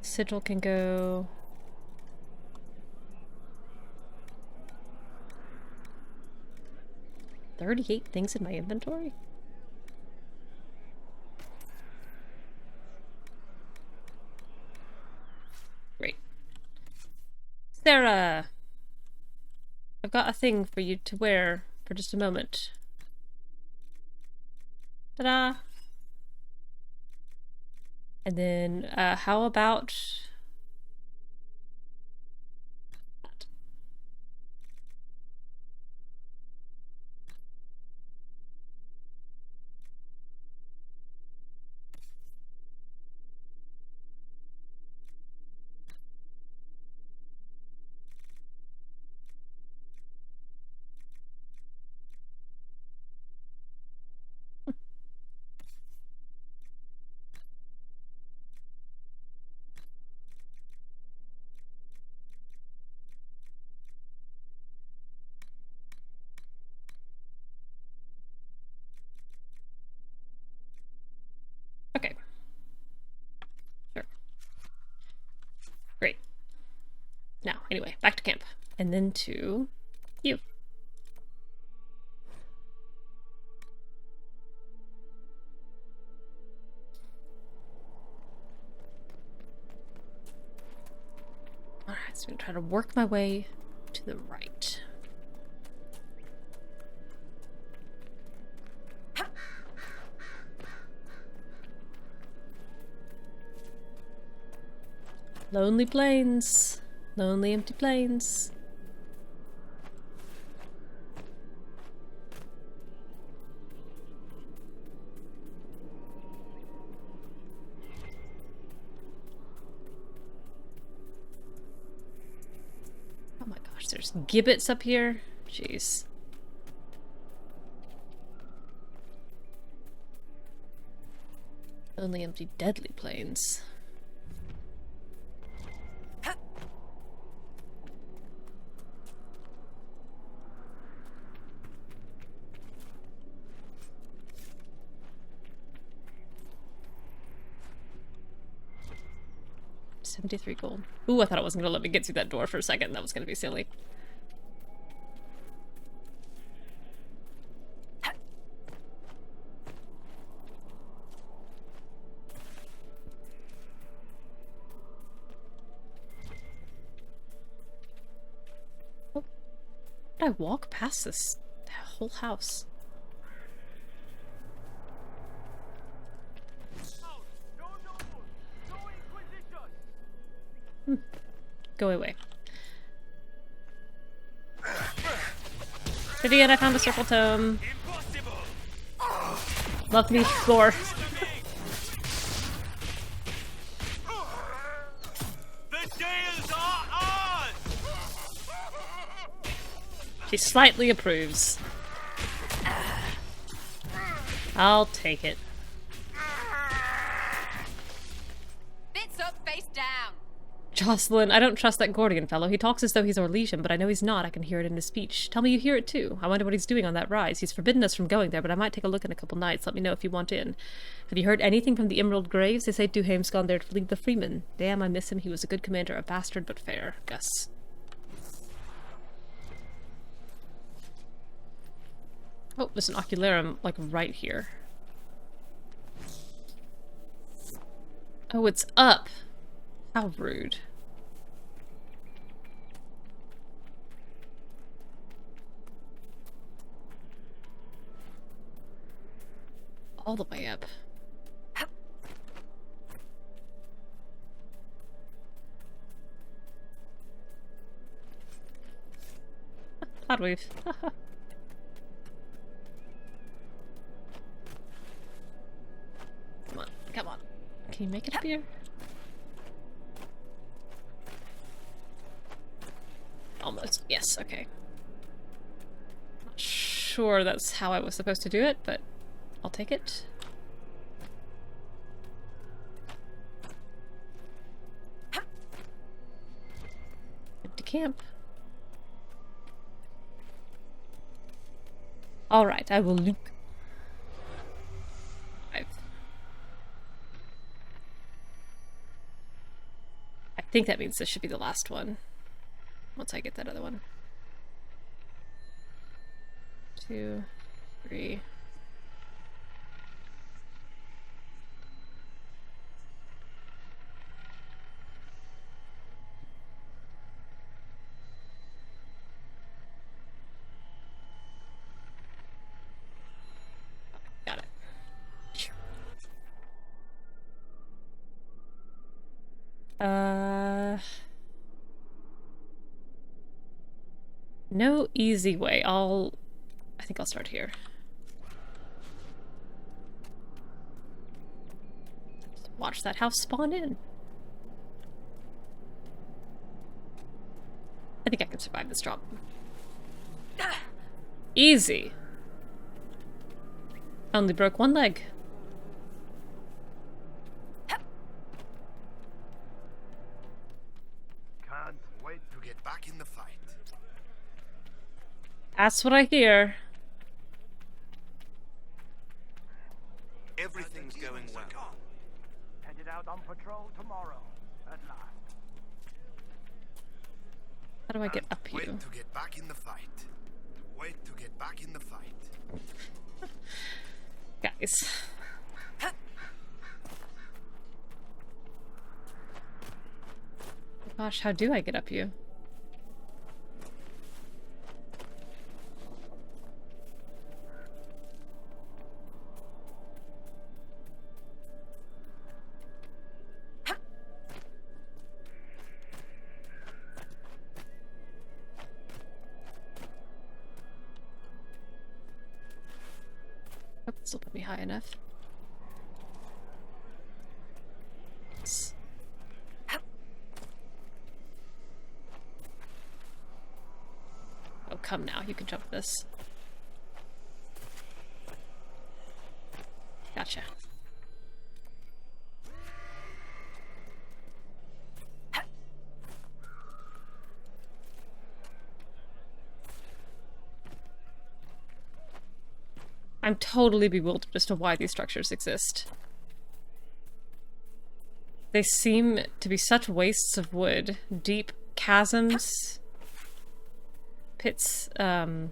Sigil can go. $38 things in my inventory? Great. Sarah! I've got a thing for you to wear for just a moment. Ta-da! And then, how about that? Okay. Sure. Great. Now, anyway, back to camp. And then to you. Alright, so I'm gonna try to work my way to the right. Lonely plains. Lonely empty plains. Oh my gosh, there's gibbets up here. Jeez. Lonely empty deadly plains. $73 gold. Ooh, I thought it wasn't gonna let me get through that door for a second. That was gonna be silly. Oh, did I walk past this whole house? Go away. Vivian, I found a circle tome. Love me floor. She slightly approves. I'll take it. Bits up, face down. Jocelyn, I don't trust that Gordian fellow. He talks as though he's Orlesian, but I know he's not. I can hear it in his speech. Tell me you hear it too. I wonder what he's doing on that rise. He's forbidden us from going there, but I might take a look in a couple nights. Let me know if you want in. Have you heard anything from the Emerald Graves? They say Duhame's gone there to lead the Freemen. Damn, I miss him. He was a good commander, a bastard, but fair. Gus. Oh, there's an ocularum, like, right here. Oh, it's up! How rude. All the way up. Podweave. Come on, come on. Can you make it up here? Almost. Yes, okay. Not sure that's how I was supposed to do it, but I'll take it. Empty camp. Alright, I will loop. 5. I think that means this should be the last one. Once I get that other one. 2, 3. Got it. No easy way. I think I'll start here. Watch that house spawn in. I think I can survive this drop. Easy. Only broke one leg. Can't wait to get back in the fight. That's what I hear. Everything's going well. Headed out on patrol tomorrow, at last. How do I get up you? Wait to get back in the fight. Wait to get back in the fight. Guys. Gosh, how do I get up you? This will put me high enough. Yes. Oh, come now. You can jump this. Gotcha. I'm totally bewildered as to why these structures exist. They seem to be such wastes of wood. Deep chasms. Pits, what's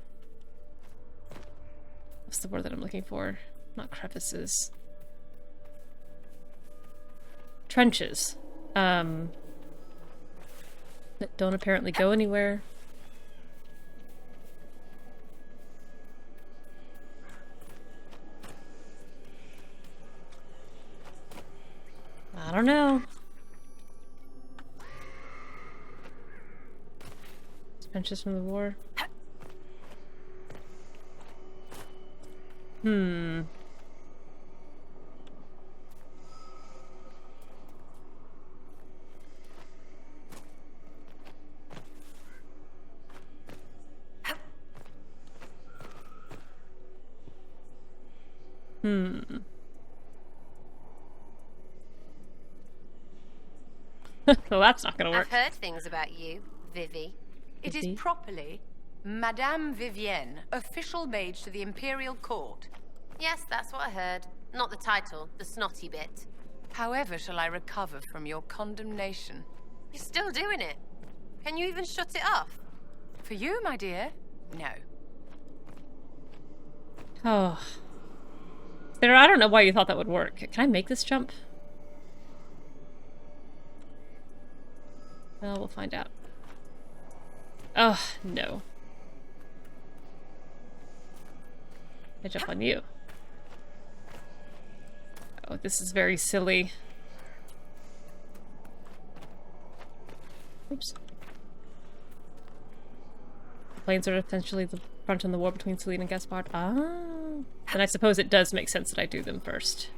the word that I'm looking for? Not crevices. Trenches. That don't apparently go anywhere. I don't know. Benches from the war. Well, that's not gonna work. I've heard things about you, Vivi. It is properly Madame Vivienne, official mage to the Imperial Court. Yes, that's what I heard. Not the title, the snotty bit. However shall I recover from your condemnation? You're still doing it. Can you even shut it off? For you, my dear? No. Oh. Sarah, I don't know why you thought that would work. Can I make this jump? Well, we'll find out. Oh, no. I jump on you. Oh, this is very silly. Oops. The plains are essentially the front in the war between Selene and Gaspard. Ah. Then I suppose it does make sense that I do them first.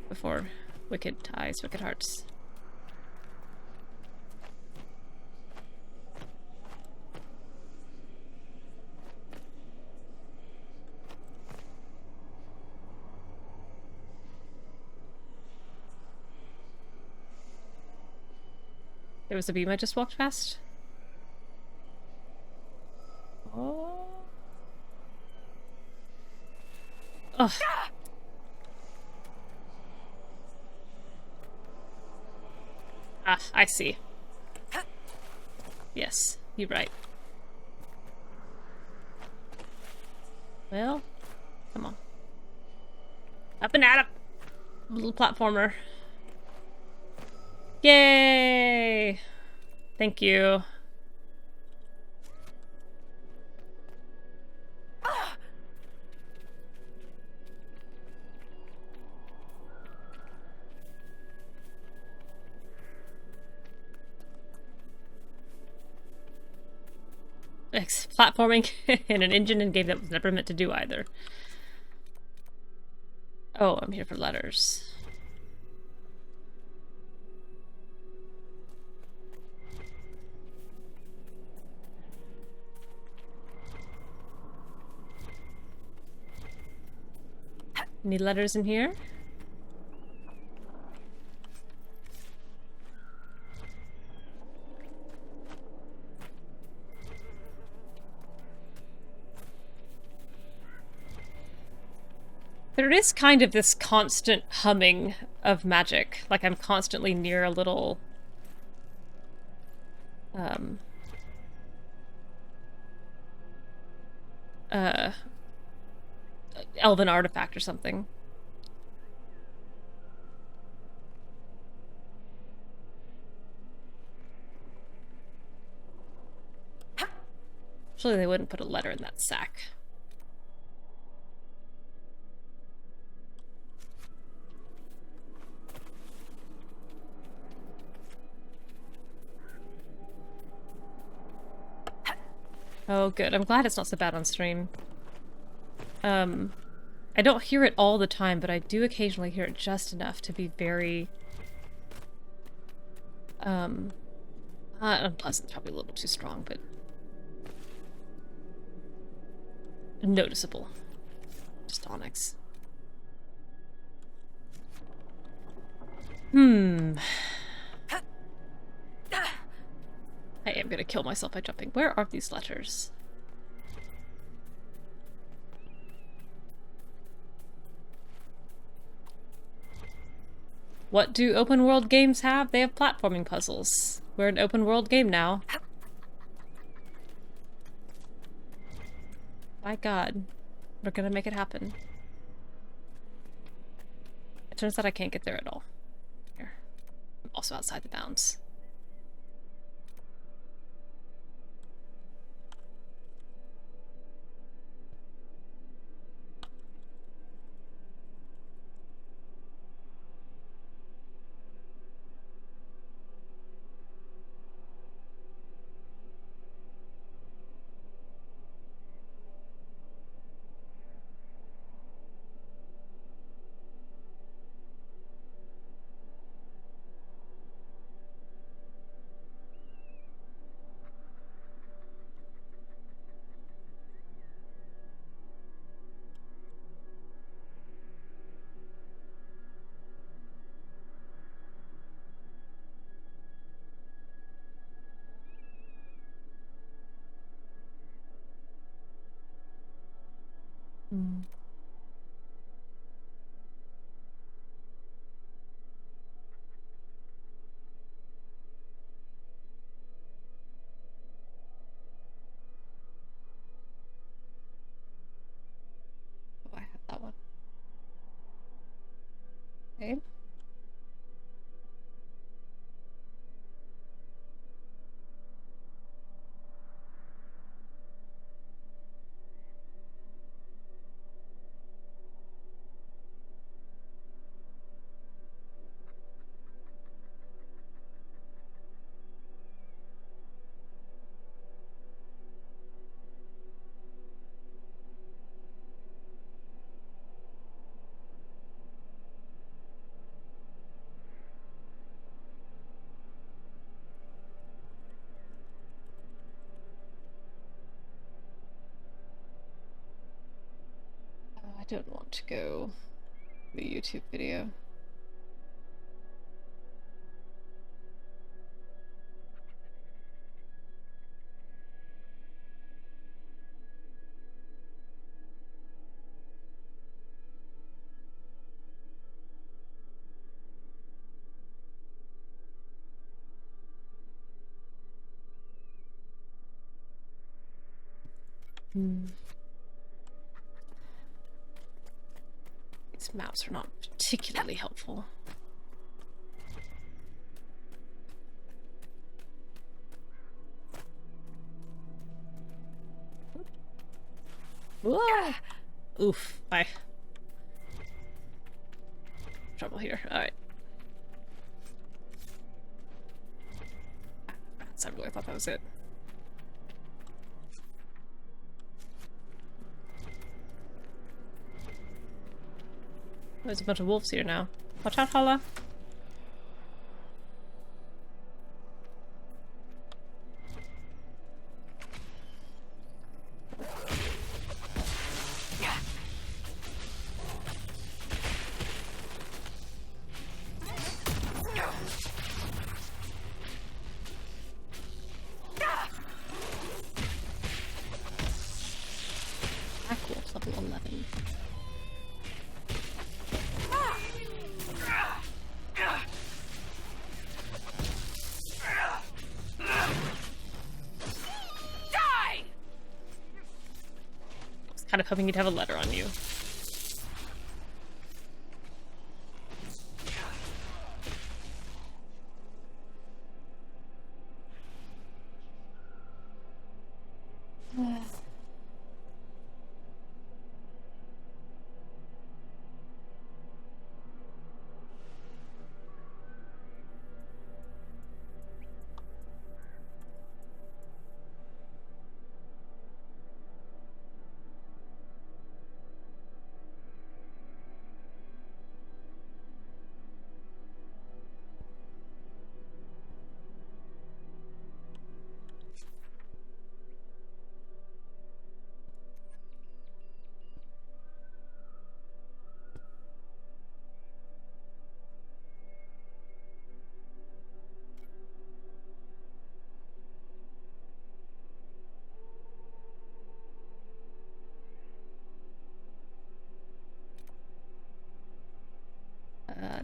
Before Wicked Eyes, Wicked Hearts. There was a beam I just walked past. Oh. Ugh. Ah, I see. Yes, you're right. Well, come on. Up and at 'em! Little platformer. Yay! Thank you. Platforming in an engine and game that was never meant to do either. Oh, I'm here for letters. Any letters in here? There is kind of this constant humming of magic. Like I'm constantly near a little... elven artifact or something. Surely they wouldn't put a letter in that sack. Oh, good. I'm glad it's not so bad on stream. I don't hear it all the time, but I do occasionally hear it just enough to be very... unpleasant's probably a little too strong, but... noticeable. Just onyx. I am gonna kill myself by jumping. Where are these letters? What do open world games have? They have platforming puzzles. We're an open world game now. My god. We're gonna make it happen. It turns out I can't get there at all. Here. I'm also outside the bounds. don't want to go the YouTube video. These maps are not particularly helpful. Whoa! Oof, bye. Trouble here. Alright. I really thought that was it. There's a bunch of wolves here now. Watch out, Hala. Black wolf level 11. Kind of hoping you'd have a letter on you.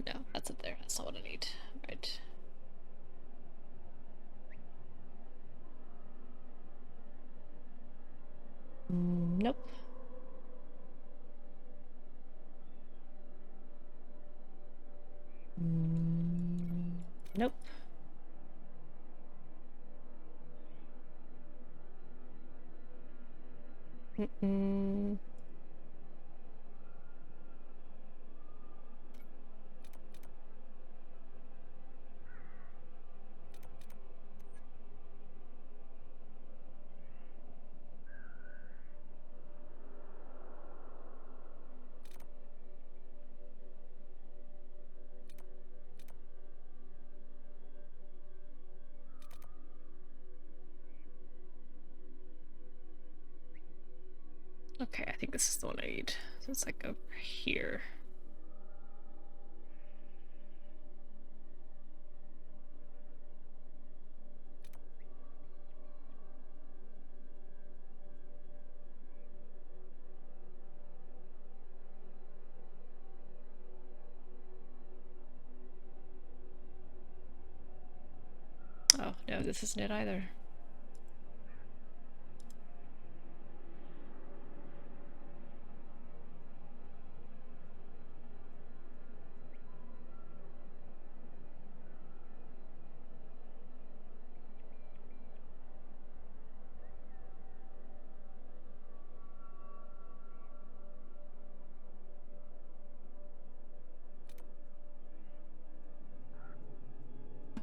No, that's up there. That's not what I need. Right. Nope. Nope. Okay, I think this is the one I need. So it's like over here. Oh, no, this isn't it either.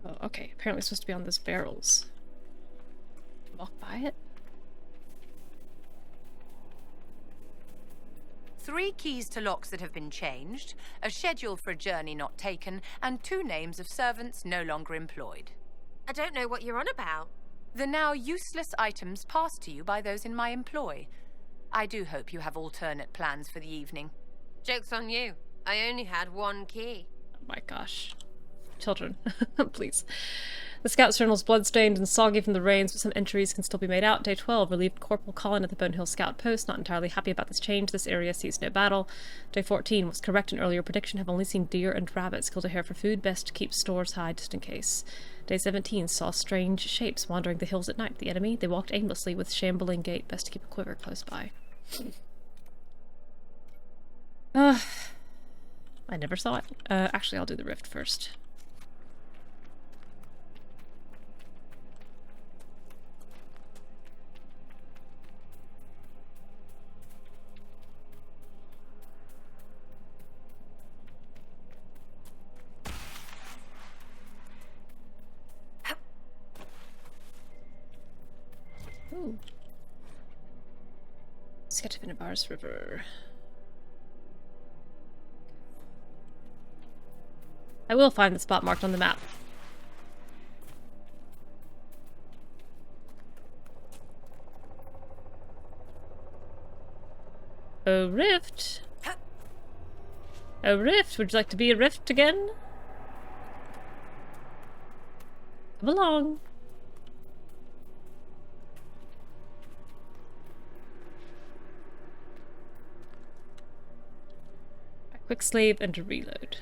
Oh, okay. Apparently it's supposed to be on those barrels. Walk by it? 3 keys to locks that have been changed, a schedule for a journey not taken, and 2 names of servants no longer employed. I don't know what you're on about. The now useless items passed to you by those in my employ. I do hope you have alternate plans for the evening. Joke's on you. I only had one key. Oh my gosh. Children, please. The scout's journal's bloodstained and soggy from the rains, but some entries can still be made out. Day 12, relieved Corporal Cullen at the Bone Hill Scout Post, not entirely happy about this change. This area sees no battle. Day 14, was correct in earlier prediction, have only seen deer and rabbits. Killed a hare for food, best to keep stores high just in case. Day 17, saw strange shapes wandering the hills at night. The enemy, they walked aimlessly with shambling gait, best to keep a quiver close by. I never saw it. Actually, I'll do the rift first. Ooh. Sketch of Inabar's River. I will find the spot marked on the map. A rift? A rift? Would you like to be a rift again? Come along. Quick save and a reload.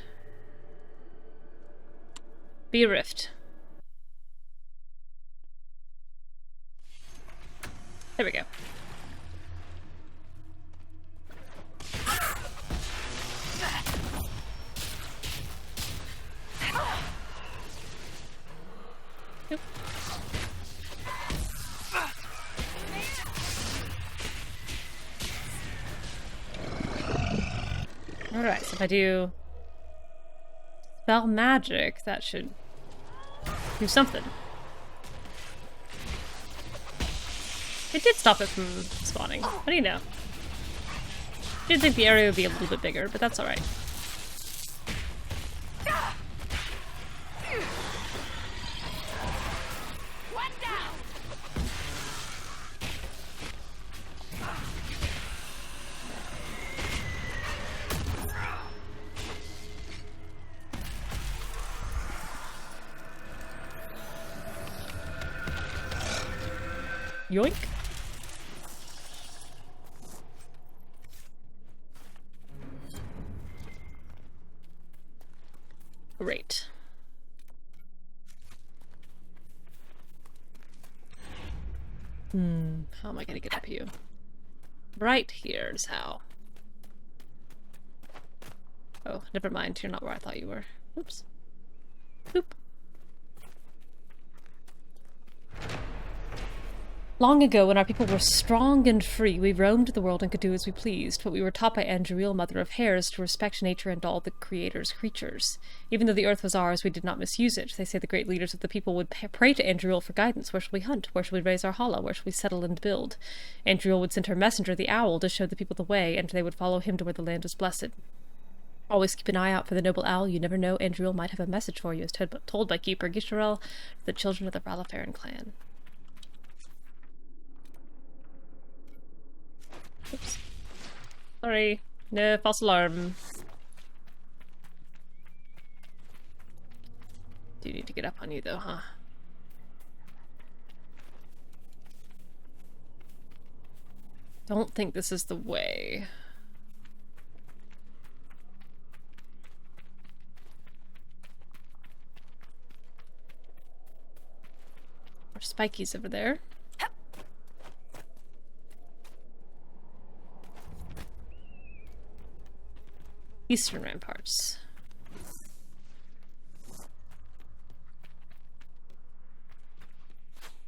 Be a rift. There we go. Yep. Alright, so if I do spell magic, that should do something. It did stop it from spawning. What do you know? Did think the area would be a little bit bigger, but that's alright. Yoink. Great. How am I gonna get up here? Right here is how. Oh, never mind. You're not where I thought you were. Oops. Oop. Long ago, when our people were strong and free, we roamed the world and could do as we pleased, but we were taught by Andriel, Mother of Hares, to respect nature and all the Creator's creatures. Even though the earth was ours, we did not misuse it. They say the great leaders of the people would pray to Andriel for guidance. Where shall we hunt? Where shall we raise our hollow? Where shall we settle and build? Andriel would send her messenger, the owl, to show the people the way, and they would follow him to where the land was blessed. Always keep an eye out for the noble owl. You never know, Andriel might have a message for you, as told by Keeper Gisharel to the children of the Ralafaran clan. Oops. Sorry. No false alarm. Do need to get up on you though, huh? Don't think this is the way. More spikies over there. Eastern ramparts.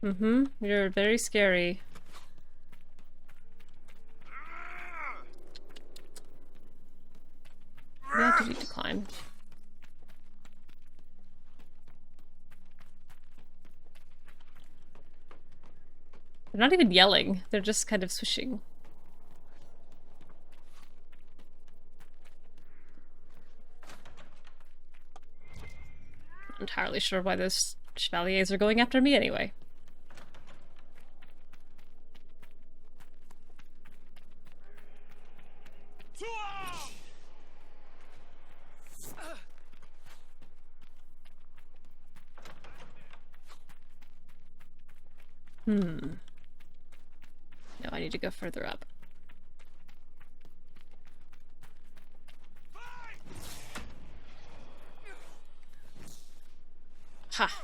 You're very scary. Yeah, did you decline? They're not even yelling, they're just kind of swishing. Not entirely sure why those chevaliers are going after me anyway. No, I need to go further up. Ha!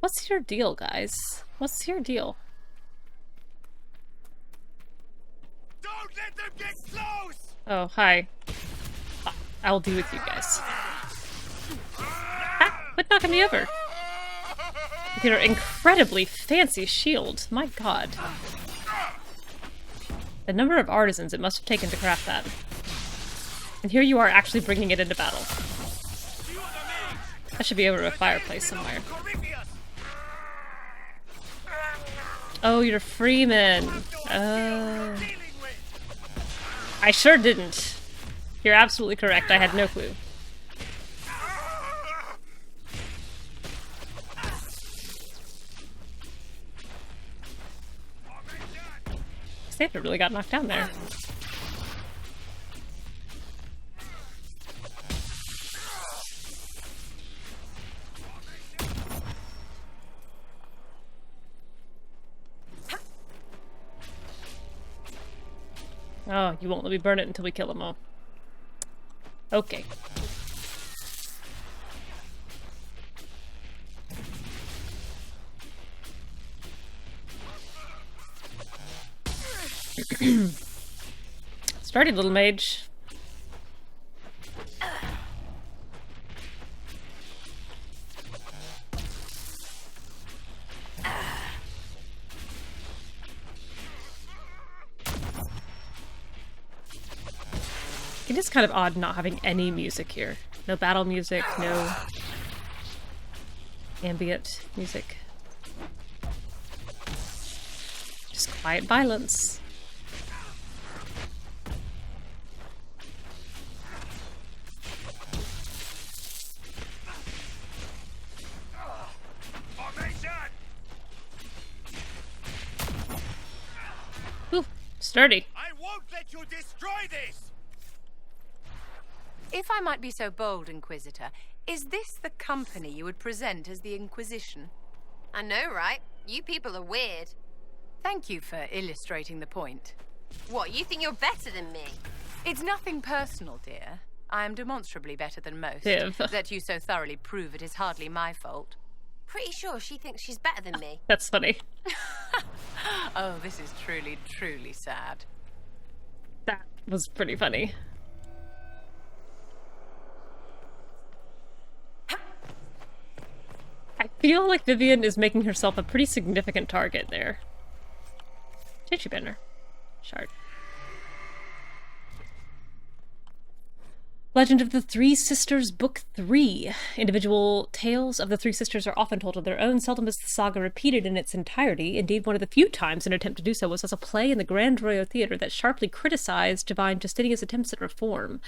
What's your deal, guys? What's your deal? Don't let them get close! Oh, hi. I'll deal with you guys. Ah, quit knocking me over. With your incredibly fancy shield. My god. The number of artisans it must have taken to craft that. And here you are actually bringing it into battle. That should be over a fireplace somewhere. Oh, you're Freeman. I sure didn't. You're absolutely correct. I had no clue. Xander really got knocked down there. Oh, you won't let me burn it until we kill them all. Okay. Started, little mage. It is kind of odd not having any music here. No battle music, no ambient music. Just quiet violence. Ooh, sturdy. I won't let you destroy this! If I might be so bold, Inquisitor, is this the company you would present as the Inquisition? I know, right? You people are weird. Thank you for illustrating the point. What, you think you're better than me? It's nothing personal, dear. I am demonstrably better than most. Viv. That you so thoroughly prove it is hardly my fault. Pretty sure she thinks she's better than me. That's funny. Oh, this is truly, truly sad. That was pretty funny. I feel like Vivian is making herself a pretty significant target there. Tissue bender. Shard. Legend of the Three Sisters, Book 3. Individual tales of the Three Sisters are often told on their own. Seldom is the saga repeated in its entirety. Indeed, one of the few times an attempt to do so was as a play in the Grand Royal Theatre that sharply criticized Divine Justinian's attempts at reform.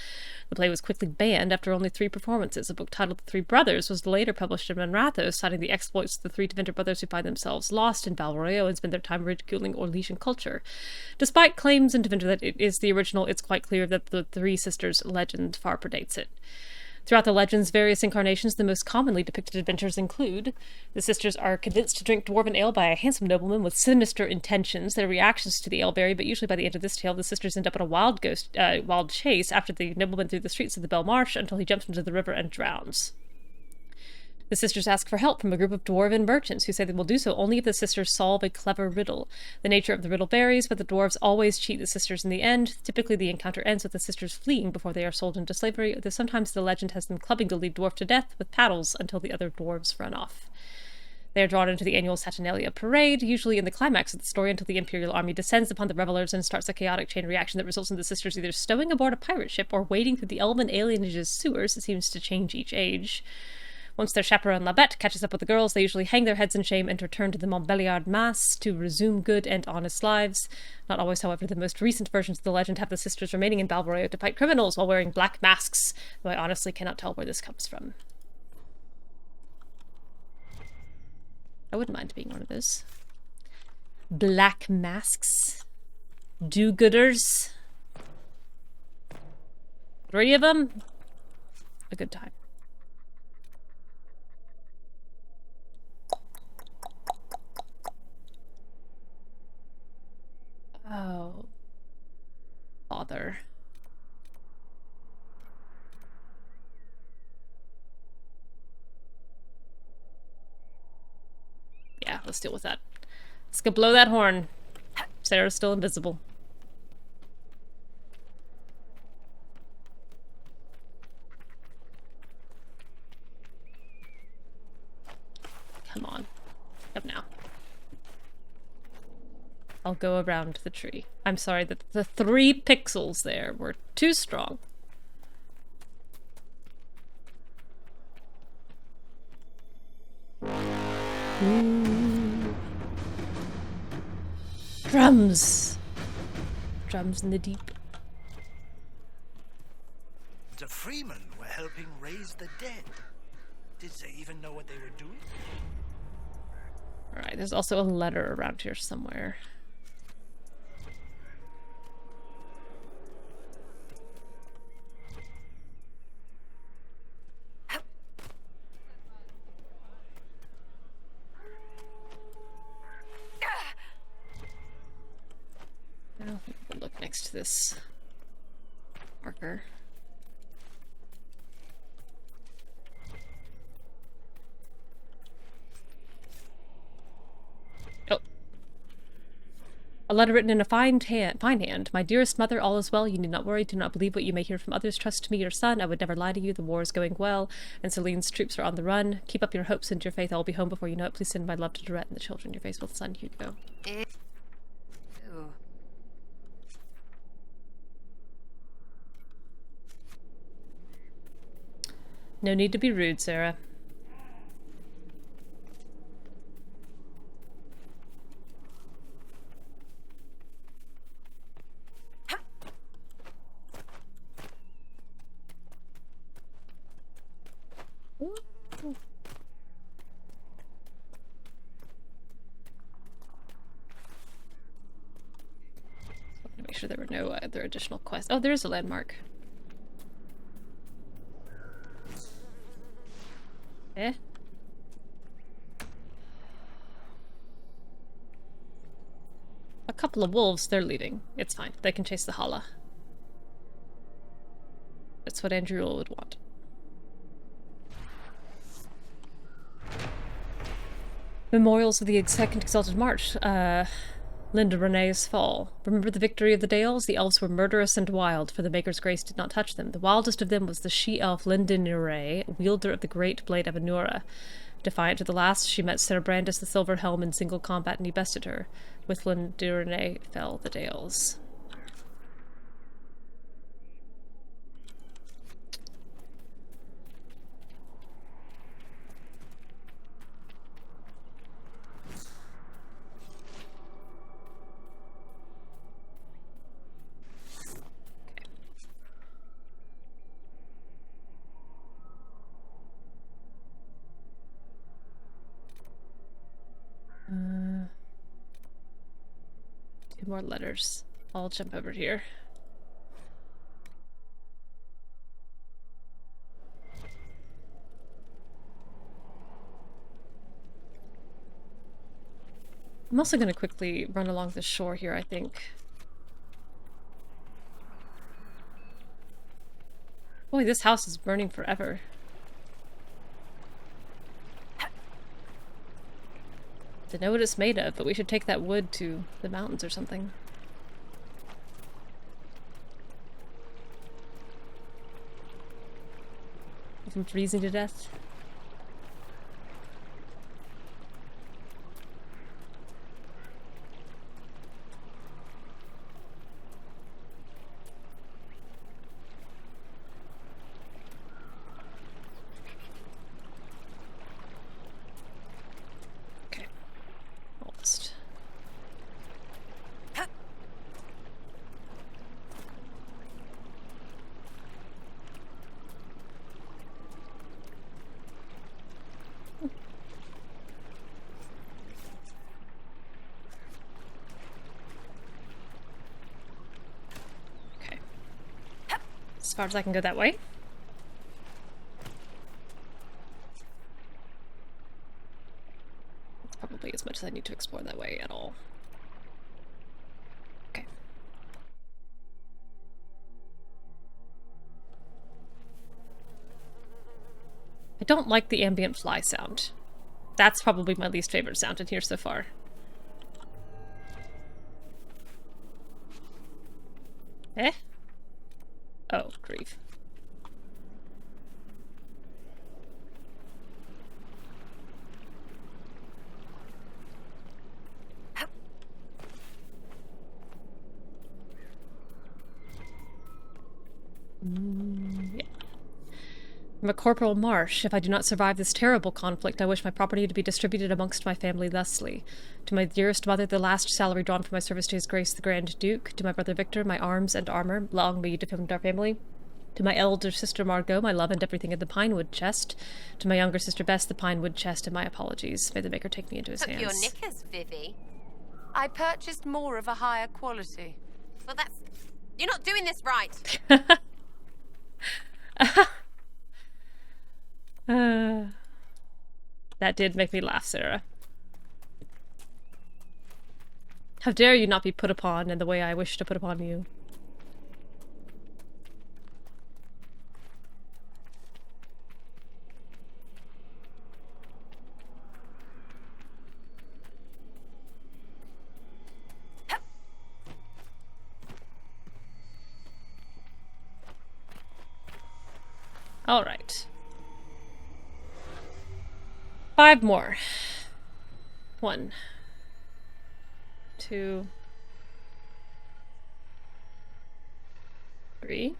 The play was quickly banned after only 3 performances. A book titled The Three Brothers was later published in Monrathos, citing the exploits of the 3 Deventer brothers who find themselves lost in Val Royeaux and spend their time ridiculing Orlesian culture. Despite claims in Deventer that it is the original, it's quite clear that the Three Sisters legend far predates it. Throughout the legend's various incarnations, the most commonly depicted adventures include: the sisters are convinced to drink dwarven ale by a handsome nobleman with sinister intentions. Their reactions to the ale vary, but usually by the end of this tale, the sisters end up in a wild chase after the nobleman through the streets of the Bell Marsh until he jumps into the river and drowns. The sisters ask for help from a group of dwarven merchants who say they will do so only if the sisters solve a clever riddle. The nature of the riddle varies, but the dwarves always cheat the sisters in the end. Typically, the encounter ends with the sisters fleeing before they are sold into slavery, though sometimes the legend has them clubbing the lead dwarf to death with paddles until the other dwarves run off. They are drawn into the annual Saturnalia parade, usually in the climax of the story, until the Imperial army descends upon the revelers and starts a chaotic chain reaction that results in the sisters either stowing aboard a pirate ship or wading through the elven alienage's sewers. It seems to change each age. Once their chaperone Labette catches up with the girls, they usually hang their heads in shame and return to the Montbéliard Mass to resume good and honest lives. Not always, however. The most recent versions of the legend have the sisters remaining in Val Royeaux to fight criminals while wearing black masks, though I honestly cannot tell where this comes from. I wouldn't mind being one of those. Black masks. Do-gooders. 3 of them. a good time. Oh. Bother. Yeah, let's deal with that. Let's go blow that horn. Sarah's still invisible. Come on. Up now. I'll go around the tree. I'm sorry that the 3 pixels there were too strong. Ooh. Drums! Drums in the deep. The freemen were helping raise the dead. Did they even know what they were doing? Alright, there's also a letter around here somewhere. We'll look next to this marker. Oh. A letter written in a fine hand. My dearest mother, all is well. You need not worry. Do not believe what you may hear from others. Trust me, your son. I would never lie to you. The war is going well, and Celine's troops are on the run. Keep up your hopes and your faith. I will be home before you know it. Please send my love to Dorette and the children. Your faithful son, Hugo. Ew. No need to be rude, Sarah. Make sure there were no other additional quests. Oh, there is a landmark. Eh? A couple of wolves, they're leaving. It's fine. They can chase the Hala. That's what Andrew would want. Memorials of the Second Exalted March. Linda Renee's fall. Remember the victory of the Dales? The elves were murderous and wild, for the Maker's grace did not touch them. The wildest of them was the she-elf Linda Nure, wielder of the great blade of Anura. Defiant to the last, she met Cerebrandus the Silver Helm in single combat, and he bested her. With Linda Renee fell the Dales. Two more letters. I'll jump over here. I'm also going to quickly run along the shore here, I think. Boy, this house is burning forever. Don't know what it's made of, but we should take that wood to the mountains or something. If I'm freezing to death. As far as I can go that way. probably as much as I need to explore that way at all. Okay. I don't like the ambient fly sound. That's probably my least favorite sound in here so far. Eh? Oh, grief. Yeah. I'm a Corporal Marsh. If I do not survive this terrible conflict, I wish my property to be distributed amongst my family thusly. To my dearest mother, the last salary drawn from my service to His Grace the Grand Duke. To my brother Victor, my arms and armor. Long may you defend our family. To my elder sister Margot, my love and everything in the pinewood chest. To my younger sister Bess, the pinewood chest, and my apologies. May the Maker take me into his hands. Took your knickers, Vivi. I purchased more of a higher quality. Well, that's... You're not doing this right. That did make me laugh, Sarah. How dare you not be put upon in the way I wish to put upon you. All right. 5 more. 1, 2, 3.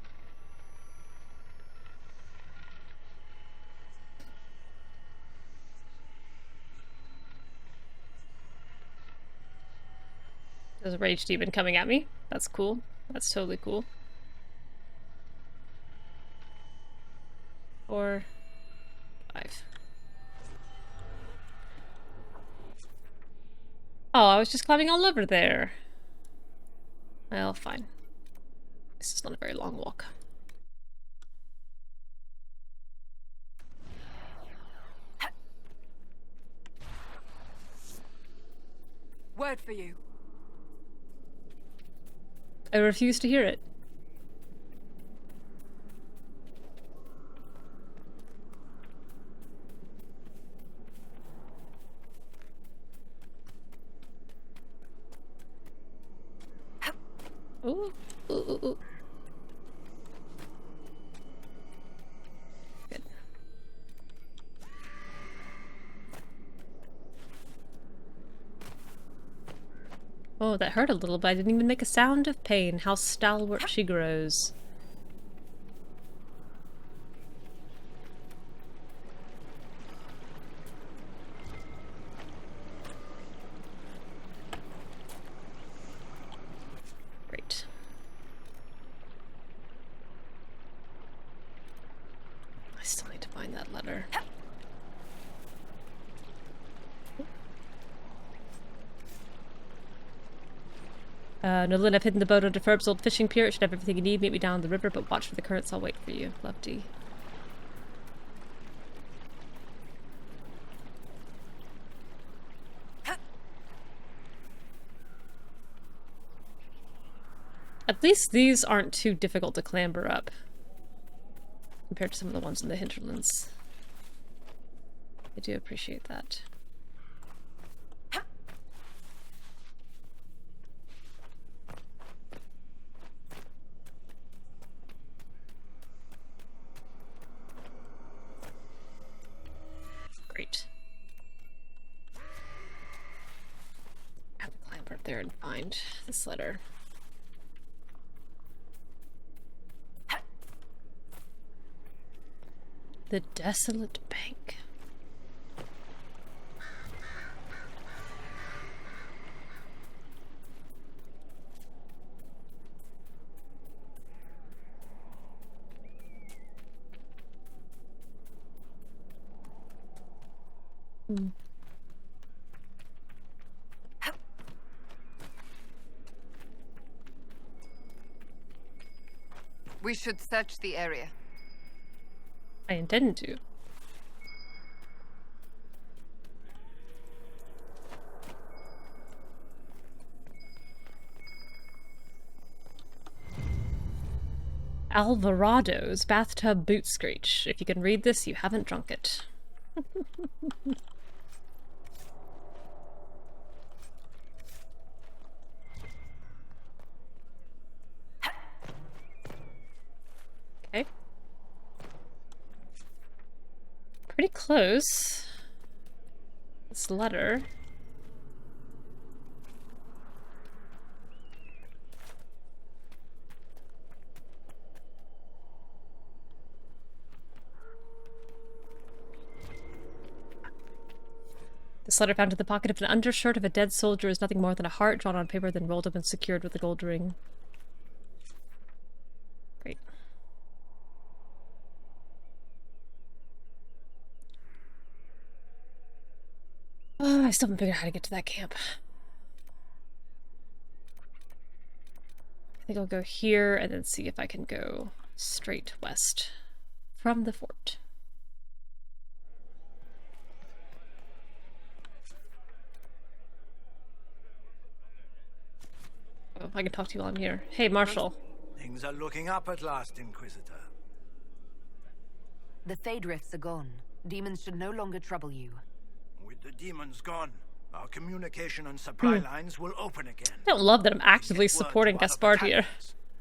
There's a rage demon coming at me. That's cool. That's totally cool. 4, 5. Oh, I was just climbing all over there. Well, fine. This is not a very long walk. Word for you. I refuse to hear it. Ooh, ooh, ooh, ooh. Good. Oh, that hurt a little, but I didn't even make a sound of pain. How stalwart she grows. Great. I still need to find that letter. Nolan, I've hidden the boat under Ferb's old fishing pier. It should have everything you need. Meet me down the river, but watch for the currents. I'll wait for you. Love, D. At least these aren't too difficult to clamber up compared to some of the ones in the hinterlands. I do appreciate that. Great. I have to climb up there and find this letter. The Desolate Bank. We should search the area. I intend to. Alvarado's bathtub boot screech. If you can read this, you haven't drunk it. Okay. Pretty close. This letter. This letter found in the pocket of an undershirt of a dead soldier is nothing more than a heart drawn on paper, then rolled up and secured with a gold ring. Great. Oh, I still haven't figured out how to get to that camp. I think I'll go here and then see if I can go straight west from the fort. Oh, I can talk to you while I'm here. Hey, Marshal. Things are looking up at last, Inquisitor. The Fade Rifts are gone. Demons should no longer trouble you. With the demons gone, our communication and supply lines will open again. I don't love that I'm actively supporting Gaspard here.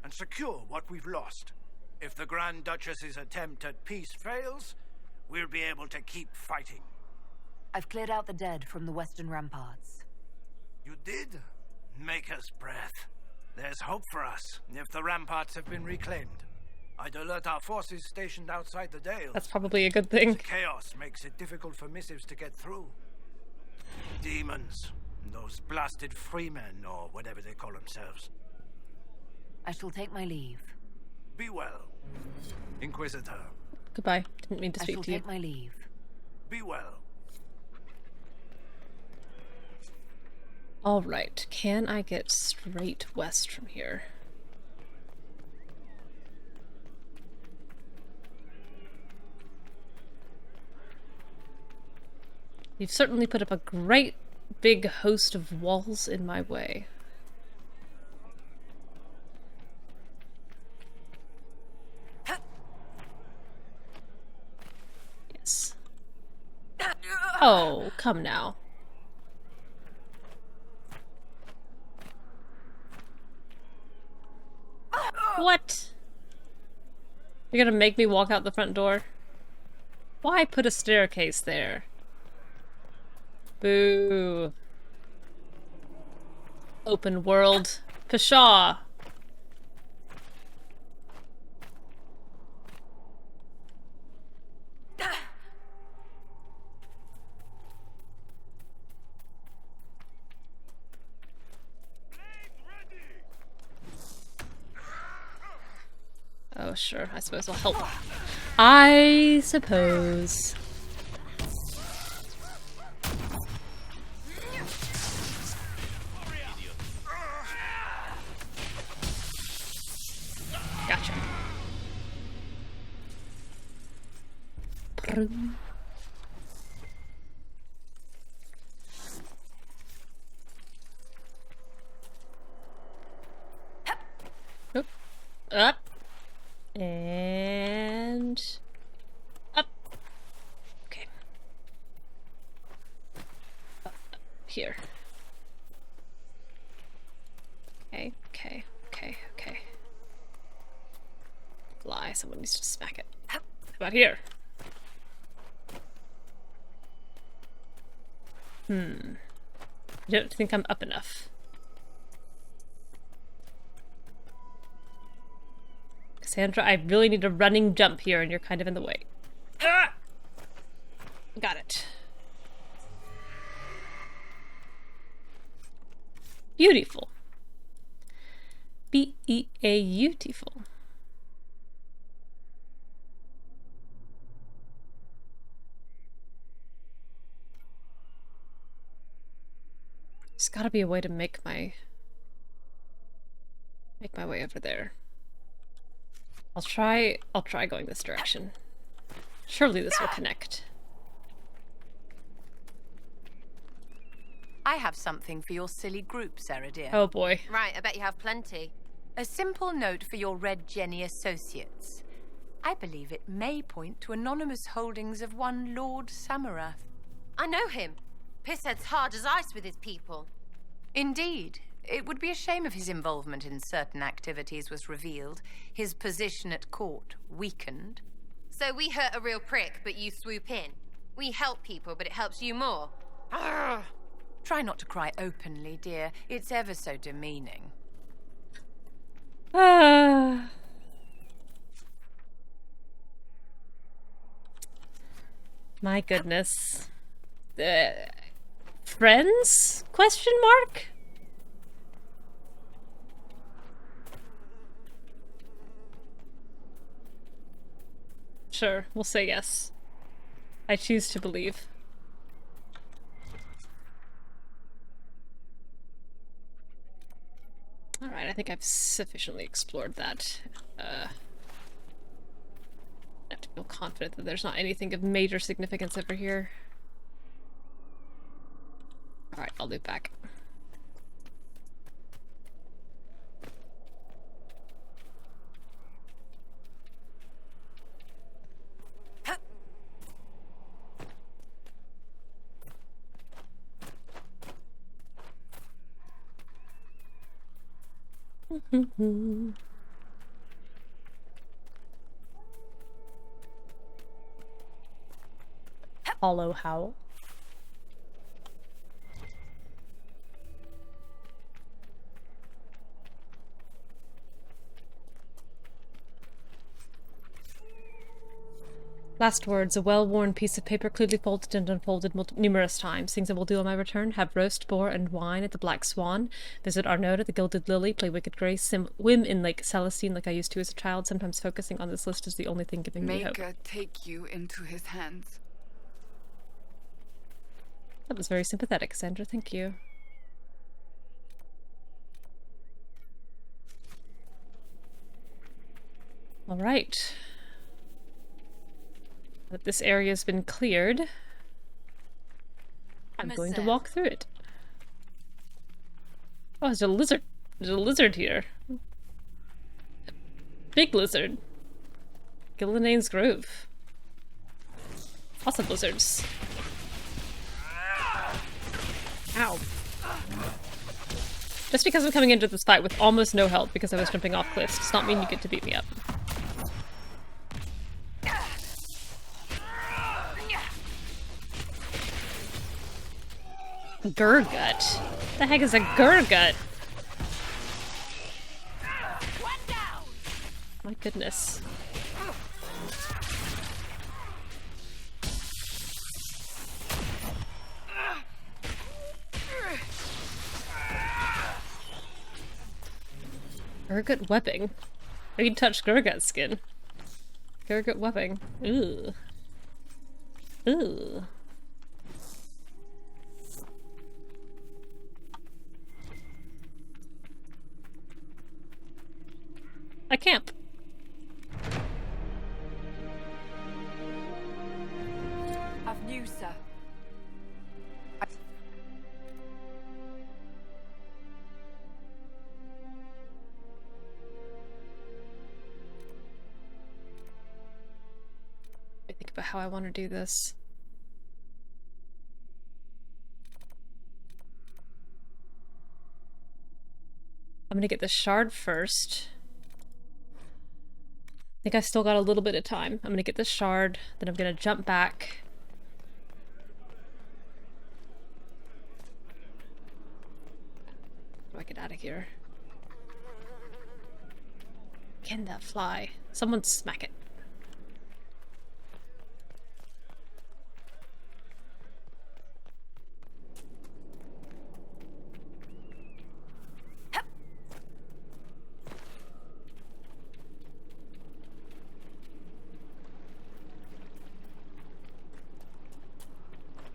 And secure what we've lost. If the Grand Duchess's attempt at peace fails, we'll be able to keep fighting. I've cleared out the dead from the western ramparts. You did? Make us breath. There's hope for us if the ramparts have been reclaimed. I'd alert our forces stationed outside the Dales. That's probably a good thing. The chaos makes it difficult for missives to get through. Demons. Those blasted freemen, or whatever they call themselves. I shall take my leave. Be well, Inquisitor. Goodbye. Didn't mean to speak to you. I shall take my leave. Be well. Alright, can I get straight west from here? You've certainly put up a great big host of walls in my way. Yes. Oh, come now. What? You're gonna make me walk out the front door? Why put a staircase there? Boo. Open world. Pshaw. Oh, sure. I suppose I'll help. I suppose. Gotcha. Nope. Up. And up. Okay. Up here. Okay, okay, okay, okay. Fly, someone needs to smack it. How about here? I don't think I'm up enough. Cassandra, I really need a running jump here, and you're kind of in the way. Ah! Got it. Beautiful. B-E-A-beautiful. There's gotta be a way to make my way over there. I'll try going this direction. Surely this will connect. I have something for your silly group, Sarah dear. Oh boy. Right, I bet you have plenty. A simple note for your Red Jenny associates. I believe it may point to anonymous holdings of one Lord Samarath. I know him. Pisshead's hard as ice with his people. Indeed. It would be a shame if his involvement in certain activities was revealed, his position at court weakened. So we hurt a real prick, but you swoop in. We help people, but it helps you more. Arrgh. Try not to cry openly, dear. It's ever so demeaning. My goodness. Friends? Question mark? Sure, we'll say yes. I choose to believe. Alright, I think I've sufficiently explored that. I have to feel confident that there's not anything of major significance over here. Alright, I'll loop back. Hollow Howl. Last words, a well-worn piece of paper clearly folded and unfolded numerous times. Things I will do on my return: have roast boar and wine at the Black Swan, visit Arnode at the Gilded Lily, play Wicked Grace, swim in Lake Celestine like I used to as a child. Sometimes focusing on this list is the only thing giving me hope. Make take you into his hands. That was very sympathetic, Sandra. Thank you. All right. That this area has been cleared, I'm going to walk through it. Oh, there's a lizard. There's a lizard here. Big lizard. Gillinane's Grove. Lots of lizards. Ow. Just because I'm coming into this fight with almost no health because I was jumping off cliffs does not mean you get to beat me up. Gurgut? The heck is a Gurgut? My goodness. Gurgut webbing. I can touch Gurgut skin. Gurgut webbing. Ooh. Ooh. I camp. I've news, sir. I think about how I want to do this. I'm gonna get the shard first. I think I still got a little bit of time. I'm gonna get this shard, then I'm gonna jump back. How do I get out of here? Can that fly? Someone smack it.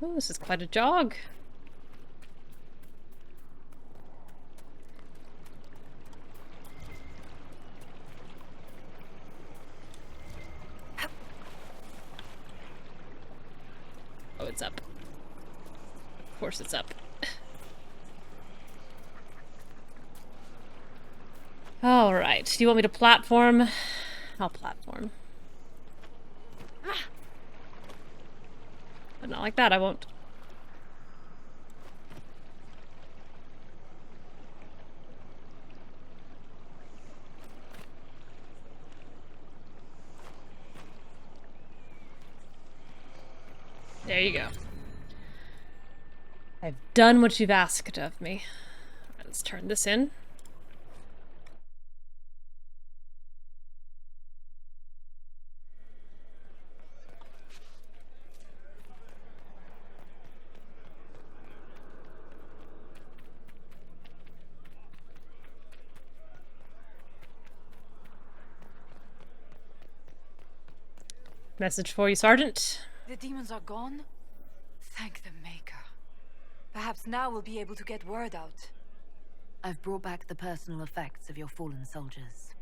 Oh, this is quite a jog. Oh, it's up. Of course it's up. Alright, do you want me to platform? I'll platform. But not like that, I won't. There you go. I've done what you've asked of me. Let's turn this in. Message for you, Sergeant. The demons are gone? Thank the Maker. Perhaps now we'll be able to get word out. I've brought back the personal effects of your fallen soldiers.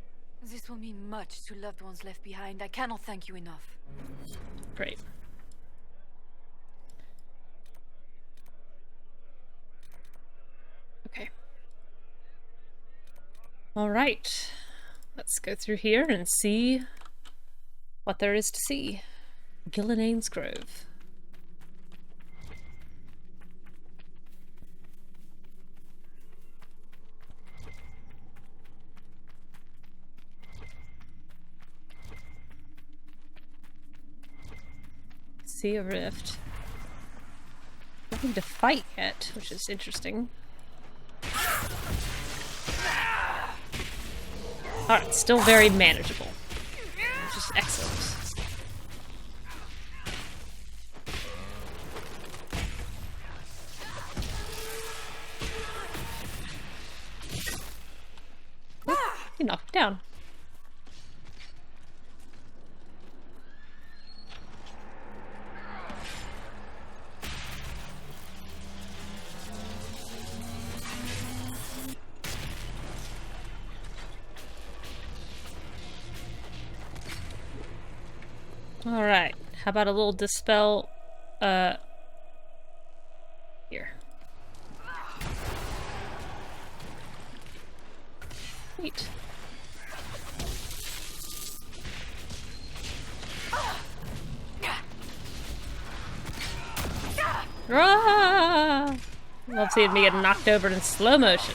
This will mean much to loved ones left behind. I cannot thank you enough. Great. Okay. All right. Let's go through here and see what there is to see. Gillinane's Grove. See a rift. Nothing to fight yet, which is interesting. Alright, still very manageable. Which is excellent. He knocked it down. Alright, how about a little dispel, here. Neat. Ah! Love seeing me get knocked over in slow motion.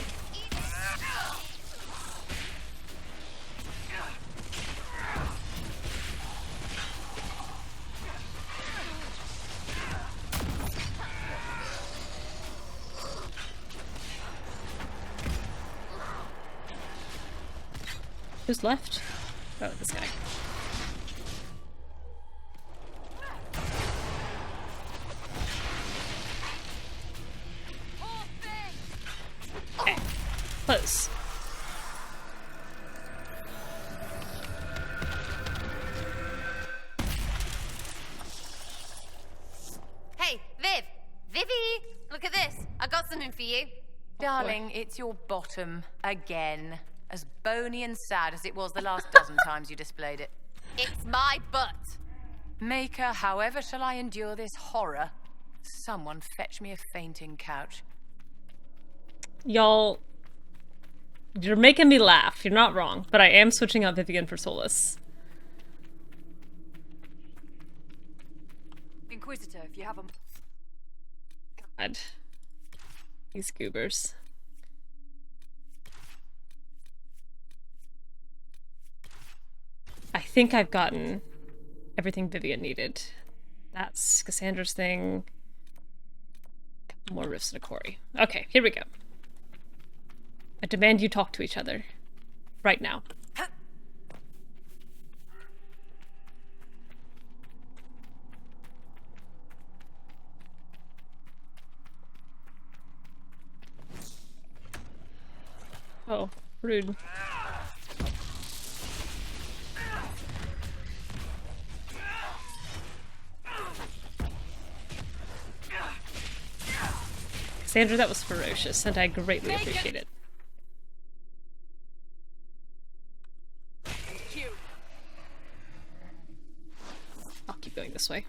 Who's left? Oh, this guy. Okay. Close. Hey, Viv! Vivi! Look at this. I got something for you. Darling, it's your bottom again. As bony and sad as it was the last dozen times you displayed it. It's my butt. Maker, however shall I endure this horror? Someone fetch me a fainting couch. Y'all, you're making me laugh. You're not wrong, but I am switching out Vivian for Solas. Inquisitor, if you have a... God. These goobers. I think I've gotten everything Vivian needed. That's Cassandra's thing. A couple more rifts and a quarry. Okay, here we go. I demand you talk to each other. Right now. Oh, rude. Cassandra, that was ferocious, and I greatly appreciate it. I'll keep going this way.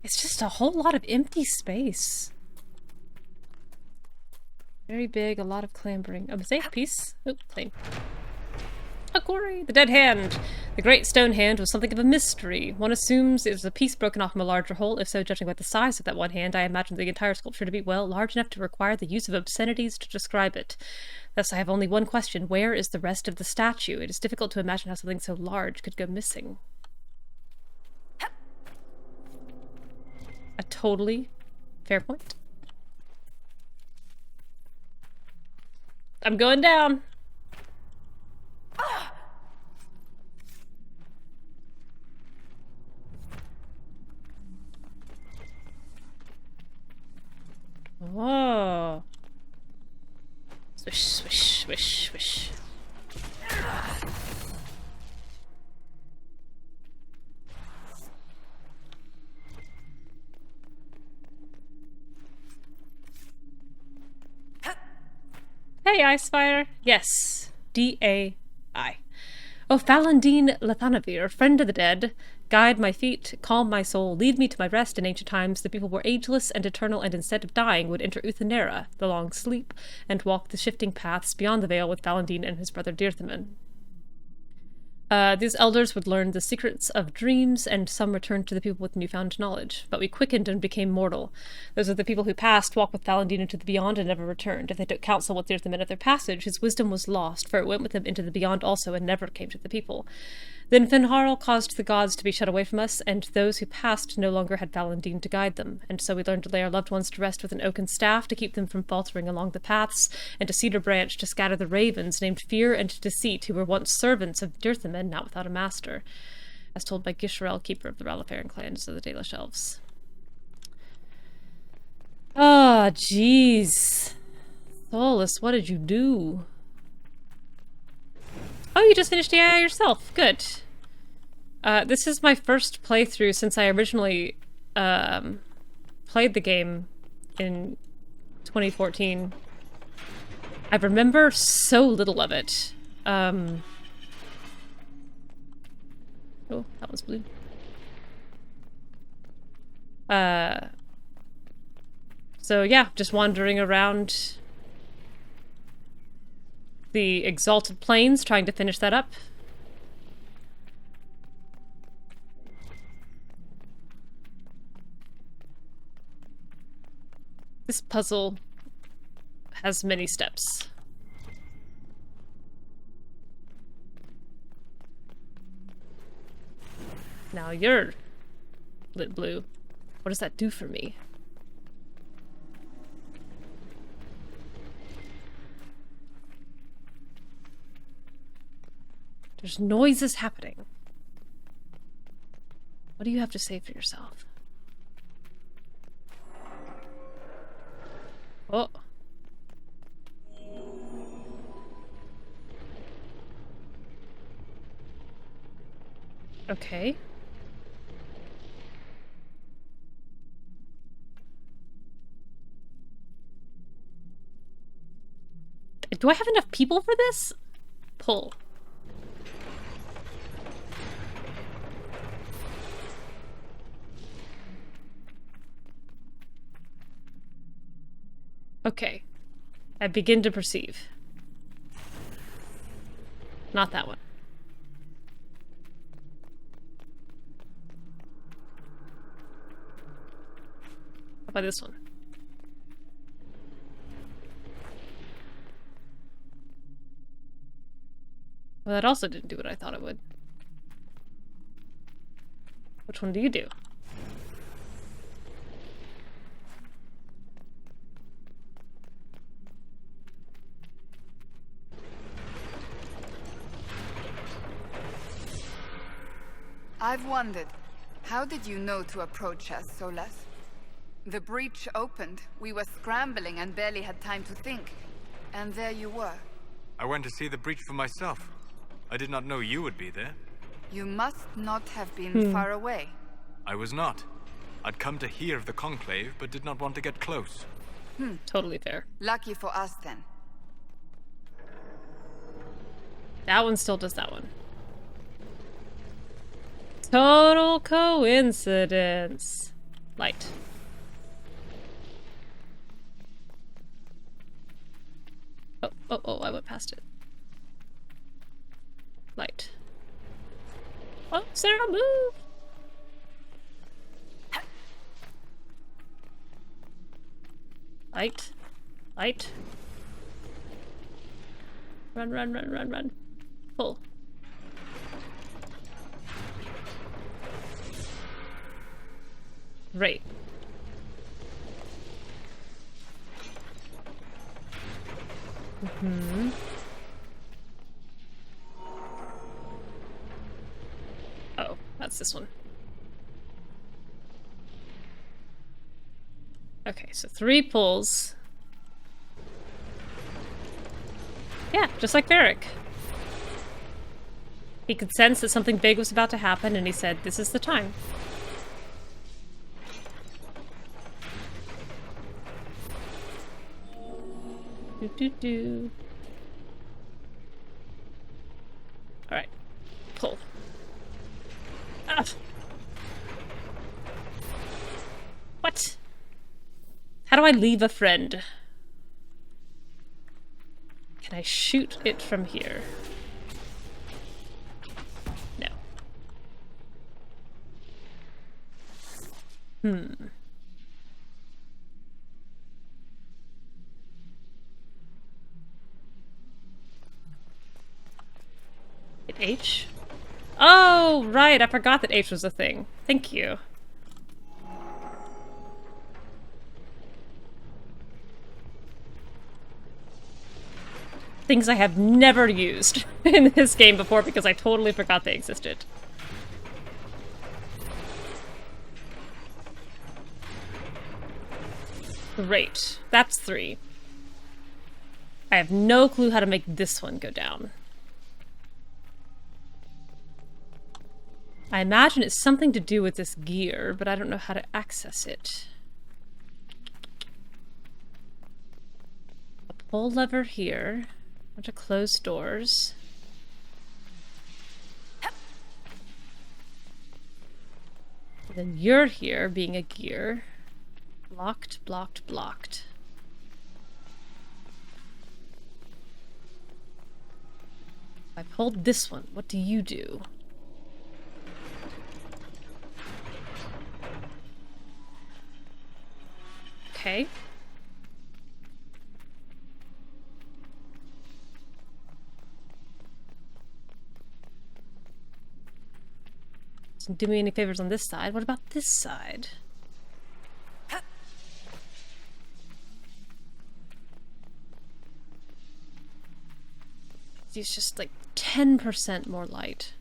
It's just a whole lot of empty space. Very big, a lot of clambering. Oh, safe piece. Oh, claim. A quarry! The dead hand! The great stone hand was something of a mystery. One assumes it was a piece broken off from a larger whole. If so, judging by the size of that one hand, I imagine the entire sculpture to be, well, large enough to require the use of obscenities to describe it. Thus, I have only one question. Where is the rest of the statue? It is difficult to imagine how something so large could go missing. A totally fair point. I'm going down. Oh. Swish, swish, swish, swish. Hey, Icefire. Yes. D-A-I. O Falandine Lethanavir, friend of the dead, guide my feet, calm my soul, lead me to my rest. In ancient times, the people were ageless and eternal, and instead of dying, would enter Uthanera, the long sleep, and walk the shifting paths beyond the veil with Falandine and his brother Dirthamen. These elders would learn the secrets of dreams, and some returned to the people with newfound knowledge. But we quickened and became mortal. Those are the people who passed, walked with Falandine into the beyond, and never returned. If they took counsel with Dirthamen at their passage, his wisdom was lost, for it went with them into the beyond also, and never came to the people. Then Finharl caused the gods to be shut away from us, and those who passed no longer had Falandine to guide them. And so we learned to lay our loved ones to rest with an oaken staff to keep them from faltering along the paths, and a cedar branch to scatter the ravens named Fear and Deceit, who were once servants of Dirthamen, not without a master, as told by Gisharel, keeper of the Ralafaran clans of the Dalish elves. Ah, jeez. Solas, what did you do? Oh, you just finished the AI yourself. Good. This is my first playthrough since I originally played the game in 2014. I remember so little of it. Oh, that was blue. So yeah, just wandering around the Exalted Plains, trying to finish that up. This puzzle has many steps. Now you're lit blue. What does that do for me? There's noises happening. What do you have to say for yourself? Oh. Okay. Do I have enough people for this? Pull. Okay. I begin to perceive. Not that one. How about this one? Well, that also didn't do what I thought it would. Which one do you do? I've wondered, how did you know to approach us, Solas? The breach opened, we were scrambling and barely had time to think. And there you were. I went to see the breach for myself. I did not know you would be there. You must not have been far away. I was not. I'd come to hear of the conclave, but did not want to get close. Totally fair. Lucky for us, then. That one still does that one. Total coincidence. Light. Oh, I went past it. Light. Oh, Sarah, move! Light. Light. Run, run, run, run, run. Pull. Right. Mm-hmm. Oh, that's this one. Okay, so 3 pulls. Yeah, just like Varric. He could sense that something big was about to happen, and he said, "This is the time." Do. Alright. Pull. Ah. What? How do I leave a friend? Can I shoot it from here? No. Hit H? Oh, right, I forgot that H was a thing. Thank you. Things I have never used in this game before because I totally forgot they existed. Great. That's 3. I have no clue how to make this one go down. I imagine it's something to do with this gear, but I don't know how to access it. A pull lever here. A bunch of closed doors. And then you're here, being a gear. Blocked, blocked, blocked. I pulled this one. What do you do? Okay. Doesn't do me any favors on this side. What about this side? It's just like 10% more light.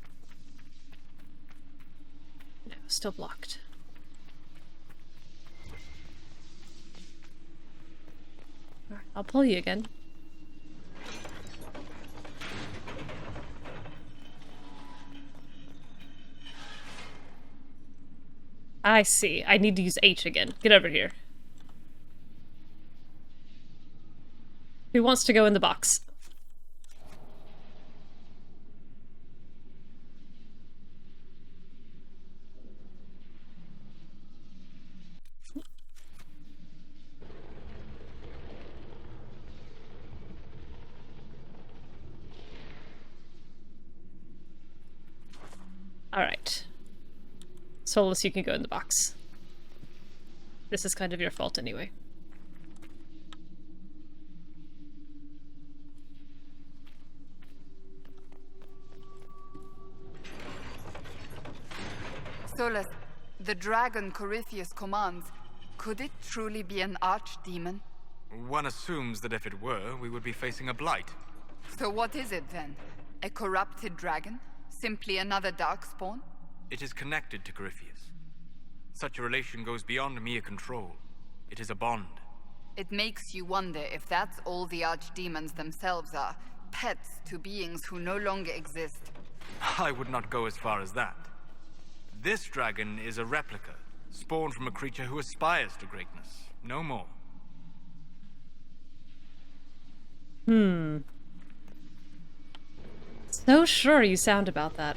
No, still blocked. Alright, I'll pull you again. I see. I need to use H again. Get over here. Who wants to go in the box? Alright. Solas, you can go in the box. This is kind of your fault anyway. Solas, the dragon Corypheus commands, could it truly be an archdemon? One assumes that if it were, we would be facing a blight. So what is it then? A corrupted dragon? Simply another darkspawn? It is connected to Corypheus. Such a relation goes beyond mere control. It is a bond. It makes you wonder if that's all the archdemons themselves are. Pets to beings who no longer exist. I would not go as far as that. This dragon is a replica, spawned from a creature who aspires to greatness. No more. So sure you sound about that.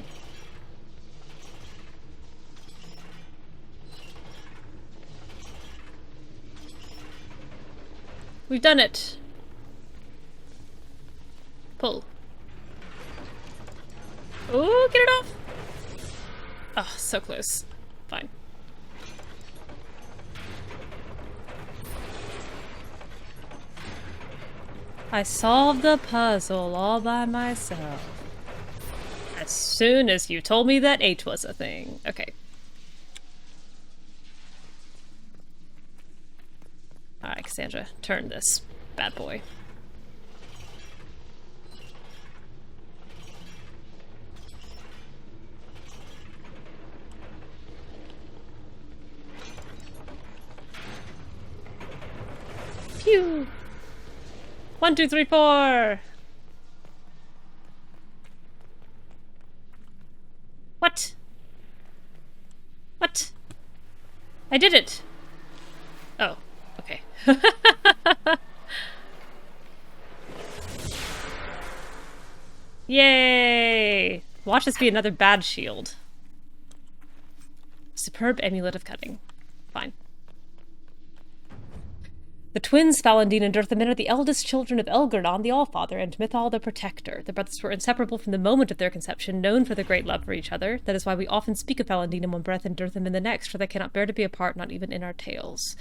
We've done it. Pull. Oh, get it off! Oh, so close. Fine. I solved the puzzle all by myself. As soon as you told me that H was a thing. Okay. Alright, Cassandra, turn this bad boy. Phew! 1, 2, 3, 4! What? What? I did it! Oh, okay. Yay! Watch this be another bad shield. Superb amulet of cutting. Fine. The twins, Falandine and Dirthamen, are the eldest children of Elgurnon, the Allfather, and Mythal, the Protector. The brothers were inseparable from the moment of their conception, known for their great love for each other. That is why we often speak of Falandine in one breath and Dirthamen the next, for they cannot bear to be apart, not even in our tales.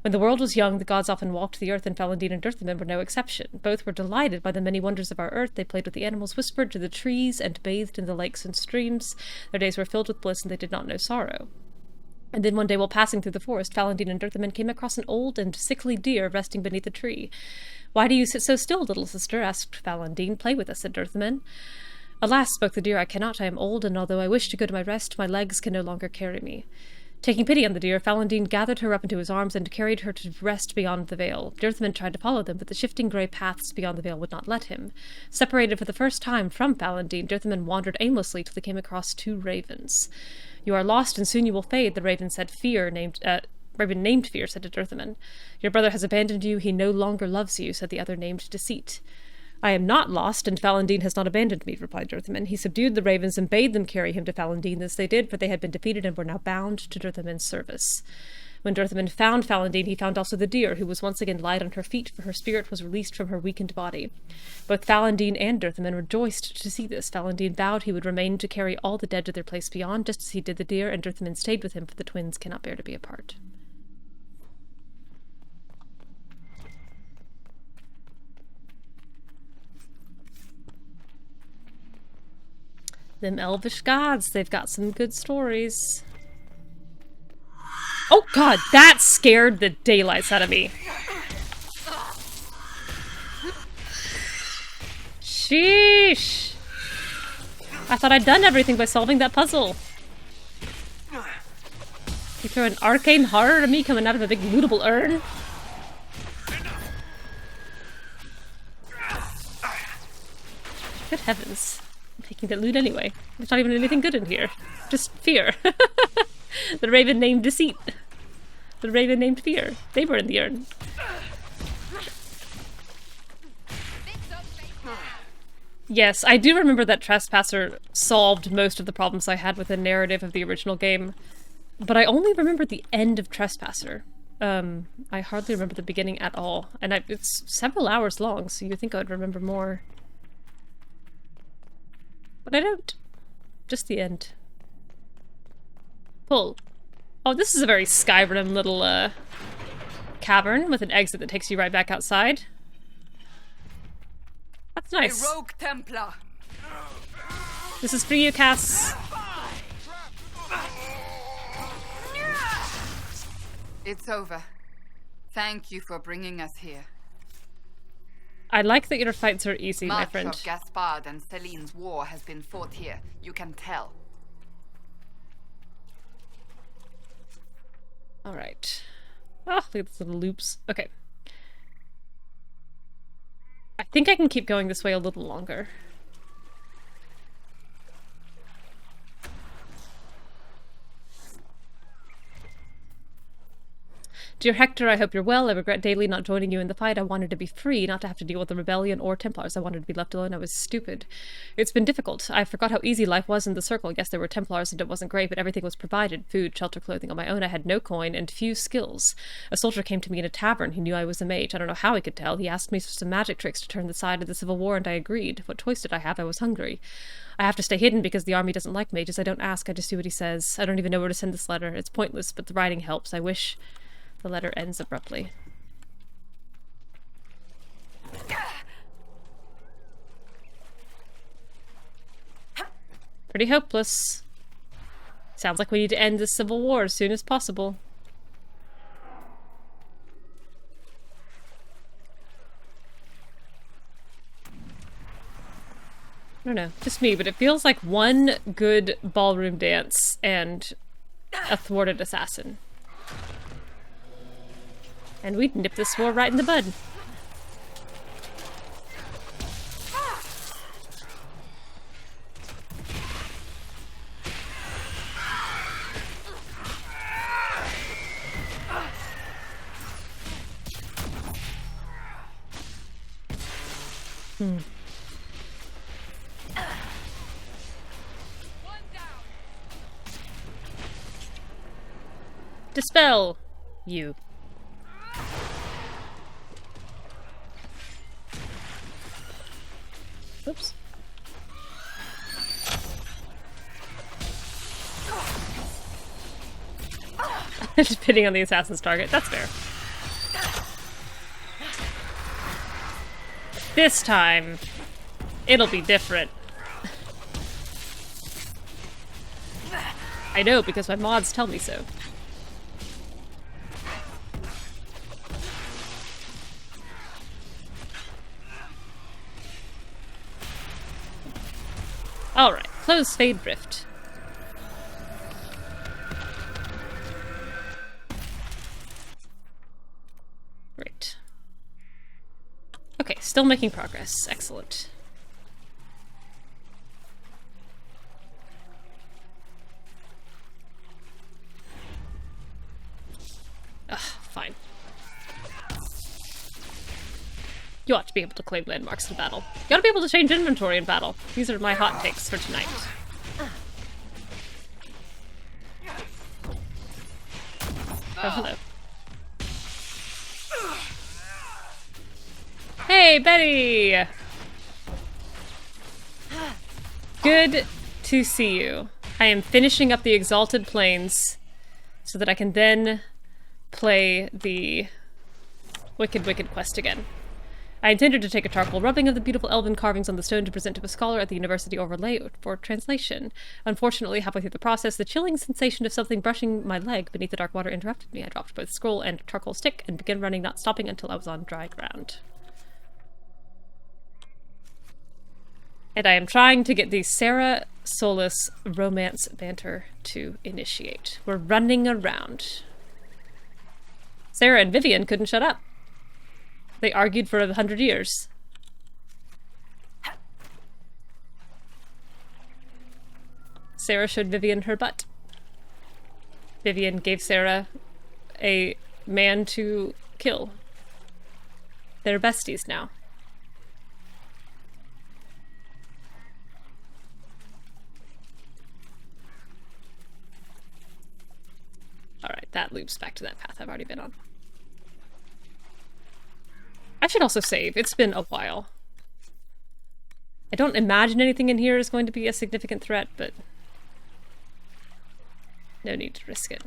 When the world was young, the gods often walked the earth, and Falandine and Dirthamen were no exception. Both were delighted by the many wonders of our earth. They played with the animals, whispered to the trees, and bathed in the lakes and streams. Their days were filled with bliss, and they did not know sorrow. And then one day, while passing through the forest, Falandine and Dirthamen came across an old and sickly deer resting beneath a tree. "Why do you sit so still, little sister?" asked Falandine. "Play with us," said Dirthamen. "Alas," spoke the deer, "I cannot. I am old, and although I wish to go to my rest, my legs can no longer carry me." Taking pity on the deer, Falandine gathered her up into his arms and carried her to rest beyond the vale. Dirthamen tried to follow them, but the shifting grey paths beyond the vale would not let him. Separated for the first time from Falandine, Dirthamen wandered aimlessly till they came across 2 ravens. "You are lost, and soon you will fade," the raven said. Raven named Fear said to Dirthamen. "Your brother has abandoned you. He no longer loves you," said the other named Deceit. "I am not lost, and Falandine has not abandoned me," replied Dirthamen. He subdued the ravens and bade them carry him to Falandine. This they did, for they had been defeated and were now bound to Dirthamen's service. When Dirthamen found Falandine, he found also the deer, who was once again light on her feet, for her spirit was released from her weakened body. Both Falandine and Dirthamen rejoiced to see this. Falandine vowed he would remain to carry all the dead to their place beyond, just as he did the deer, and Dirthamen stayed with him, for the twins cannot bear to be apart. Them elvish gods, they've got some good stories. Oh god, that scared the daylights out of me. Sheesh. I thought I'd done everything by solving that puzzle. You throw an arcane horror at me coming out of a big lootable urn? Good heavens. I'm taking that loot anyway. There's not even anything good in here. Just fear. The raven named Deceit. The raven named Fear. They were in the urn. Yes, I do remember that Trespasser solved most of the problems I had with the narrative of the original game, but I only remember the end of Trespasser. I hardly remember the beginning at all, and it's several hours long, so you'd think I would remember more. But I don't. Just the end. Pull. Oh, this is a very Skyrim little, cavern with an exit that takes you right back outside. That's nice. A rogue Templar. This is for you, Cass. It's over. Thank you for bringing us here. I like that your fights are easy, my friend. Much of Gaspard and Celine's war has been fought here. You can tell. Alright. Oh, look at these little loops. Okay. I think I can keep going this way a little longer. Dear Hector, I hope you're well. I regret daily not joining you in the fight. I wanted to be free, not to have to deal with the rebellion or Templars. I wanted to be left alone. I was stupid. It's been difficult. I forgot how easy life was in the Circle. Yes, there were Templars and it wasn't great, but everything was provided. Food, shelter, clothing on my own. I had no coin and few skills. A soldier came to me in a tavern. He knew I was a mage. I don't know how he could tell. He asked me for some magic tricks to turn the side of the Civil War, and I agreed. What choice did I have? I was hungry. I have to stay hidden because the army doesn't like mages. I don't ask. I just do what he says. I don't even know where to send this letter. It's pointless, but the writing helps. I wish... The letter ends abruptly. Pretty hopeless. Sounds like we need to end this civil war as soon as possible. I don't know, just me, but it feels like one good ballroom dance and a thwarted assassin. And we'd nip this war right in the bud. Dispel you. Oops. Just hitting on the assassin's target. That's fair. This time, it'll be different. I know, because my mods tell me so. Alright, close Fade Rift. Great. Okay, still making progress. Excellent. Ugh, fine. You ought to be able to claim landmarks in battle. You ought to be able to change inventory in battle. These are my hot takes for tonight. Oh, hello. Hey, Betty! Good to see you. I am finishing up the Exalted Plains so that I can then play the Wicked quest again. I intended to take a charcoal rubbing of the beautiful elven carvings on the stone to present to a scholar at the university overlay for translation. Unfortunately, halfway through the process, the chilling sensation of something brushing my leg beneath the dark water interrupted me. I dropped both scroll and charcoal stick and began running, not stopping until I was on dry ground. And I am trying to get the Sarah Solas romance banter to initiate. We're running around. Sarah and Vivian couldn't shut up. They argued for 100 years. Sarah showed Vivian her butt. Vivian gave Sarah a man to kill. They're besties now. Alright, that loops back to that path I've already been on. I should also save. It's been a while. I don't imagine anything in here is going to be a significant threat, but no need to risk it.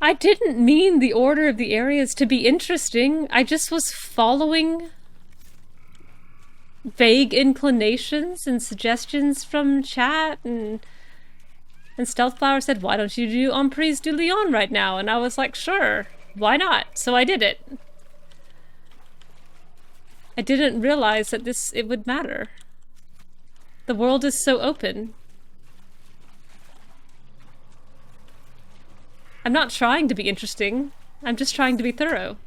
I didn't mean the order of the areas to be interesting. I just was following vague inclinations and suggestions from chat, and Stealthflower said, why don't you do Emprise du Lion right now? And I was like, sure. Why not? So I did it. I didn't realize that it would matter. The world is so open. I'm not trying to be interesting. I'm just trying to be thorough.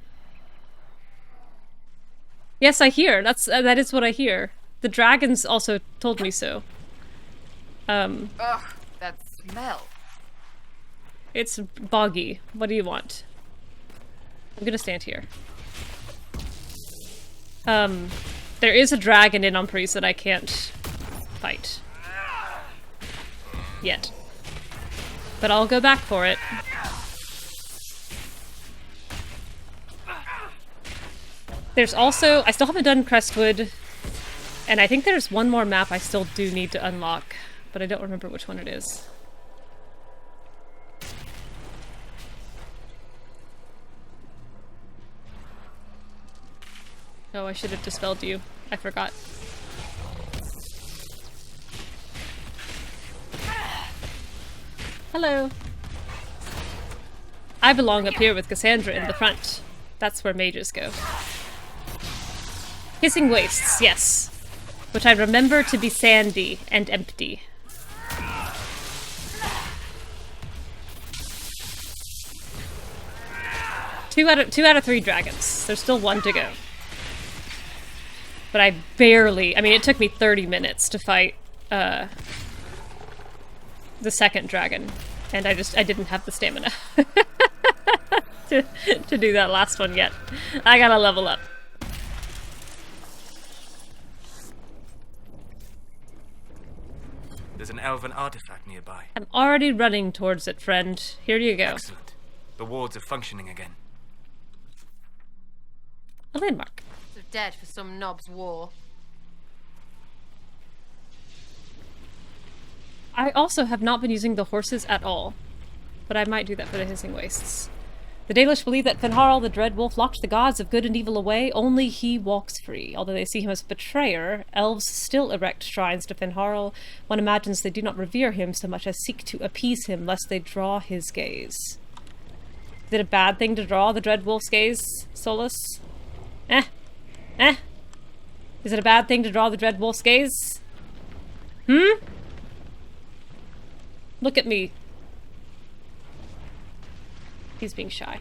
Yes, I hear. That is what I hear. The dragons also told me so. Ugh, that smell. It's boggy. What do you want? I'm gonna stand here. There is a dragon in Umpres that I can't fight. Yet. But I'll go back for it. There's also... I still haven't done Crestwood. And I think there's one more map I still do need to unlock. But I don't remember which one it is. Oh, I should have dispelled you. I forgot. Hello. I belong up here with Cassandra in the front. That's where mages go. Hissing Wastes, yes. Which I remember to be sandy and empty. Two out of 3 dragons. There's still 1 to go. But I barely... I mean, it took me 30 minutes to fight the second dragon. And I didn't have the stamina to do that last one yet. I gotta level up. There's an elven artifact nearby. I'm already running towards it, friend. Here you go. Excellent. The wards are functioning again. A landmark. So dead for some knob's war. I also have not been using the horses at all. But I might do that for the Hissing Wastes. The Dalish believe that Finharl the Dread Wolf locked the gods of good and evil away. Only he walks free. Although they see him as a betrayer, elves still erect shrines to Finharl. One imagines they do not revere him so much as seek to appease him, lest they draw his gaze. Is it a bad thing to draw the Dread Wolf's gaze, Solas? Is it a bad thing to draw the Dread Wolf's gaze? Look at me. He's being shy.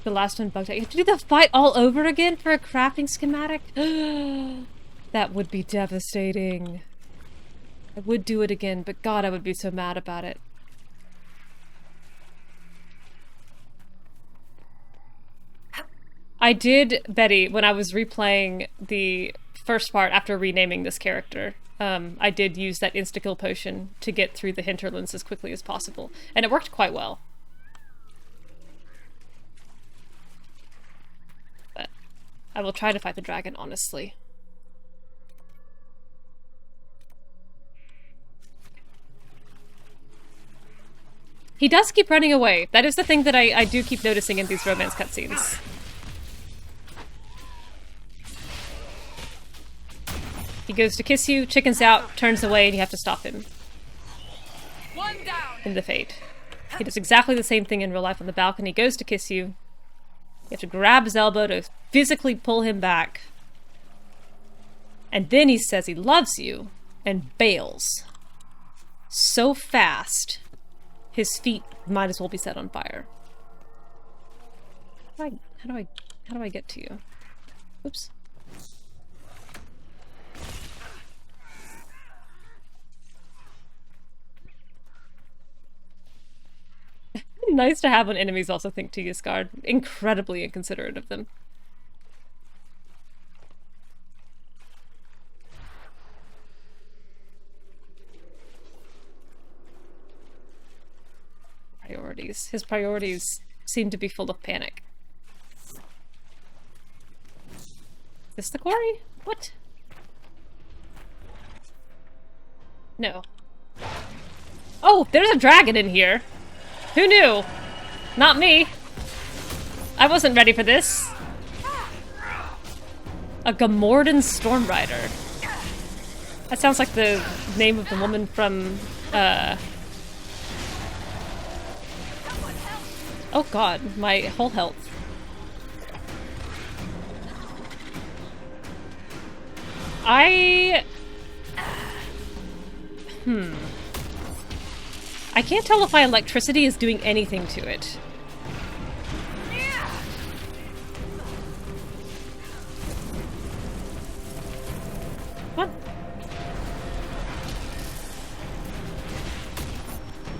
The last one bugged out. You have to do the fight all over again for a crafting schematic? That would be devastating. I would do it again, but God, I would be so mad about it. I did, Betty, when I was replaying the first part after renaming this character, I did use that insta-kill potion to get through the hinterlands as quickly as possible. And it worked quite well. But I will try to fight the dragon, honestly. He does keep running away. That is the thing that I do keep noticing in these romance cutscenes. He goes to kiss you, chickens out, turns away, and you have to stop him. One down. In the Fate. He does exactly the same thing in real life on the balcony. He goes to kiss you. You have to grab his elbow to physically pull him back. And then he says he loves you and bails. So fast, his feet might as well be set on fire. How do I get to you? Oops. Nice to have when enemies also think to use guard. Incredibly inconsiderate of them. Priorities. His priorities seem to be full of panic. Is this the quarry? What? No. Oh, there's a dragon in here! Who knew? Not me. I wasn't ready for this. A Gamordan Stormrider. That sounds like the name of the woman from, Oh god, my whole health. I can't tell if my electricity is doing anything to it. What?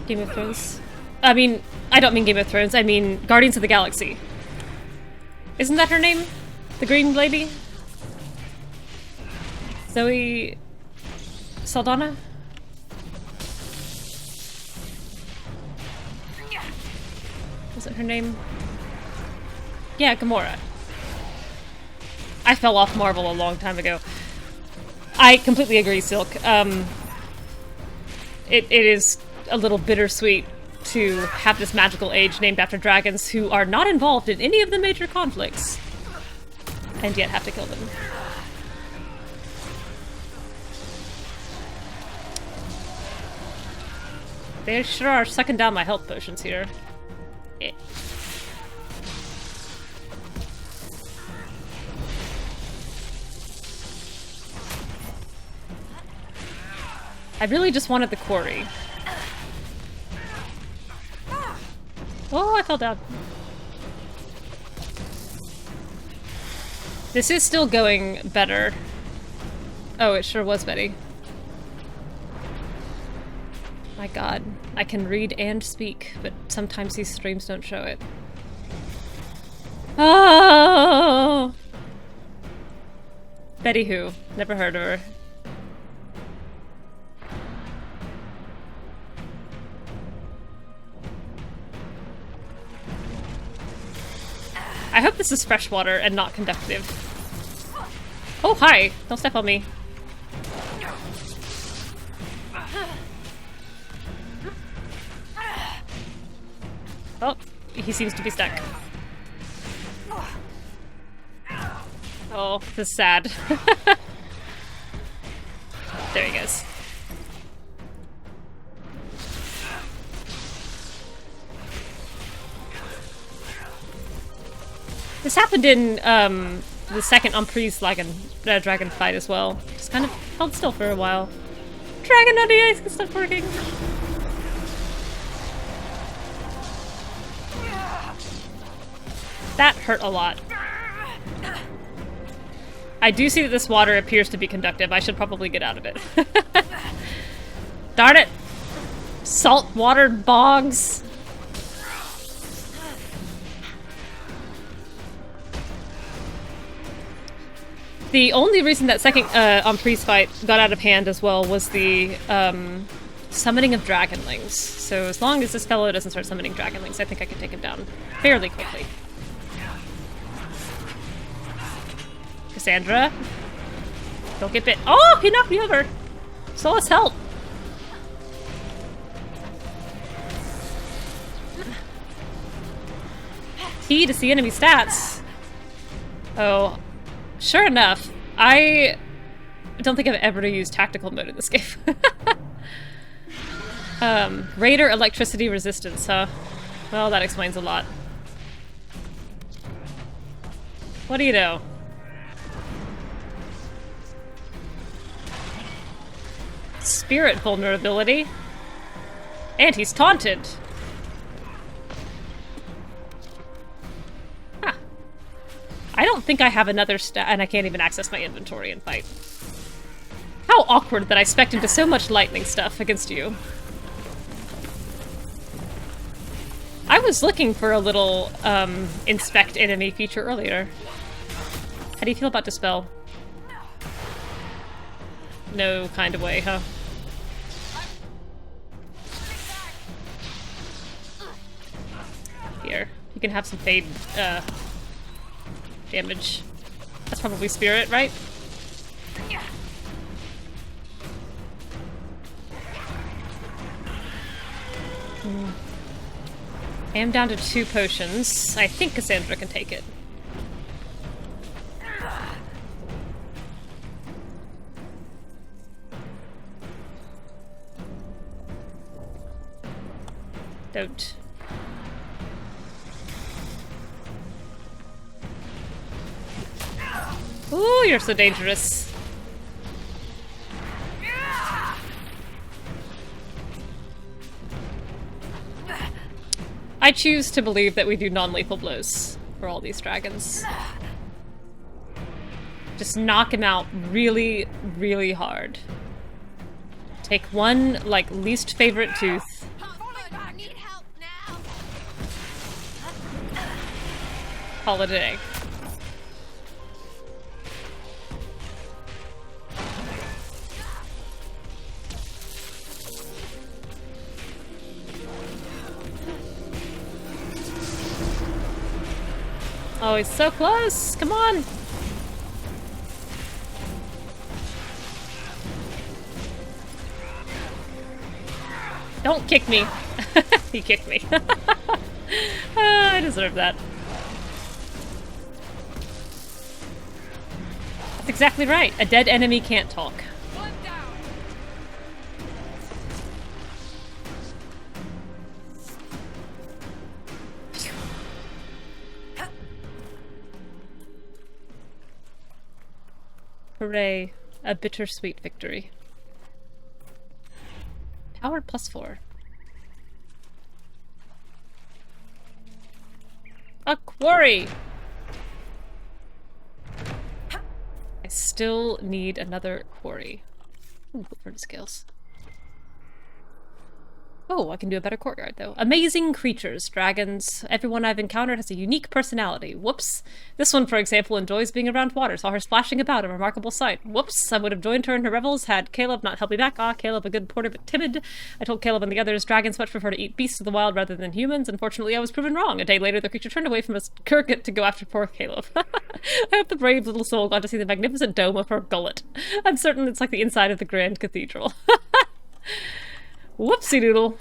Game of Thrones. I mean, I don't mean Game of Thrones, I mean Guardians of the Galaxy. Isn't that her name? The green lady? Zoe Saldana? Is it her name? Yeah, Gamora. I fell off Marvel a long time ago. I completely agree, Silk. It is a little bittersweet to have this magical age named after dragons who are not involved in any of the major conflicts, and yet have to kill them. They sure are sucking down my health potions here. Eh. I really just wanted the quarry. Oh, I fell down. This is still going better. Oh, it sure was, Betty. My god, I can read and speak, but sometimes these streams don't show it. Oh! Betty who? Never heard of her. I hope this is freshwater and not conductive. Oh, hi! Don't step on me. Oh, he seems to be stuck. Oh, this is sad. There he goes. This happened in the second Umprise dragon fight as well. Just kind of held still for a while. Dragon on the ice can stop working. That hurt a lot. I do see that this water appears to be conductive. I should probably get out of it. Darn it! Salt water bogs. The only reason that second Umprise fight got out of hand as well was the summoning of dragonlings. So as long as this fellow doesn't start summoning dragonlings, I think I can take him down fairly quickly. Cassandra? Don't get bit. Oh! He knocked me over! Solas, help! T to see enemy stats. Oh. Sure enough, I don't think I've ever used tactical mode in this game. Raider electricity resistance, huh? Well, that explains a lot. What do you know? Spirit vulnerability. And he's taunted. Huh. I don't think I have another stat, and I can't even access my inventory and fight. How awkward that I spec'd into so much lightning stuff against you. I was looking for a little, inspect enemy feature earlier. How do you feel about Dispel? No kind of way, huh? Here. You can have some fade, damage. That's probably spirit, right? I am down to 2 potions. I think Cassandra can take it. Don't. Ooh, you're so dangerous. I choose to believe that we do non-lethal blows for all these dragons. Just knock him out really, really hard. Take one, like, least favorite tooth. call it a day. Oh, he's so close! Come on! Don't kick me! He kicked me. I deserve that. That's exactly right. A dead enemy can't talk. Hooray. A bittersweet victory. Power +4. A quarry! I still need another quarry. Ooh, for the scales. Oh, I can do a better courtyard, though. Amazing creatures, dragons. Everyone I've encountered has a unique personality. Whoops. This one, for example, enjoys being around water. Saw her splashing about, a remarkable sight. Whoops. I would have joined her in her revels had Caleb not helped me back. Ah, Caleb, a good porter, but timid. I told Caleb and the others, dragons much prefer to eat beasts of the wild rather than humans. Unfortunately, I was proven wrong. A day later, the creature turned away from us, Kirkut, to go after poor Caleb. I hope the brave little soul got to see the magnificent dome of her gullet. I'm certain it's like the inside of the Grand Cathedral. Whoopsie doodle.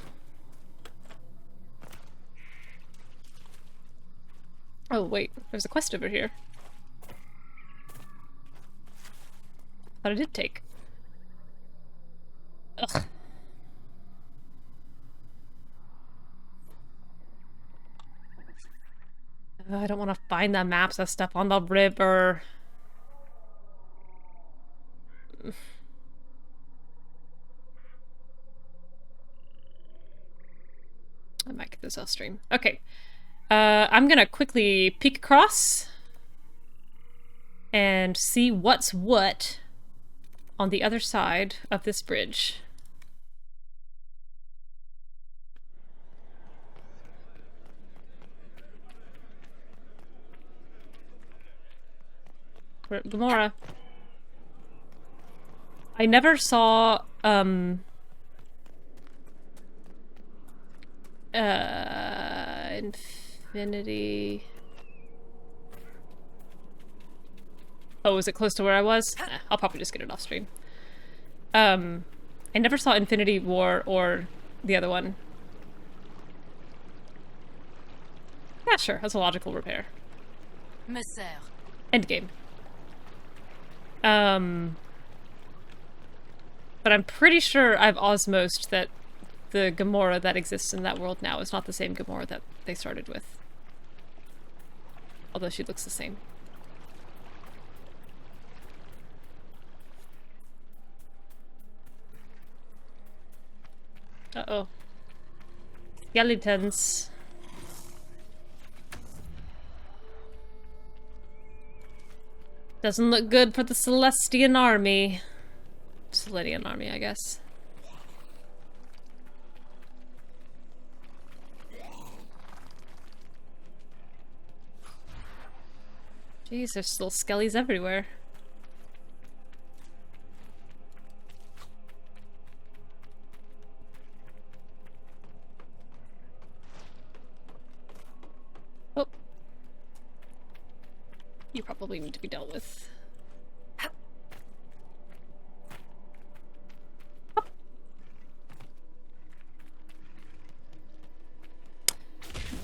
Oh, wait. There's a quest over here. Thought I did take. Ugh. I don't want to find the maps of stuff on the river. I might get this off stream. Okay. I'm gonna quickly peek across and see what's what on the other side of this bridge. Gamora. I never saw, Infinity. Oh, is it close to where I was? I'll probably just get it off stream. I never saw Infinity War or the other one. Yeah, sure. That's a logical repair. Endgame. But I'm pretty sure I've osmosed that the Gamora that exists in that world now is not the same Gamora that they started with. Although she looks the same. Uh-oh. Skeletons. Doesn't look good for the Celestian army. Celestian army, I guess. Jeez, there's little skellies everywhere. Oh. You probably need to be dealt with.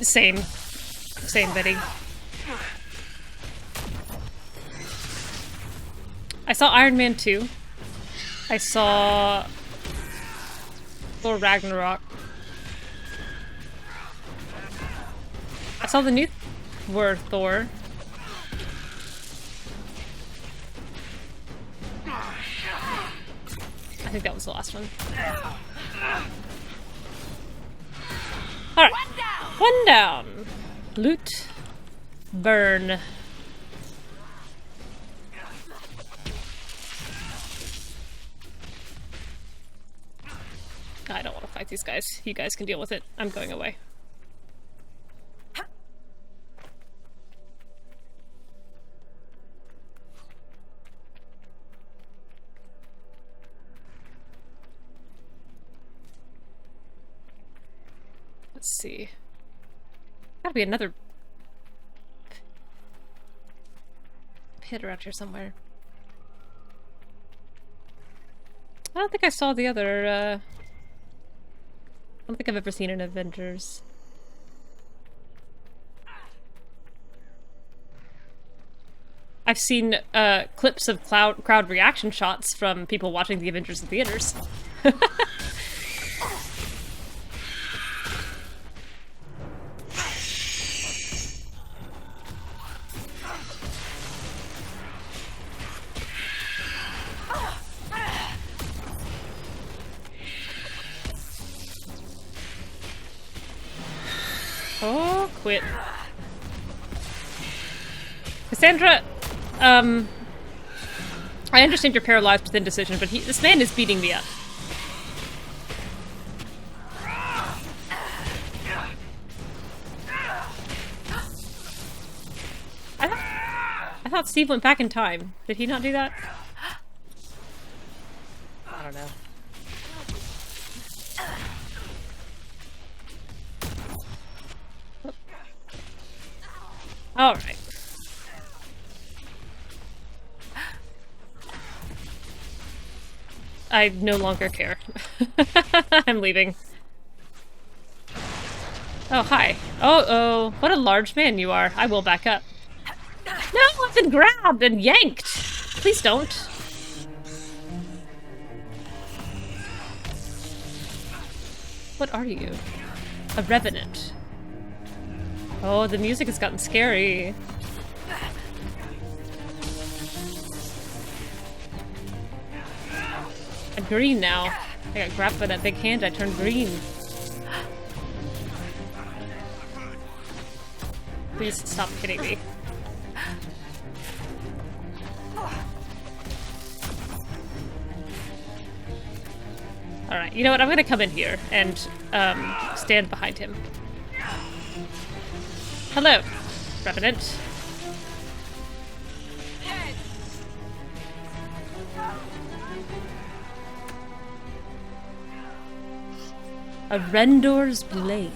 Same. Same, Betty. I saw Iron Man 2. I saw Thor Ragnarok. I saw the new Thor. I think that was the last one. Alright. One down. Loot. Burn. I don't want to fight these guys. You guys can deal with it. I'm going away. Let's see. Gotta be another pit around here somewhere. I don't think I saw the other, I don't think I've ever seen an Avengers. I've seen clips of crowd reaction shots from people watching the Avengers in theaters. Oh, quit. Cassandra, I understand you're paralyzed with indecision, but this man is beating me up. I thought Steve went back in time. Did he not do that? I don't know. All right. I no longer care. I'm leaving. Oh, hi. Oh, what a large man you are. I will back up. No, I've been grabbed and yanked. Please don't. What are you? A revenant. Oh, the music has gotten scary. I'm green now. I got grabbed by that big hand, I turned green. Please stop hitting me. Alright, you know what? I'm gonna come in here and stand behind him. Hello, Revenant. A Rendor's blade.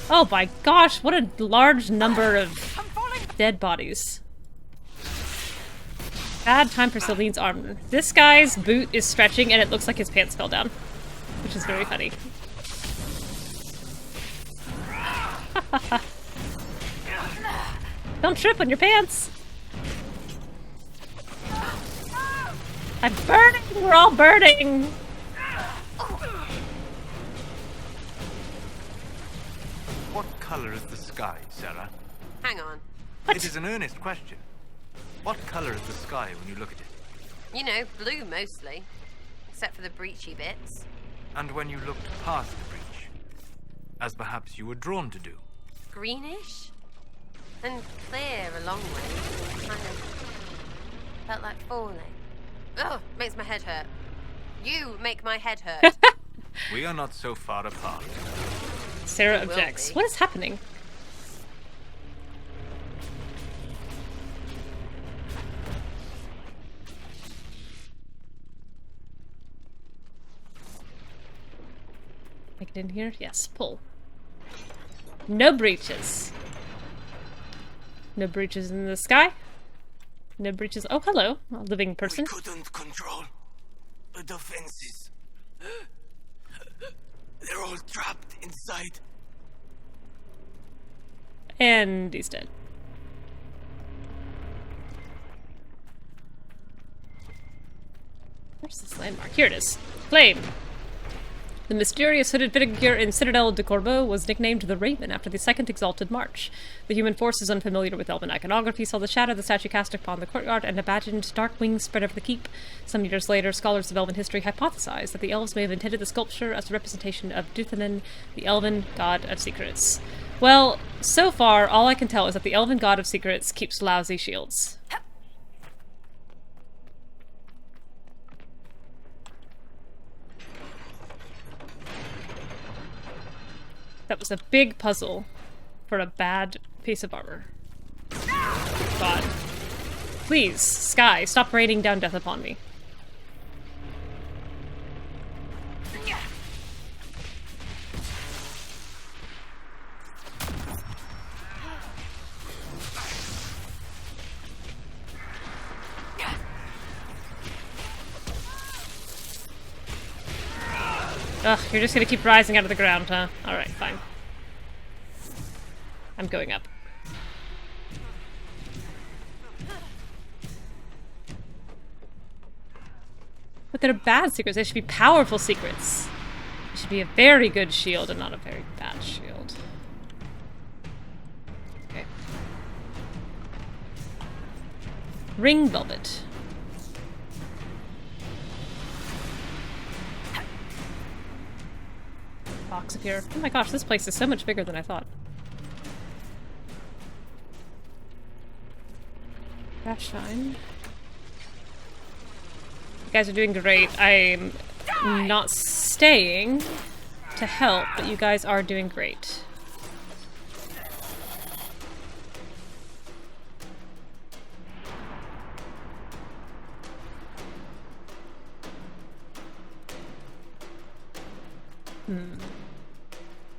Oh my gosh, what a large number of dead bodies. Bad time for Celine's armor. This guy's boot is stretching and it looks like his pants fell down, which is very funny. Don't trip on your pants! I'm burning! We're all burning! What color is the sky, Sarah? Hang on. What? It is an earnest question. What color is the sky when you look at it? You know, blue mostly. Except for the breachy bits. And when you looked past the breach, as perhaps you were drawn to do? Greenish? And clear a long way. Kind of felt like falling. Ugh, makes my head hurt. You make my head hurt. We are not so far apart. Sarah objects. What is happening? Make it in here? Yes, pull. No breaches. No breaches in the sky. No breaches. Oh, hello, a living person. We couldn't control the defenses. They're all trapped inside. And he's dead. Where's this landmark? Here it is. Flame. The mysterious hooded figure in Citadel de Corbeau was nicknamed the Raven after the Second Exalted March. The human forces unfamiliar with elven iconography saw the shadow of the statue cast upon the courtyard and imagined dark wings spread over the keep. Some years later, scholars of elven history hypothesized that the elves may have intended the sculpture as a representation of Dirthamen, the elven god of secrets. Well, so far, all I can tell is that the elven god of secrets keeps lousy shields. That was a big puzzle for a bad piece of armor. God. Please, Sky, stop raining down death upon me. Ugh, you're just gonna keep rising out of the ground, huh? Alright, fine. I'm going up. But they're bad secrets. They should be powerful secrets. It should be a very good shield and not a very bad shield. Okay. Ring velvet. Box up here. Oh my gosh, this place is so much bigger than I thought. That's fine. You guys are doing great. I'm not staying to help, but you guys are doing great.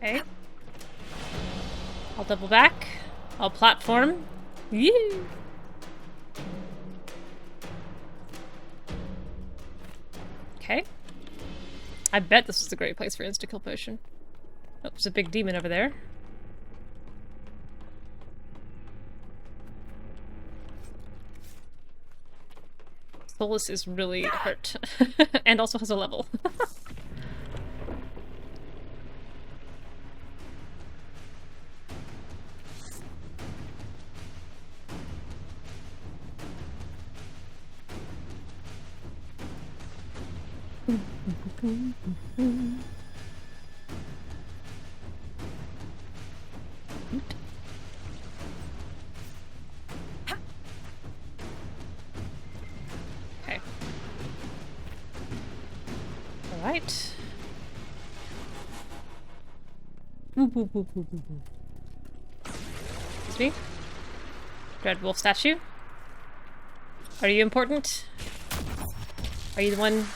Okay. I'll double back. I'll platform. Yee! Okay. I bet this was a great place for insta-kill potion. Oh, there's a big demon over there. Solas is really hurt. And also has a level. Okay. Alright. Excuse me. Dread wolf statue. Are you important? Are you the one?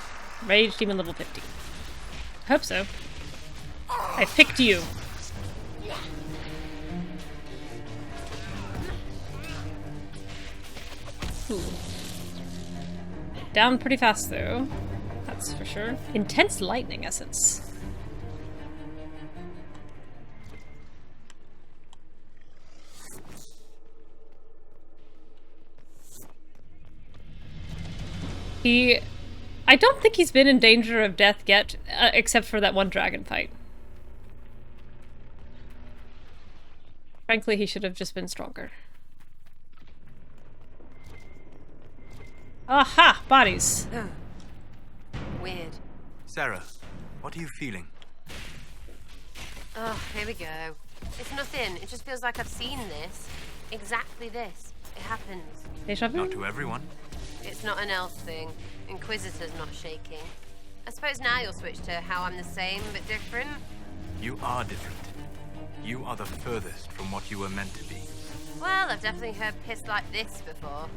Rage demon level 50. I hope so. I picked you. Ooh. Down pretty fast though. That's for sure. Intense lightning essence. I don't think he's been in danger of death yet, except for that one dragon fight. Frankly, he should have just been stronger. Aha! Bodies. Weird. Sarah, what are you feeling? Oh, here we go. It's nothing. It just feels like I've seen this. Exactly this. It happens. Not to everyone. It's not an elf thing. Inquisitor's not shaking. I suppose now you'll switch to how I'm the same but different. You are different. You are the furthest from what you were meant to be. Well, I've definitely heard piss like this before.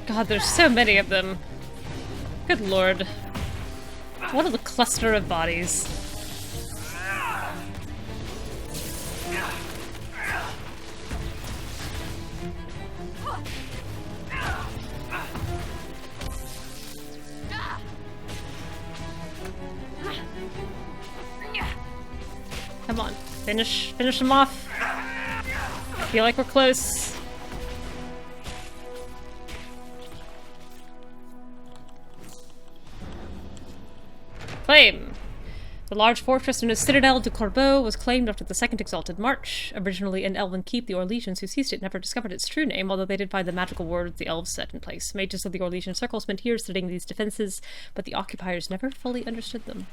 God, there's so many of them. Good lord. What a cluster of bodies. Come on, finish them off. I feel like we're close. Claim. The large fortress known as Citadel de Corbeau was claimed after the Second Exalted March. Originally an elven keep, the Orlesians who seized it never discovered its true name, although they did find the magical words the elves set in place. Mages of the Orlesian Circle spent years studying these defenses, but the occupiers never fully understood them.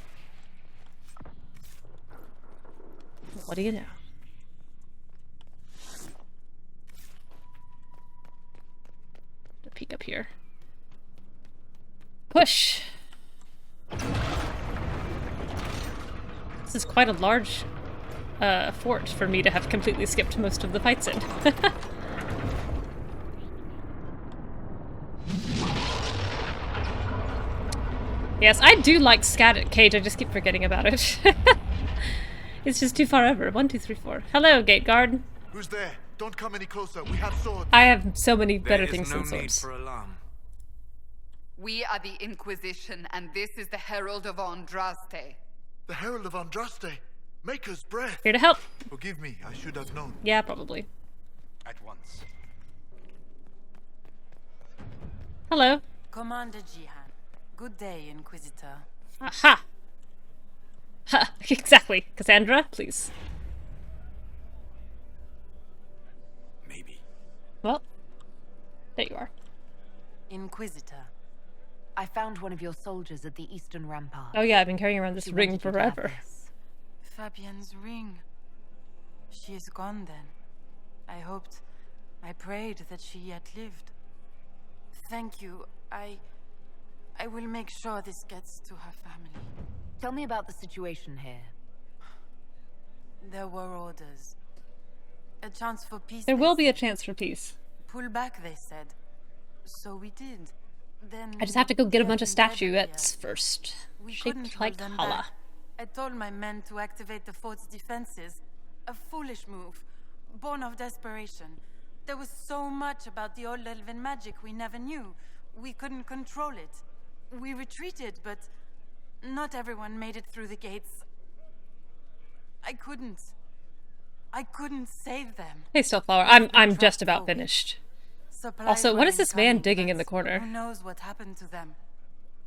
What do you know? A peek up here. Push! This is quite a large fort for me to have completely skipped most of the fights in. Yes, I do like Scat at Cage, I just keep forgetting about it. It's just too far over. 1, 2, 3, 4. Hello, gate guard. Who's there? Don't come any closer. We have swords. I have so many better There things is no than need swords. for alarm. We are the Inquisition, and this is the Herald of Andraste. The Herald of Andraste. Maker's breath. Here to help. Forgive me. I should have known. Yeah, probably. At once. Hello. Commander Jihan. Good day, Inquisitor. Aha! Ha! Exactly. Cassandra, please. Maybe. Well, there you are. Inquisitor. I found one of your soldiers at the eastern rampart. Oh yeah, I've been carrying around this She ring wanted you to have forever. this. Fabienne's ring. She is gone then. I hoped, I prayed that she yet lived. Thank you. I will make sure this gets to her family. Tell me about the situation here. There were orders. A chance for peace. There they will be a said. chance for peace. Pull back, they said. So we did. Then I just have to go get a bunch of Captain statuettes Dead first. We couldn't Shaped hold like them holla. back. I told my men to activate the fort's defenses. A foolish move, born of desperation. There was so much about the old elven magic we never knew. We couldn't control it. We retreated, but not everyone made it through the gates. I couldn't save them. Hey, Stillflower, I'm just about finished. Supplies Also, were what is this man incoming, digging in but the corner? Who knows what happened to them?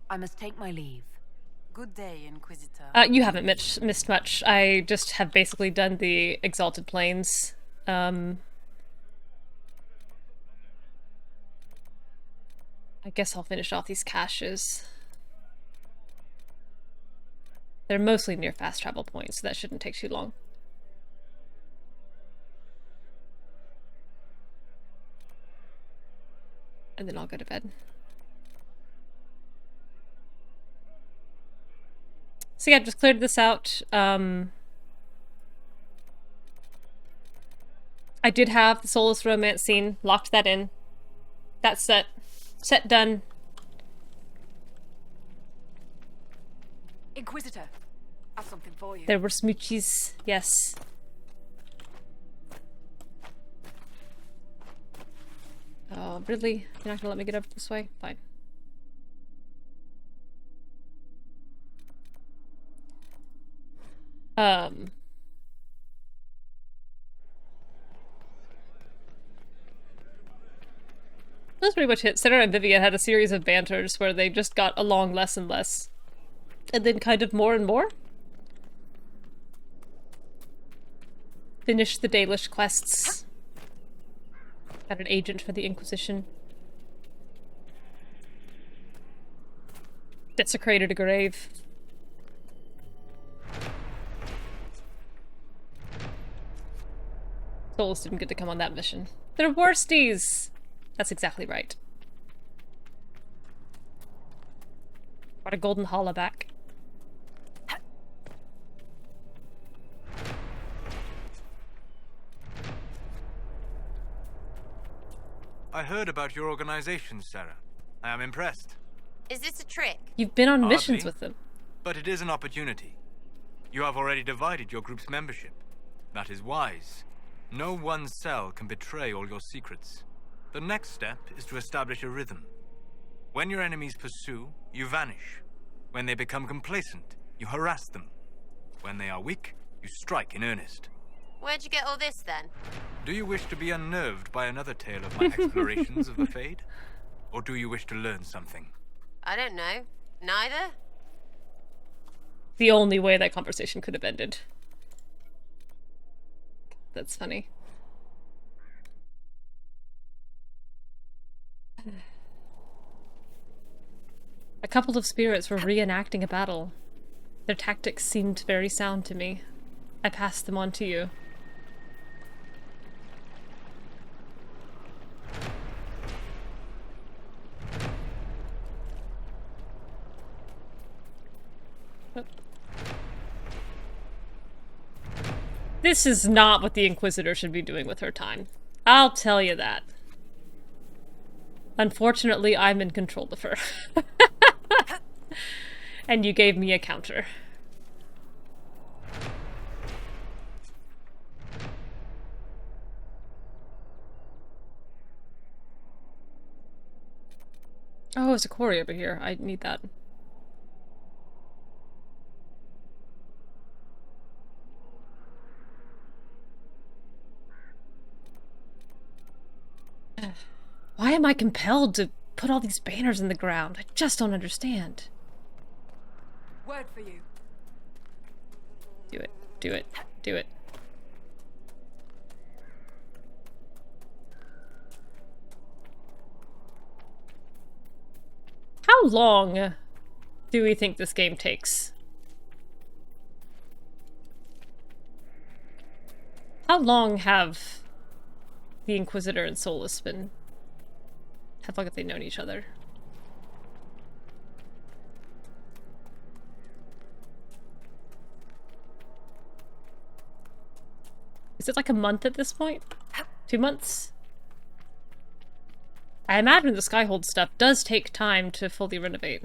I must take my leave. Good day, Inquisitor. You haven't missed much. I just have basically done the Exalted Plains. I guess I'll finish off these caches. They're mostly near fast travel points, so that shouldn't take too long. And then I'll go to bed. So yeah, I've just cleared this out. I did have the Solas romance scene, locked that in. That's set. Set done. Inquisitor, I've something for you. There were smoochies, yes. Oh, really? You're not gonna let me get up this way? Fine. That's pretty much it. Sarah and Vivian had a series of banters where they just got along less and less. And then kind of more and more. Finished the Dalish quests. Got an agent for the Inquisition. Desecrated a grave. Solas didn't get to come on that mission. They're worsties! That's exactly right. Got a golden holla back. I heard about your organization, Sarah. I am impressed. Is this a trick? You've been on Hardly, missions with them. But it is an opportunity. You have already divided your group's membership. That is wise. No one cell can betray all your secrets. The next step is to establish a rhythm. When your enemies pursue, you vanish. When they become complacent, you harass them. When they are weak, you strike in earnest. Where'd you get all this then? Do you wish to be unnerved by another tale of my explorations of the Fade? Or do you wish to learn something? I don't know. Neither? The only way that conversation could have ended. That's funny. A couple of spirits were reenacting a battle. Their tactics seemed very sound to me. I passed them on to you. This is not what the Inquisitor should be doing with her time. I'll tell you that. Unfortunately, I'm in control of her. And you gave me a counter. Oh, there's a quarry over here. I need that. Why am I compelled to put all these banners in the ground? I just don't understand. Word for you. Do it. Do it. Do it. How long do we think this game takes? How long have the Inquisitor and Solas been... How long have they known each other? Is it like a month at this point? 2 months? I imagine the Skyhold stuff does take time to fully renovate.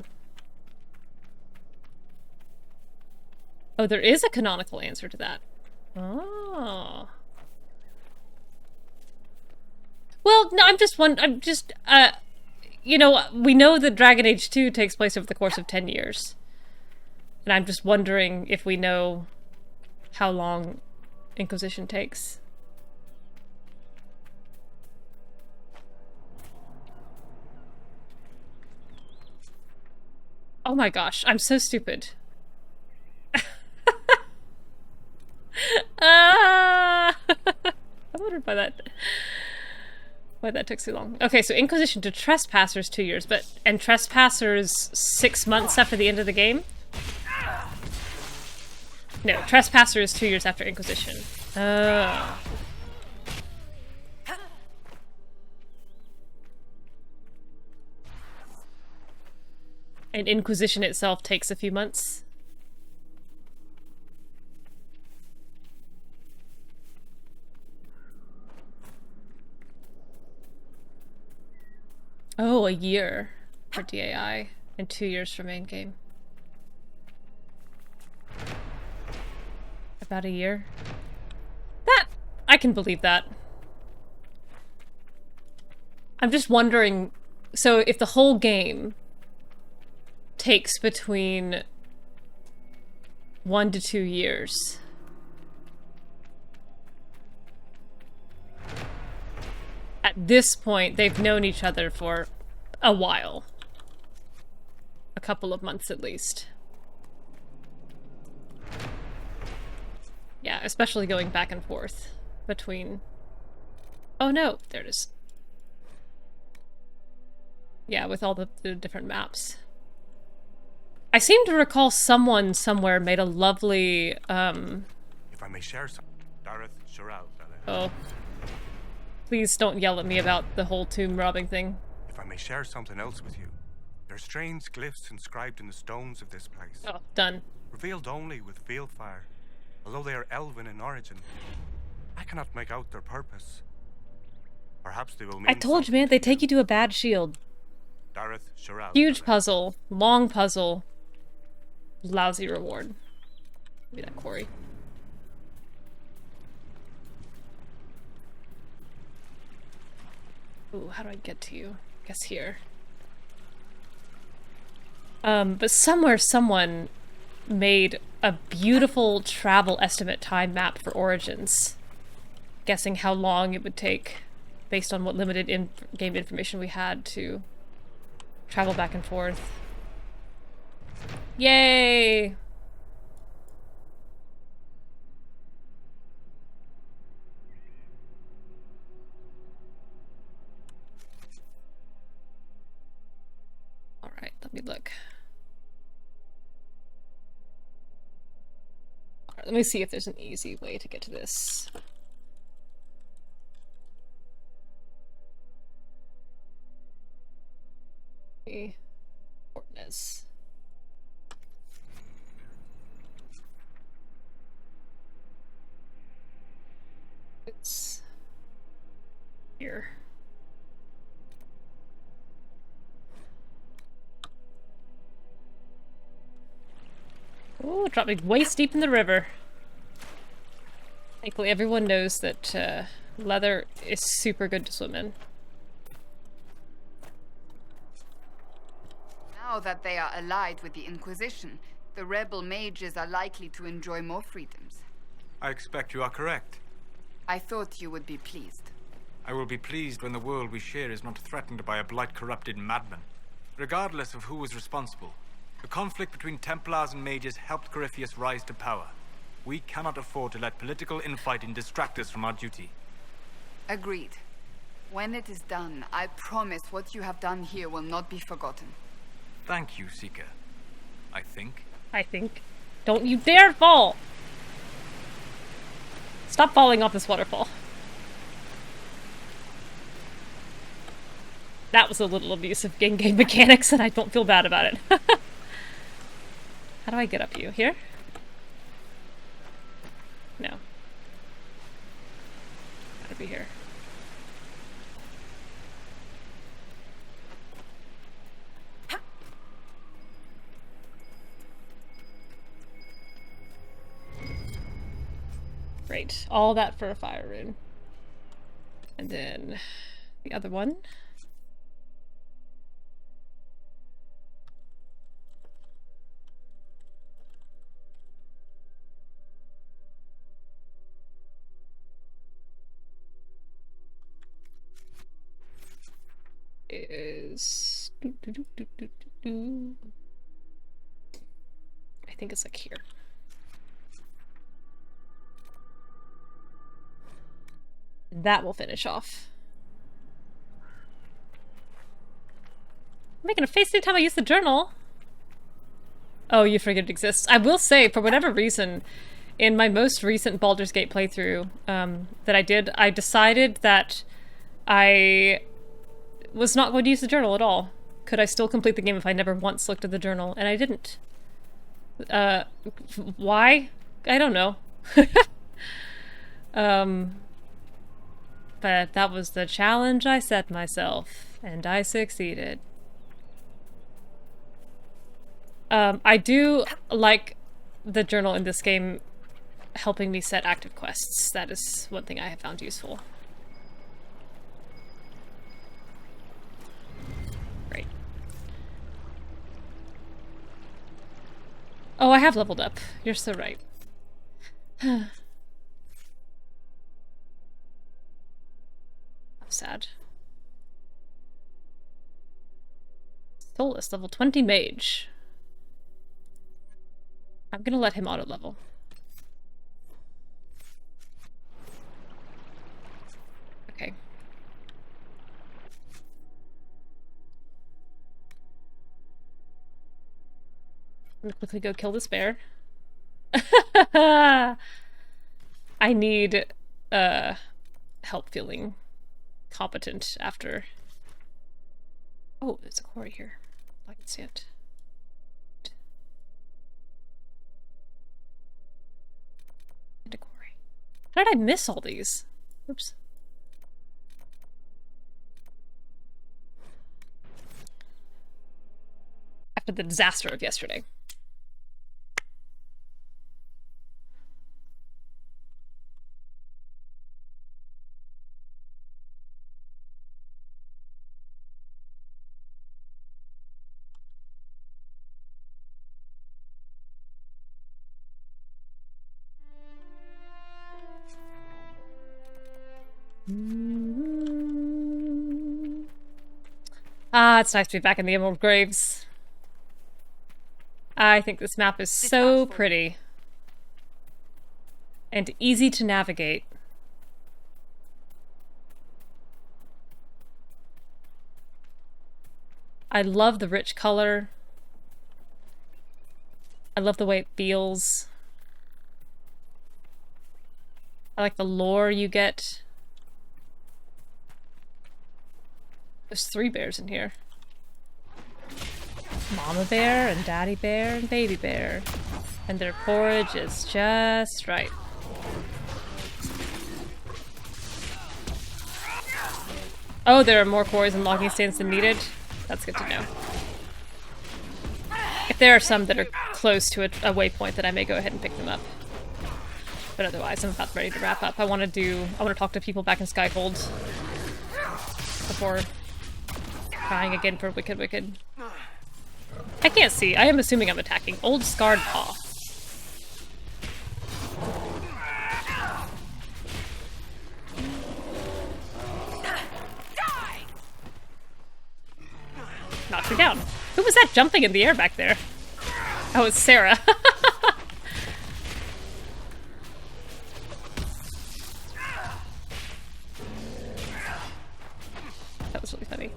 Oh, there is a canonical answer to that. Oh. Well, no, you know, we know that Dragon Age 2 takes place over the course of 10 years. And I'm just wondering if we know how long Inquisition takes. Oh my gosh, I'm so stupid. I wondered why that took so long. Okay, so Inquisition to Trespassers 2 years, and Trespassers 6 months after the end of the game? No, Trespasser is 2 years after Inquisition. And Inquisition itself takes a few months. Oh, a year for DAI and 2 years for main game. About a year. I can believe that. I'm just wondering, so if the whole game takes between 1 to 2 years, at this point they've known each other for a while. A couple of months at least. Yeah, especially going back and forth between... Oh no, there it is. Yeah, with all the different maps. I seem to recall someone somewhere made a lovely, If I may share some... Dareth Shiral. Oh. Please don't yell at me about the whole tomb robbing thing. If I may share something else with you. There are strange glyphs inscribed in the stones of this place. Oh, done. Revealed only with field fire. Although they are elven in origin, I cannot make out their purpose. Perhaps they will mean I told you, man, they take you to a bad shield. Dareth Shiral. Huge puzzle, long puzzle, lousy reward. Give me that quarry. Ooh, how do I get to you? I guess here. But somewhere someone made a beautiful travel estimate time map for Origins, guessing how long it would take based on what limited in-game information we had to travel back and forth. Yay! Alright, let me look. Alright, let me see if there's an easy way to get to this. Fortness. It's here. Oh, it dropped me waist deep in the river. Thankfully, everyone knows that leather is super good to swim in. Now that they are allied with the Inquisition, the rebel mages are likely to enjoy more freedoms. I expect you are correct. I thought you would be pleased. I will be pleased when the world we share is not threatened by a blight-corrupted madman. Regardless of who was responsible, the conflict between Templars and mages helped Corypheus rise to power. We cannot afford to let political infighting distract us from our duty. Agreed. When it is done, I promise what you have done here will not be forgotten. Thank you, Seeker. I think. Don't you dare fall! Stop falling off this waterfall. That was a little abusive in-game mechanics, and I don't feel bad about it. How do I get up you? Here? No. Gotta be here. Great. All that for a fire rune. And then the other one. Is I think it's like here. That will finish off. I'm making a face anytime I use the journal. Oh, you forget it exists. I will say, for whatever reason, in my most recent Baldur's Gate playthrough that I did, I decided that I was not going to use the journal at all. Could I still complete the game if I never once looked at the journal? And I didn't. Why? I don't know. But that was the challenge I set myself, and I succeeded. I do like the journal in this game helping me set active quests. That is one thing I have found useful. Great. Oh, I have leveled up. You're so right. I'm sad. Solas, level 20 mage. I'm gonna let him auto-level. Okay. I'm gonna quickly go kill this bear. I need help feeling competent after. Oh, there's a quarry here. I can see it. And a quarry. How did I miss all these? Oops. After the disaster of yesterday. Ah, it's nice to be back in the Emerald Graves. I think this map is so pretty. And easy to navigate. I love the rich color. I love the way it feels. I like the lore you get. There's 3 bears in here. Mama bear and daddy bear and baby bear. And their porridge is just right. Oh, there are more quarries and logging stands than needed. That's good to know. If there are some that are close to a waypoint, then I may go ahead and pick them up. But otherwise, I'm about ready to wrap up. I want to talk to people back in Skyhold before trying again for Wicked. I can't see. I am assuming I'm attacking. Old Scarred Paw. Knocked her down. Who was that jumping in the air back there? Oh, it's Sarah. That was really funny.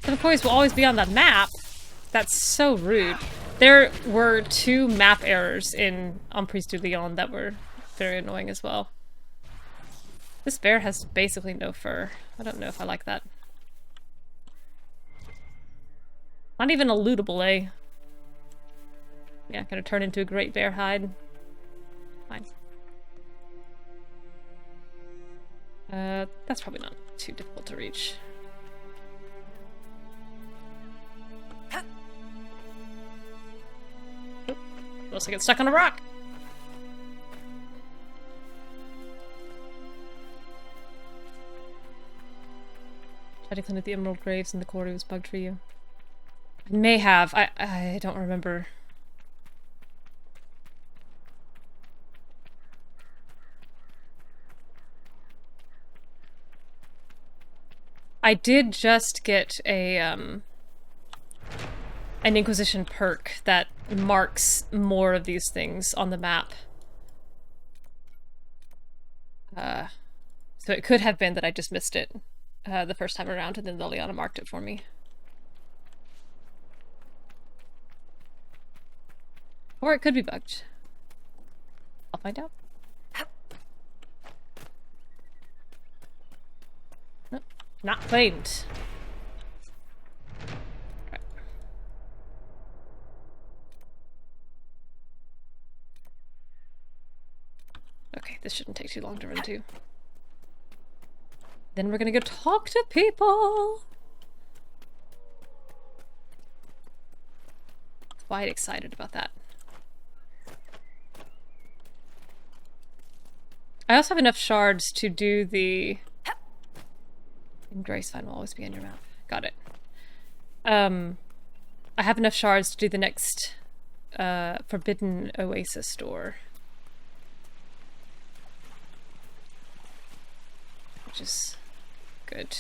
And of course, will always be on the map. That's so rude. There were 2 map errors on Priest du Lion that were very annoying as well. This bear has basically no fur. I don't know if I like that. Not even a lootable, eh? Yeah, gonna turn into a great bear hide. Fine. That's probably not too difficult to reach. Oop, unless I get stuck on a rock. Tried to clean up the emerald graves in the quarry was bugged for you. I may have. I don't remember. I did just get an Inquisition perk that marks more of these things on the map. So it could have been that I just missed it the first time around, and then Liliana marked it for me. Or it could be bugged. I'll find out. Nope, not claimed. Right. Okay, this shouldn't take too long to run to. Then we're gonna go talk to people. Quite excited about that. I also have enough shards to do the... Grace Vine will always be on your map. Got it. I have enough shards to do the next Forbidden Oasis door. Which is good.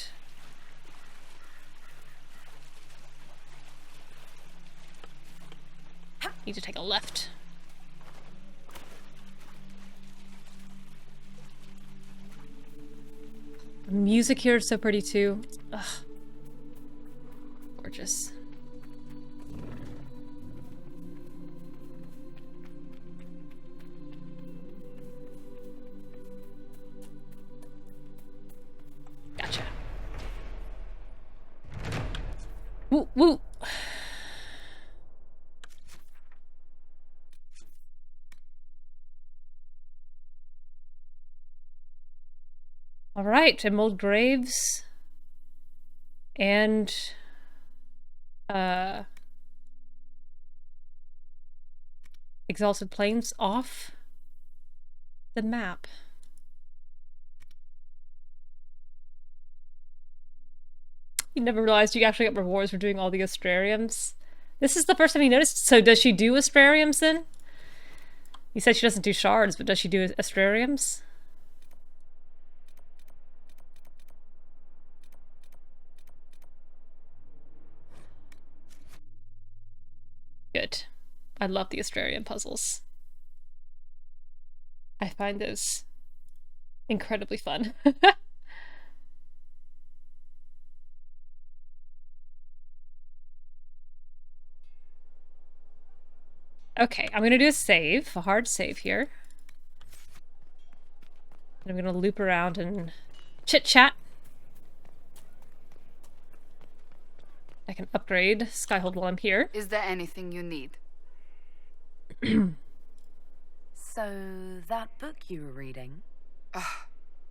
Need to take a left. The music here is so pretty too. Ugh. Gorgeous. Gotcha. Woo woo. Alright, Emerald Graves and Exalted Plains off the map. You never realized you actually got rewards for doing all the astrariums? This is the first time you noticed. So does she do astrariums then? You said she doesn't do shards, but does she do astrariums? Good. I love the Astrarian puzzles. I find those incredibly fun. Okay, I'm gonna do a save, a hard save here. And I'm gonna loop around and chit-chat. I can upgrade Skyhold while I'm here. Is there anything you need? So, that book you were reading?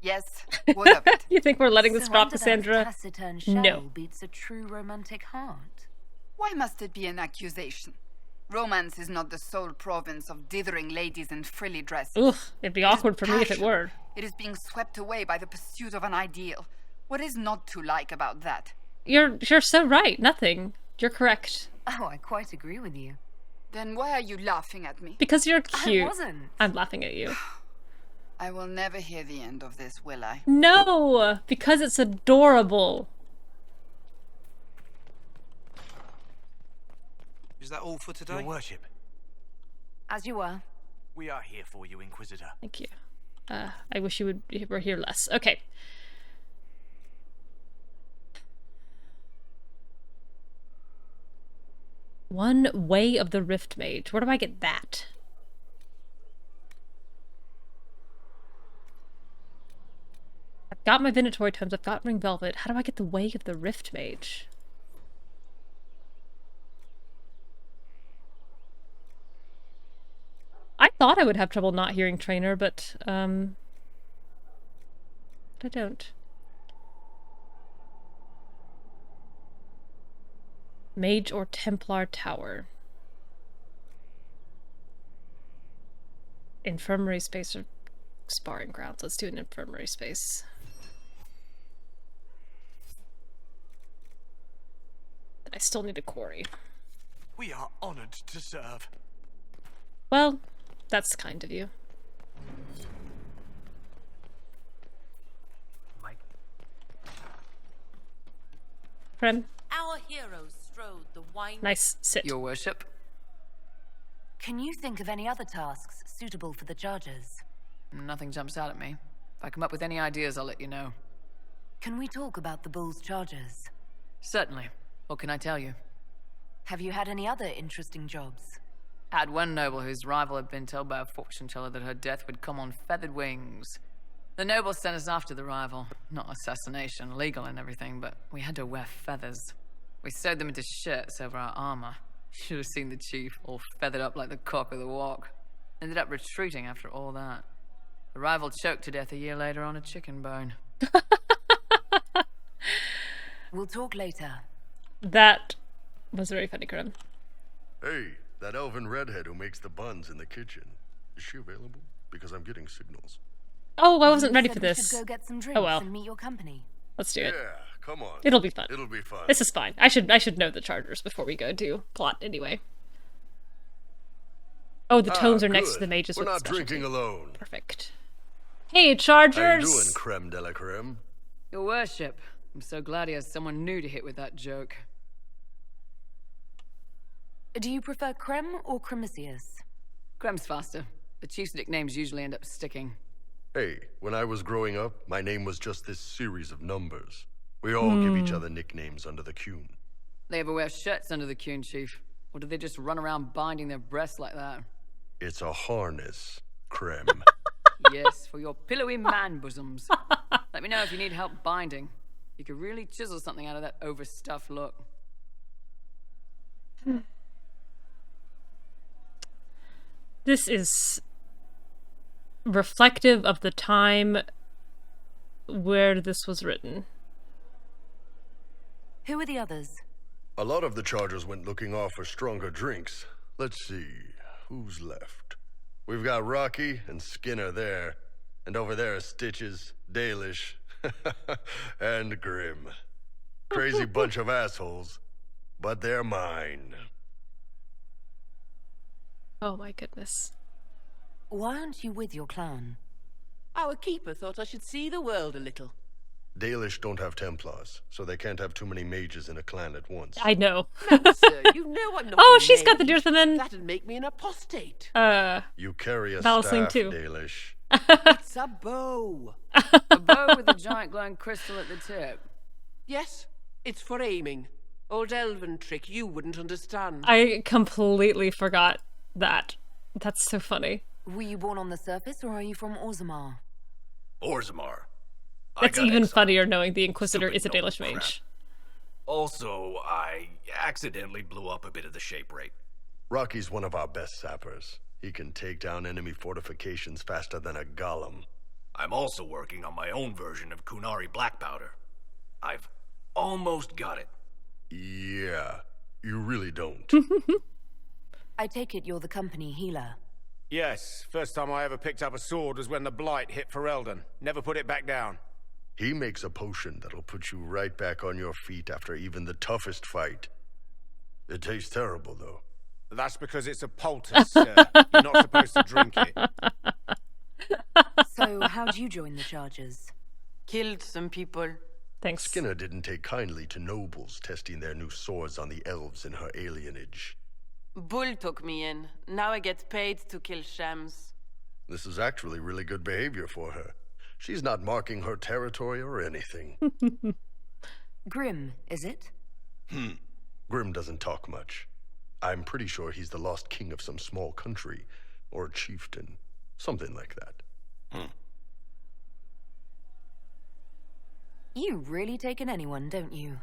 Yes, what of it? You think we're letting this drop, Under that Cassandra? taciturn shell No. beats a true romantic heart. Why must it be an accusation? Romance is not the sole province of dithering ladies in frilly dresses. Ugh, it'd be awkward for me if it were. It is being swept away by the pursuit of an ideal. What is not to like about that? You're so right. Nothing. You're correct. Oh, I quite agree with you. Then why are you laughing at me? Because you're cute. I wasn't. I'm laughing at you. I will never hear the end of this, will I? No! Because it's adorable. Is that all for today? Your worship. As you were. We are here for you, Inquisitor. Thank you. I wish you were here less. Okay. One Way of the Rift Mage. Where do I get that? I've got my Venatori tomes. I've got Ring Velvet. How do I get the Way of the Rift Mage? I thought I would have trouble not hearing Trainer, but I don't. Mage or Templar Tower. Infirmary space or sparring grounds. Let's do an infirmary space. I still need a quarry. We are honored to serve. Well, that's kind of you. Prem. Our heroes strode the winding... Nice sit. Your worship. Can you think of any other tasks suitable for the chargers? Nothing jumps out at me. If I come up with any ideas, I'll let you know. Can we talk about the bull's chargers? Certainly. What can I tell you? Have you had any other interesting jobs? I had one noble whose rival had been told by a fortune teller that her death would come on feathered wings. The noble sent us after the rival. Not assassination, legal and everything, but we had to wear feathers. We sewed them into shirts over our armor. Should have seen the chief, all feathered up like the cock of the walk. Ended up retreating after all that. The rival choked to death a year later on a chicken bone. We'll talk later. That was very funny, Krim. Hey, that elven redhead who makes the buns in the kitchen. Is she available? Because I'm getting signals. Oh, I wasn't ready for We this. should go get some drinks Oh well. and meet your company. Let's do it. Yeah, come on. It'll be fun. It'll be fun. This is fine. I should know the chargers before we go do plot anyway. Oh, the tomes are next to the mages. We're with not specialty. drinking alone. Perfect. Hey, chargers! How you doing, creme de la creme? Your worship. I'm so glad he has someone new to hit with that joke. Do you prefer Creme or Cremisius? Crem's faster. The chief's nicknames usually end up sticking. Hey, when I was growing up, my name was just this series of numbers. We all give each other nicknames under the Qun. They ever wear shirts under the Qun, chief? Or do they just run around binding their breasts like that? It's a harness, creme. Yes, for your pillowy man bosoms. Let me know if you need help binding. You could really chisel something out of that overstuffed look. This is reflective of the time where this was written. Who are the others? A lot of the chargers went looking off for stronger drinks. Let's see, who's left? We've got Rocky and Skinner there. And over there are Stitches, Dalish, and Grim. Crazy bunch of assholes, but they're mine. Oh my goodness. Why aren't you with your clan? Our keeper thought I should see the world a little. Dalish don't have Templars, so they can't have too many mages in a clan at once. I know. No, sir, you know I'm not Oh, a she's got the mage. Dirthamen. That'd make me an apostate. You carry a Valsling staff, too. Dalish. It's a bow. A bow with a giant glowing crystal at the tip. Yes, it's for aiming. Old elven trick you wouldn't understand. I completely forgot that. That's so funny. Were you born on the surface or are you from Orzammar? Orzammar. That's even funnier knowing the Inquisitor is a Dalish mage. Also, I accidentally blew up a bit of the shape rate. Rocky's one of our best sappers. He can take down enemy fortifications faster than a golem. I'm also working on my own version of Kunari black powder. I've almost got it. Yeah, you really don't. I take it you're the company healer. Yes, first time I ever picked up a sword was when the blight hit Ferelden. Never put it back down. He makes a potion that'll put you right back on your feet after even the toughest fight. It tastes terrible, though. That's because it's a poultice, sir. You're not supposed to drink it. So, how'd you join the charges? Killed some people. Thanks. Skinner didn't take kindly to nobles testing their new swords on the elves in her alienage. Bull took me in. Now I get paid to kill shams. This is actually really good behavior for her. She's not marking her territory or anything. Grim, is it? Grim doesn't talk much. I'm pretty sure he's the lost king of some small country, or chieftain, something like that. You really take in anyone, don't you?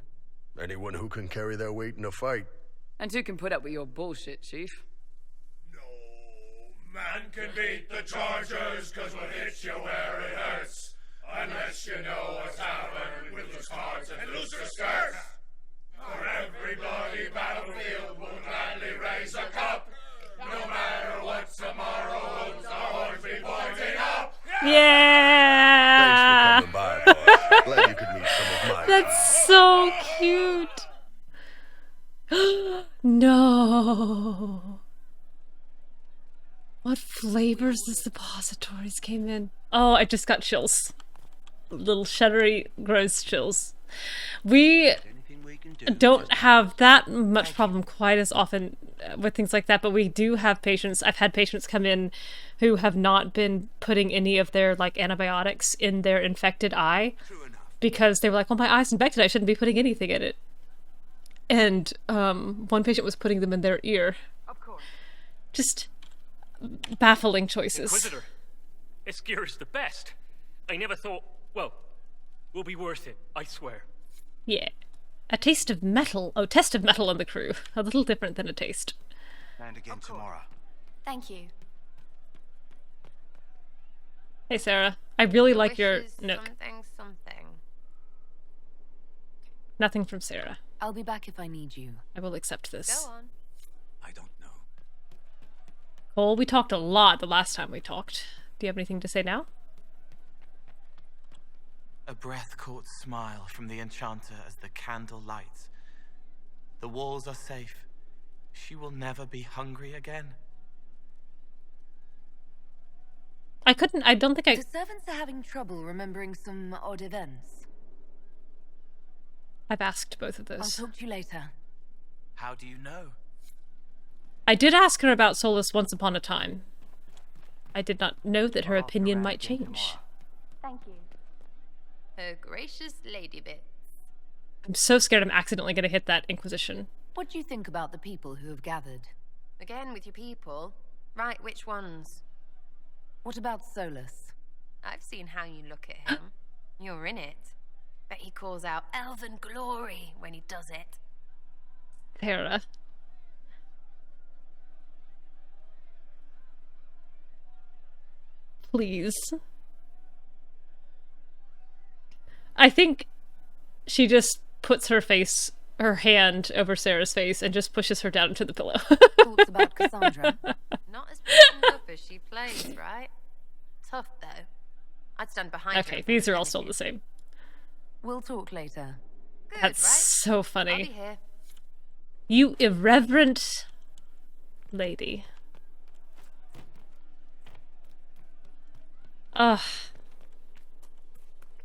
Anyone who can carry their weight in a fight. And who can put up with your bullshit, Chief? Man can beat the chargers, cause we'll hit you where it hurts. Unless you know what's happened with loose cards and looser skirts. For every bloody battlefield will gladly raise a cup. No matter what tomorrow holds, our horns be pointing up. Yeah! Thanks for coming by, boss. Glad you could meet some of mine. That's so cute. No. What flavors the suppositories came in? Oh, I just got chills. Little shuddery, gross chills. We don't have that much problem quite as often with things like that, but we do have patients. I've had patients come in who have not been putting any of their like antibiotics in their infected eye because they were like, well, my eye's infected, I shouldn't be putting anything in it. And one patient was putting them in their ear. Of course. Just baffling choices. Inquisitor, Eskir's the best. I never thought, well, will be worth it, I swear. Yeah. A taste of metal. Oh, test of metal on the crew. A little different than a taste. And again tomorrow. Thank you. Hey, Sarah. I really like your nook. Something. Nothing from Sarah. I'll be back if I need you. I will accept this. Go on. I don't know. Cole, we talked a lot the last time we talked. Do you have anything to say now? A breath-caught smile from the enchanter as the candle lights. The walls are safe. She will never be hungry again. I don't think I... The servants are having trouble remembering some odd events. I've asked both of those. I'll talk to you later. How do you know? I did ask her about Solas once upon a time. I did not know that her opinion might change. Thank you. Her gracious lady bits. I'm so scared I'm accidentally going to hit that Inquisition. What do you think about the people who have gathered? Again with your people. Right, which ones? What about Solas? I've seen how you look at him. You're in it. Bet he calls out elven glory when he does it. Sarah. Please. I think she just puts her hand over Sarah's face and just pushes her down into the pillow. Thoughts about Cassandra? Not as buttoned up as she plays, right? Tough, though. I'd stand behind her. Okay, these are all still the same. We'll talk later. Good, That's right? so funny. I'll be here. You irreverent lady. Ugh.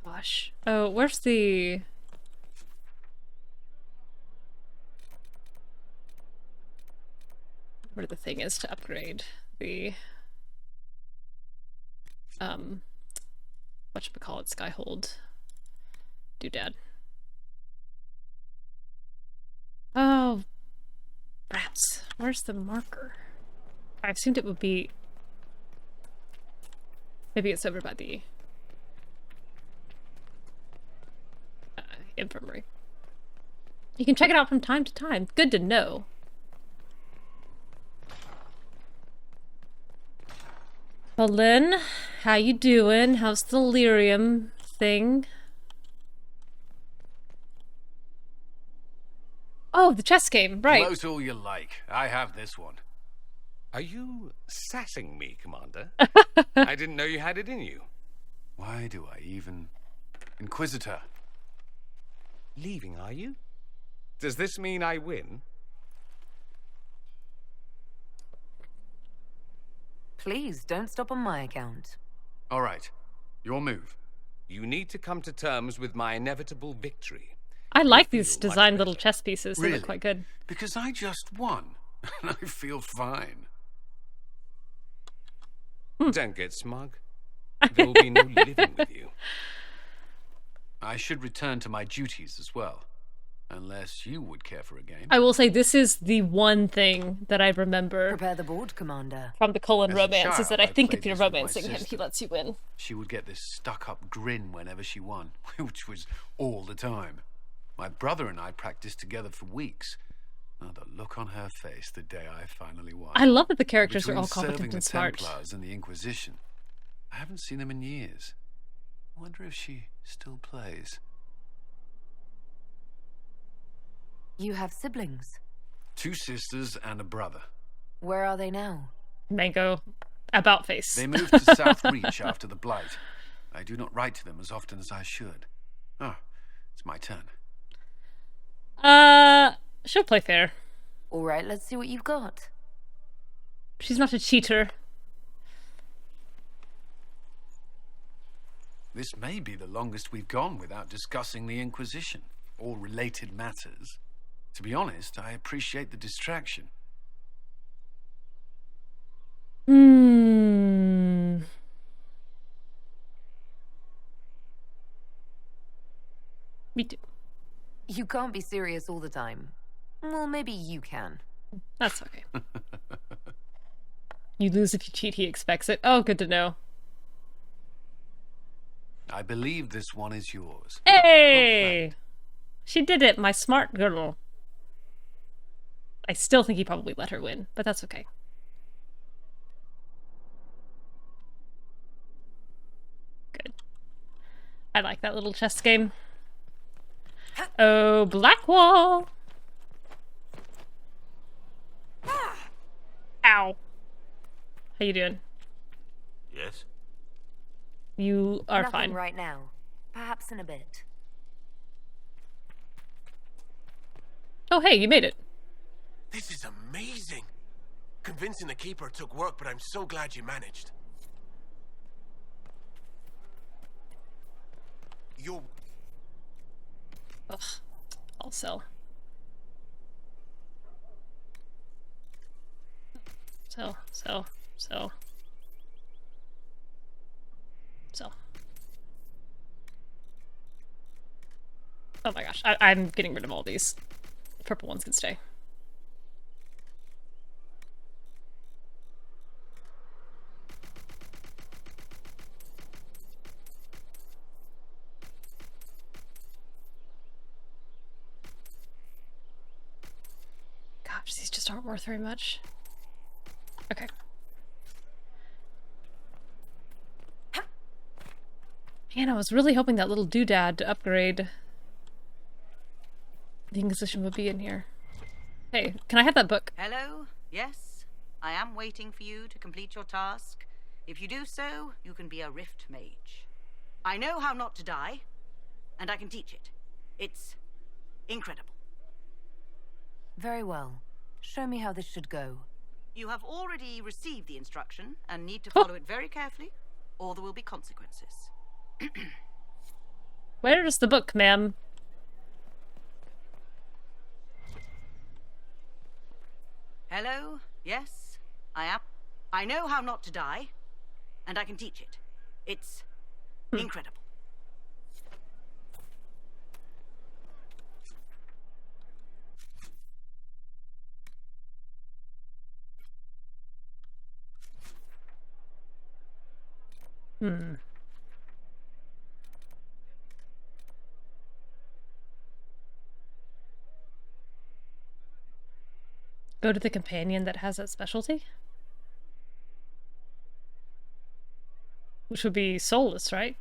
Gosh. Oh, where's the... Where the thing is to upgrade the... whatchamacallit, Skyhold doodad. Oh, rats. Where's the marker? I assumed it would be... Maybe it's over by the... infirmary. You can check it out from time to time. Good to know. Cullen, how you doing? How's the lyrium thing? Oh, the chess game, right. Close all you like. I have this one. Are you sassing me, Commander? I didn't know you had it in you. Why do I even... Inquisitor. Leaving, are you? Does this mean I win? Please, don't stop on my account. All right. Your move. You need to come to terms with my inevitable victory. I like these designed little chess pieces. They Really? look quite good. Because I just won, and I feel fine. Don't get smug. There will be no living with you. I should return to my duties as well. Unless you would care for a game. I will say this is the one thing that I remember Prepare the board, Commander. from the Cullen As a romance is child, that I think played if you're this with my romancing him, he sister. lets you win. She would get this stuck-up grin whenever she won, which was all the time. My brother and I practiced together for weeks. Oh, the look on her face the day I finally won. I love that the characters are Between all competent serving and the smart. Templars and the Inquisition, I haven't seen them in years. I wonder if she still plays. You have siblings. 2 sisters and a brother. Where are they now? Mango, about face. They moved to South Reach after the Blight. I do not write to them as often as I should. Oh, it's my turn. She'll play fair. All right, let's see what you've got. She's not a cheater. This may be the longest we've gone without discussing the Inquisition or related matters. To be honest, I appreciate the distraction. Me too. You can't be serious all the time. Well, maybe you can. That's okay. You lose if you cheat, he expects it. Oh, good to know. I believe this one is yours. Hey! She did it, my smart girl. I still think he probably let her win, but that's okay. Good. I like that little chess game. Oh, Blackwall! Ow. How you doing? Yes? You are Nothing fine. right now. Perhaps in a bit. Oh, hey, you made it. This is amazing. Convincing the keeper took work, but I'm so glad you managed. You're... Ugh. I'll sell. Sell. Oh my gosh, I'm getting rid of all these. Purple ones can stay. Gosh, these just aren't worth very much. Okay. Man, I was really hoping that little doodad to upgrade the Inquisition would be in here. Hey, can I have that book? Hello? Yes? I am waiting for you to complete your task. If you do so, you can be a Rift Mage. I know how not to die, and I can teach it. It's incredible. Very well. Show me how this should go. You have already received the instruction and need to follow it very carefully, or there will be consequences. Where's the book, ma'am? Hello? Yes? I know how not to die, and I can teach it. It's incredible. Go to the companion that has that specialty? Which would be Solas, right?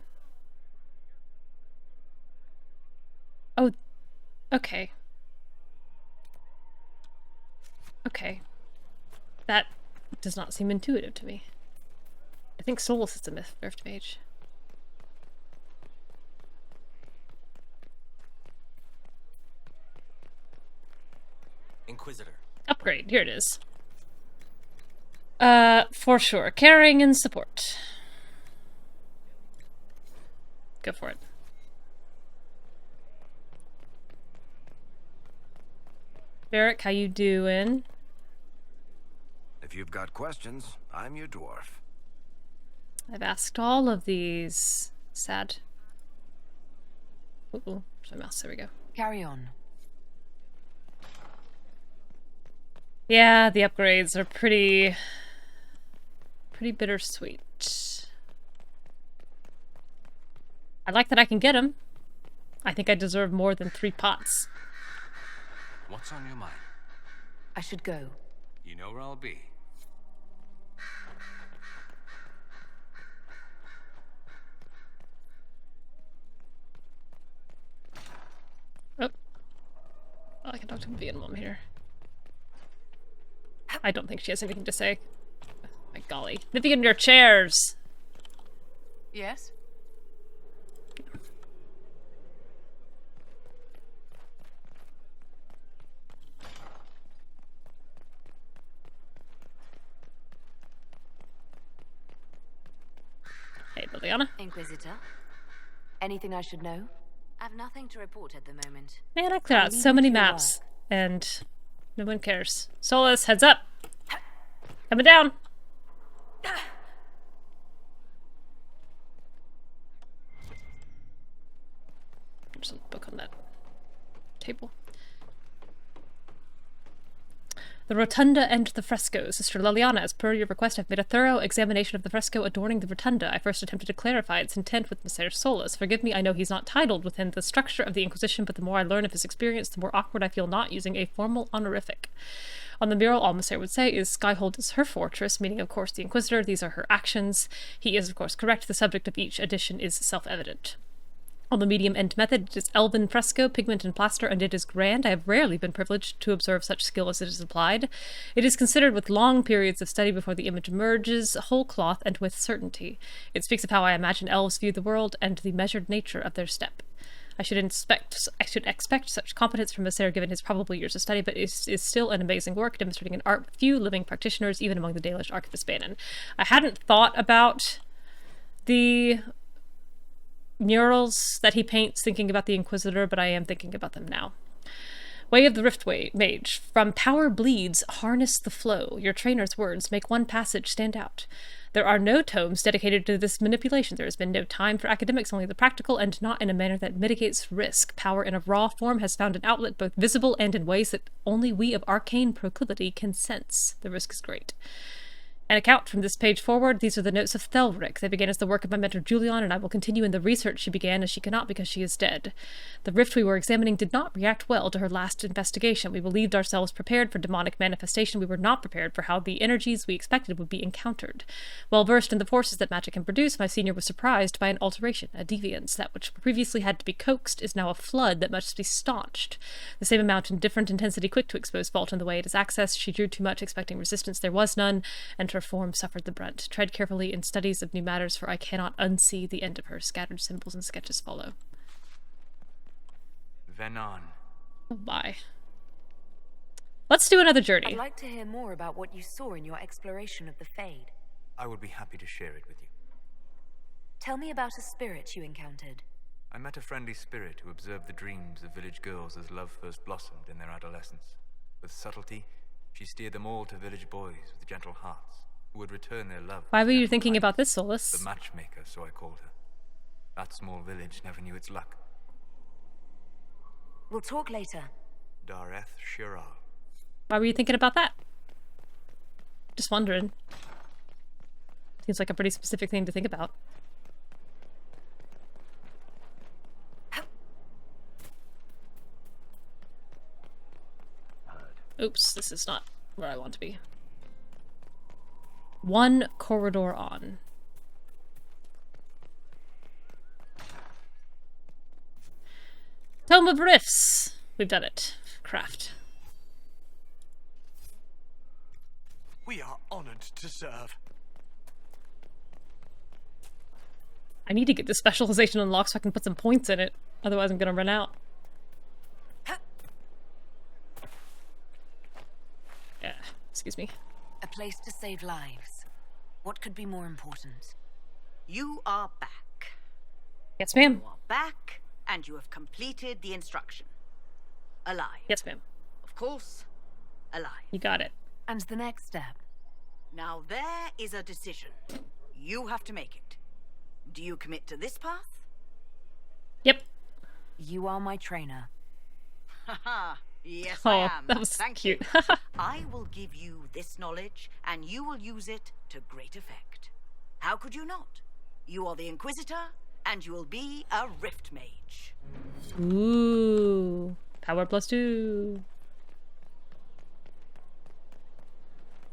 Oh, okay. Okay. That does not seem intuitive to me. I think Solas is a Rift Mage. Inquisitor. Upgrade, here it is. For sure. Caring and support. Go for it. Barrick, how you doing? If you've got questions, I'm your dwarf. I've asked all of these. Sad. Ooh, my mouse. There we go. Carry on. Yeah, the upgrades are pretty bittersweet. I like that I can get them. I think I deserve more than 3 pots. What's on your mind? I should go. You know where I'll be. Oh, I can talk to Vivian while I'm here. I don't think she has anything to say. My golly. Vivian, your chairs! Yes? Hey, Liliana. Inquisitor, Anything I should know? I've nothing to report at the moment. Man, I cleared out so many maps, and no one cares. Solas, heads up! Coming down! There's a book on that table. The rotunda and the frescoes. Sister Liliana, as per your request, I've made a thorough examination of the fresco adorning the rotunda. I first attempted to clarify its intent with Messer Solas. Forgive me, I know he's not titled within the structure of the Inquisition, but the more I learn of his experience, the more awkward I feel not using a formal honorific. On the mural, all Messer would say is Skyhold is her fortress, meaning, of course, the Inquisitor. These are her actions. He is, of course, correct. The subject of each edition is self-evident. On the medium end method, it is elven fresco, pigment and plaster, and it is grand. I have rarely been privileged to observe such skill as it is applied. It is considered with long periods of study before the image emerges, whole cloth, and with certainty. It speaks of how I imagine elves view the world and the measured nature of their step. I should expect such competence from Messer given his probable years of study, but it is still an amazing work, demonstrating an art with few living practitioners, even among the Dalish Archivespanen. I hadn't thought about the murals that he paints thinking about the Inquisitor, but I am thinking about them now. Way of the Riftway Mage. From power bleeds, harness the flow. Your trainer's words make one passage stand out. There are no tomes dedicated to this manipulation. There has been no time for academics, only the practical, and not in a manner that mitigates risk. Power in a raw form has found an outlet both visible and in ways that only we of arcane proclivity can sense. The risk is great. An account from this page forward. These are the notes of Thelric. They began as the work of my mentor Julian, and I will continue in the research she began, as she cannot because she is dead. The rift we were examining did not react well to her last investigation. We believed ourselves prepared for demonic manifestation. We were not prepared for how the energies we expected would be encountered. Well versed in the forces that magic can produce, my senior was surprised by an alteration, a deviance. That which previously had to be coaxed is now a flood that must be staunched. The same amount in different intensity, quick to expose fault in the way it is accessed. She drew too much, expecting resistance. There was none, and her form suffered the brunt. Tread carefully in studies of new matters, for I cannot unsee the end of her. Scattered symbols and sketches follow. Venon. Oh, bye. Let's do another journey. I'd like to hear more about what you saw in your exploration of the Fade. I would be happy to share it with you. Tell me about a spirit you encountered. I met a friendly spirit who observed the dreams of village girls as love first blossomed in their adolescence. With subtlety, she steered them all to village boys with gentle hearts, who would return their love. Why were you thinking about this, Solas? The matchmaker, so I called her. That small village never knew its luck. We'll talk later. Dareth Shiral. Why were you thinking about that? Just wondering. Seems like a pretty specific thing to think about. Oops, this is not where I want to be. One corridor on. Tome of Rifts. We've done it. Craft. We are honored to serve. I need to get this specialization unlocked so I can put some points in it. Otherwise I'm gonna run out. Yeah, excuse me. A place to save lives. What could be more important? You are back. Yes, ma'am. You are back, and you have completed the instruction. Alive. Yes, ma'am. Of course, alive. You got it. And the next step? Now there is a decision. You have to make it. Do you commit to this path? Yep. You are my trainer. Haha. Yes, Oh, I am. that was Thank cute. you. I will give you this knowledge, and you will use it to great effect. How could you not? You are the Inquisitor, and you will be a Rift Mage. Ooh. Power +2.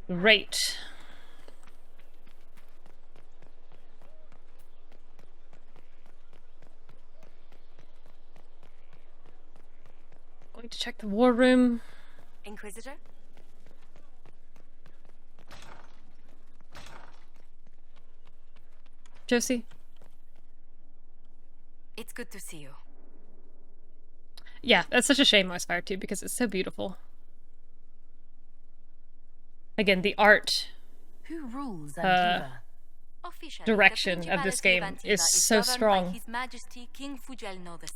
Great. Going to check the war room. Inquisitor? Josie? It's good to see you. Yeah, that's such a shame I was fired too, because it's so beautiful. Again, the art Who rules Antiva? Officially, direction the of this Principality game of Antiva is so governed strong. By His Majesty King Fugelno II.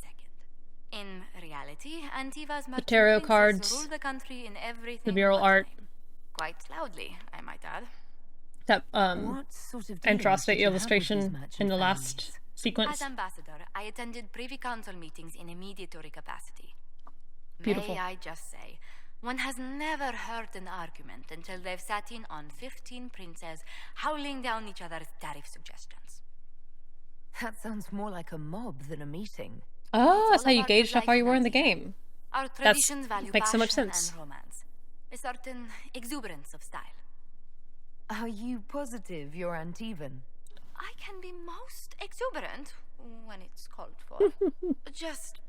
In reality, Antiva's The tarot merchant princes cards, rule the country in everything the mural but art, name. Quite loudly, I might add. that What sort of dealings Andraste did you have with these illustration merchant in the families? last sequence. As ambassador, I attended Privy Council meetings in a mediatory capacity. Beautiful. May I just say, one has never heard an argument until they've sat in on 15 princes howling down each other's tariff suggestions. That sounds more like a mob than a meeting. Oh, that's how you about gauged the how far you life were in the that's game. Our That traditions value makes so much passion sense. and romance, a certain exuberance of style. Are you positive you're Antivan? I can be most exuberant when it's called for. Just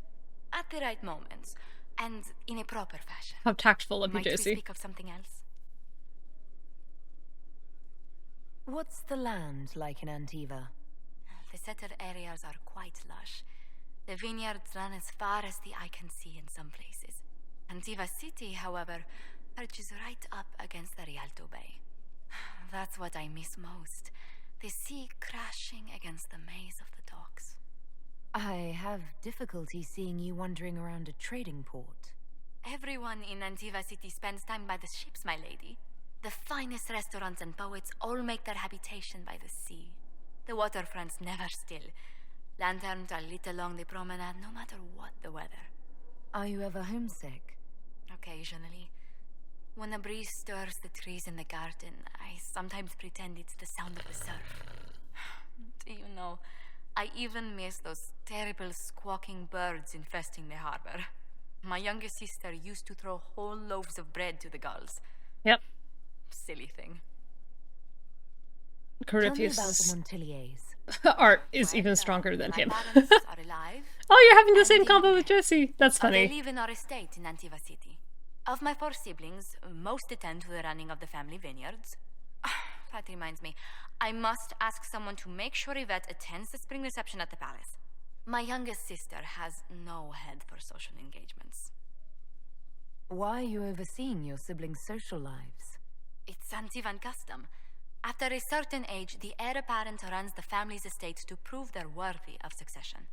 at the right moments and in a proper fashion. How tactful of you, Might we Josie. speak of something else? What's the land like in Antiva? The settled areas are quite lush. The vineyards run as far as the eye can see in some places. Antiva City, however, perches right up against the Rialto Bay. That's what I miss most. The sea crashing against the maze of the docks. I have difficulty seeing you wandering around a trading port. Everyone in Antiva City spends time by the ships, my lady. The finest restaurants and poets all make their habitation by the sea. The waterfronts never still. Lanterns are lit along the promenade no matter what the weather. Are you ever homesick? Occasionally. When a breeze stirs the trees in the garden, I sometimes pretend it's the sound of the surf. Do you know, I even miss those terrible squawking birds infesting the harbor. My youngest sister used to throw whole loaves of bread to the gulls. Yep. Silly thing. Tell me about the Corypheus' Montiliers. art is even stronger than My him. parents are alive. Oh, you're having the same combo with Josie. That's They funny. live in our estate in Antiva City. Of my 4 siblings, most attend to the running of the family vineyards. That reminds me, I must ask someone to make sure Yvette attends the spring reception at the palace. My youngest sister has no head for social engagements. Why are you overseeing your siblings' social lives? It's Antivan custom. After a certain age, the heir apparent runs the family's estate to prove they're worthy of succession.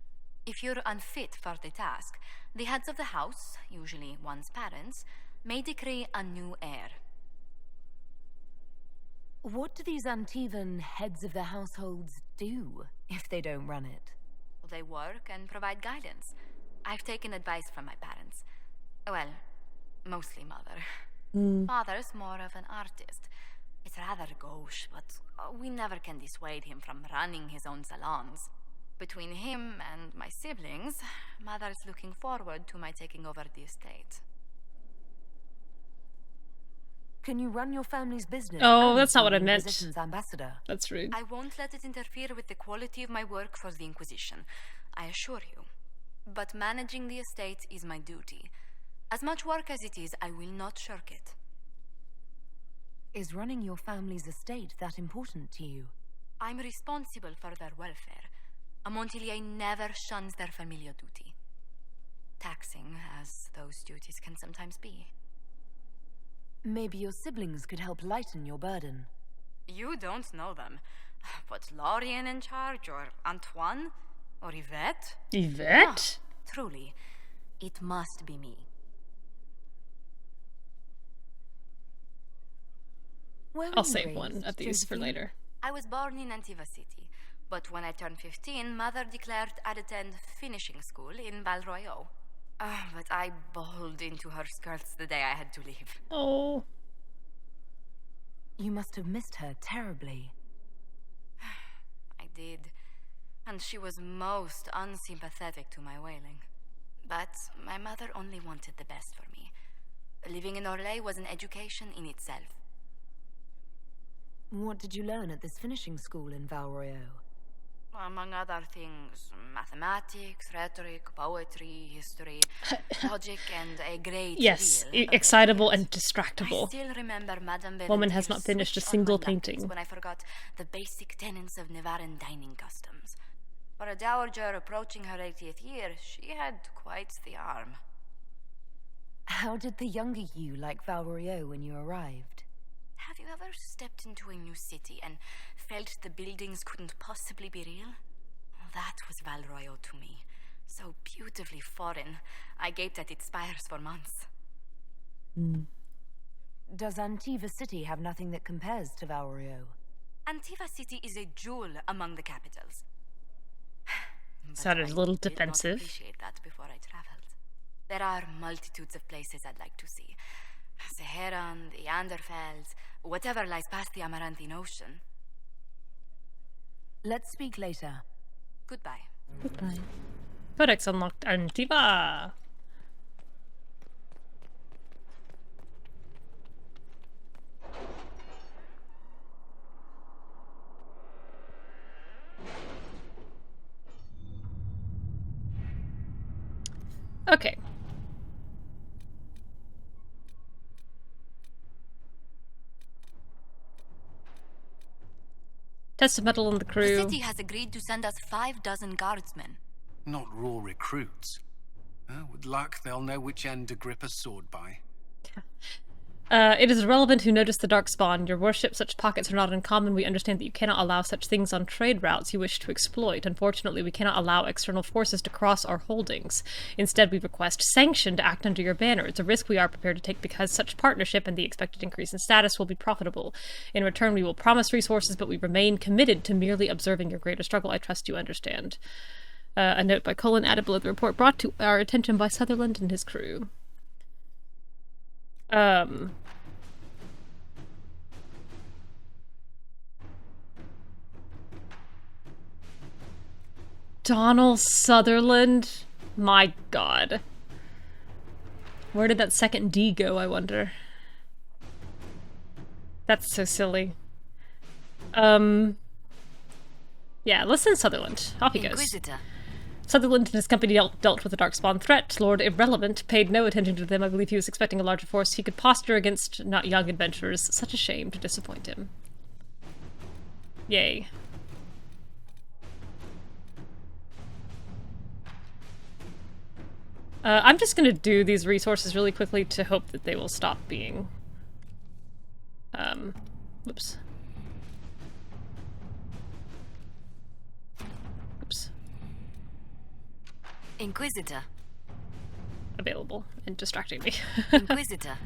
If you're unfit for the task, the heads of the house, usually one's parents, may decree a new heir. What do these Antivan heads of the households do if they don't run it? They work and provide guidance. I've taken advice from my parents. Well, mostly mother. Father's more of an artist. It's rather gauche, but we never can dissuade him from running his own salons. Between him and my siblings, mother's looking forward to my taking over the estate. Can you run your family's business? Oh, and that's not be what I the meant. Inquisition's ambassador? That's rude. I won't let it interfere with the quality of my work for the Inquisition, I assure you. But managing the estate is my duty. As much work as it is, I will not shirk it. Is running your family's estate that important to you? I'm responsible for their welfare. A Montilier never shuns their familial duty. Taxing as those duties can sometimes be. Maybe your siblings could help lighten your burden. You don't know them. Put Lorien in charge, or Antoine, or Yvette? Yvette? No, truly, it must be me. I'll save one of these for later. I was born in Antiva City, but when I turned 15, Mother declared I'd attend finishing school in Val Royeaux. But I bawled into her skirts the day I had to leave. Oh. You must have missed her terribly. I did. And she was most unsympathetic to my wailing. But my mother only wanted the best for me. Living in Orlais was an education in itself. What did you learn at this finishing school in Val Royeaux? Among other things, mathematics, rhetoric, poetry, history, logic, and a great yes, deal of excitable and distractible. I still remember Madame Woman has not finished a single painting. When I forgot the basic tenets of Nevaran dining customs. For a dowager approaching her 80th year, she had quite the arm. How did the younger you like Val Royeaux when you arrived? Have you ever stepped into a new city and felt the buildings couldn't possibly be real? That was Val Royeaux to me. So beautifully foreign. I gaped at its spires for months. Does Antiva City have nothing that compares to Val Royeaux? Antiva City is a jewel among the capitals. Sounded a little Did not defensive. appreciate that before I traveled. There are multitudes of places I'd like to see. Seheran, the Anderfells, whatever lies past the Amaranthine Ocean. Let's speak later. Goodbye. Goodbye. Codex unlocked Antiva. Okay. Test of metal on the crew. The city has agreed to send us 6 guardsmen. Not raw recruits. With luck, they'll know which end to grip a sword by. It is irrelevant who noticed the darkspawn. Your worship, such pockets are not uncommon. We understand that you cannot allow such things on trade routes you wish to exploit. Unfortunately, we cannot allow external forces to cross our holdings. Instead, we request sanction to act under your banner. It's a risk we are prepared to take because such partnership and the expected increase in status will be profitable. In return, we will promise resources, but we remain committed to merely observing your greater struggle. I trust you understand. A note by Cullen added below the report brought to our attention by Sutherland and his crew. Donald Sutherland? My god. Where did that second D go, I wonder? That's so silly. Yeah, listen, Sutherland. Off he goes. Inquisitor. Sutherland and his company dealt with the Darkspawn threat. Lord Irrelevant paid no attention to them. I believe he was expecting a larger force he could posture against not young adventurers. Such a shame to disappoint him. Yay. I'm just gonna do these resources really quickly to hope that they will stop being... whoops. Oops. Inquisitor. Available and distracting me. Inquisitor.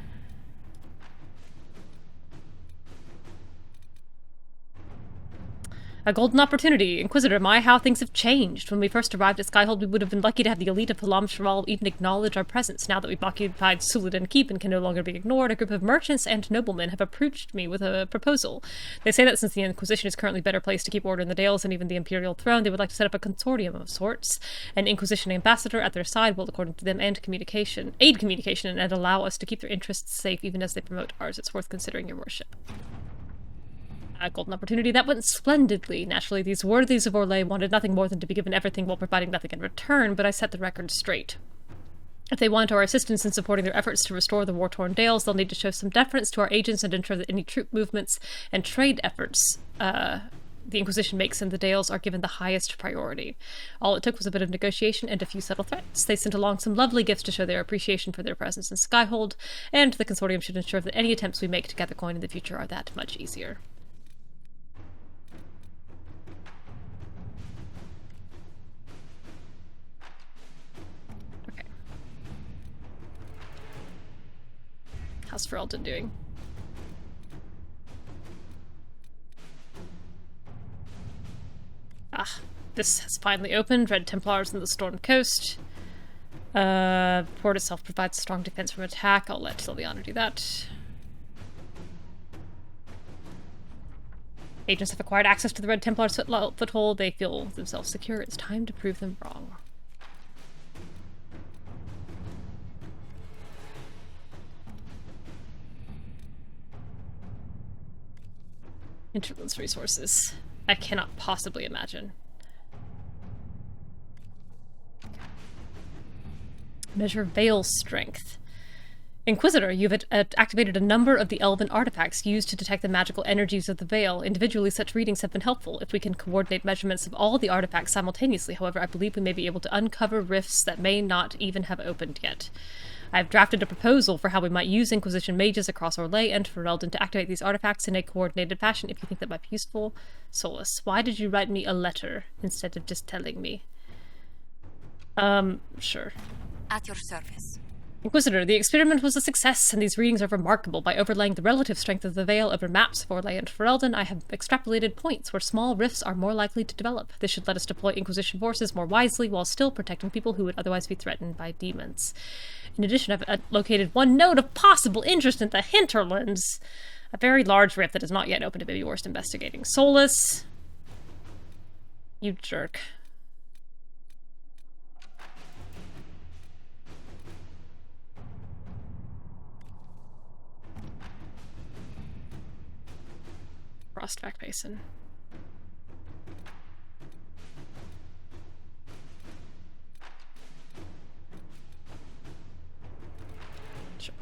A golden opportunity. Inquisitor, my, how things have changed. When we first arrived at Skyhold, we would have been lucky to have the elite of Halam Sharal even acknowledge our presence. Now that we've occupied Suladan Keep and can no longer be ignored, a group of merchants and noblemen have approached me with a proposal. They say that since the Inquisition is currently better placed to keep order in the Dales and even the Imperial throne, they would like to set up a consortium of sorts. An Inquisition ambassador at their side will, according to them, aid communication and allow us to keep their interests safe even as they promote ours. It's worth considering, your worship. A golden opportunity that went splendidly. Naturally, these worthies of Orlais wanted nothing more than to be given everything while providing nothing in return, but I set the record straight. If they want our assistance in supporting their efforts to restore the war-torn Dales, they'll need to show some deference to our agents and ensure that any troop movements and trade efforts the Inquisition makes in the Dales are given the highest priority. All it took was a bit of negotiation and a few subtle threats. They sent along some lovely gifts to show their appreciation for their presence in Skyhold, and the Consortium should ensure that any attempts we make to gather coin in the future are that much easier. Okay. How's Ferelden doing? Ah, this has finally opened. Red Templars in the Storm Coast. Port itself provides a strong defense from attack. I'll let Liliana do that. Agents have acquired access to the Red Templars' foothold. They feel themselves secure. It's time to prove them wrong. Interland's resources. I cannot possibly imagine. Measure Veil Strength. Inquisitor, you've activated a number of the elven artifacts used to detect the magical energies of the Veil. Individually, such readings have been helpful. If we can coordinate measurements of all the artifacts simultaneously, however, I believe we may be able to uncover rifts that may not even have opened yet. I've drafted a proposal for how we might use Inquisition mages across Orlais and Ferelden to activate these artifacts in a coordinated fashion. If you think that might be useful, Solas, why did you write me a letter instead of just telling me? Sure. At your service. Inquisitor, the experiment was a success, and these readings are remarkable. By overlaying the relative strength of the Veil over maps of Orlais and Ferelden, I have extrapolated points where small rifts are more likely to develop. This should let us deploy Inquisition forces more wisely while still protecting people who would otherwise be threatened by demons. In addition, I've located one node of possible interest in the hinterlands. A very large rift that is not yet open to maybe worth investigating. Solas. You jerk. Frostback Basin. Sure.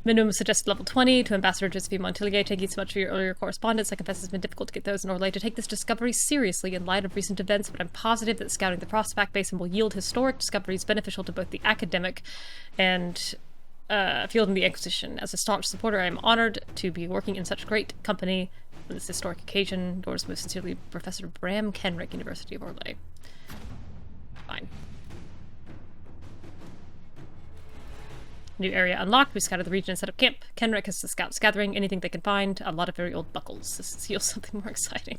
Minimum suggested level 20 to Ambassador Josephine Montilier. Thank you so much for your earlier correspondence. I confess it's been difficult to get those in Orlais to take this discovery seriously in light of recent events, but I'm positive that scouting the Frostback Basin will yield historic discoveries beneficial to both the academic and fielding the Inquisition. As a staunch supporter, I am honored to be working in such great company on this historic occasion. Yours most sincerely, Professor Bram Kenrick, University of Orlais. Fine. New area unlocked. We scouted the region and set up camp. Kenrick has the scouts gathering anything they can find. A lot of very old buckles. This seals something more exciting.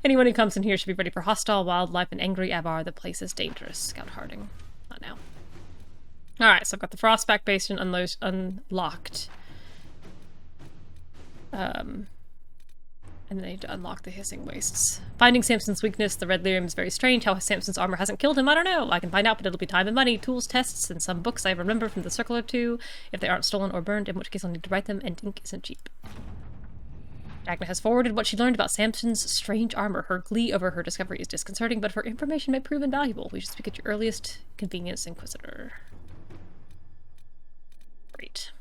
Anyone who comes in here should be ready for hostile wildlife and angry Avar. The place is dangerous. Scout Harding. Not now. Alright, so I've got the Frostback Basin unlocked. And then I need to unlock the Hissing Wastes. Finding Samson's weakness, the Red Lyrium is very strange. How Samson's armor hasn't killed him, I don't know. I can find out, but it'll be time and money, tools, tests, and some books I remember from the Circle or two, if they aren't stolen or burned, in which case I'll need to write them, and ink isn't cheap. Dagna has forwarded what she learned about Samson's strange armor. Her glee over her discovery is disconcerting, but her information may prove invaluable. We should speak at your earliest convenience, Inquisitor. Great.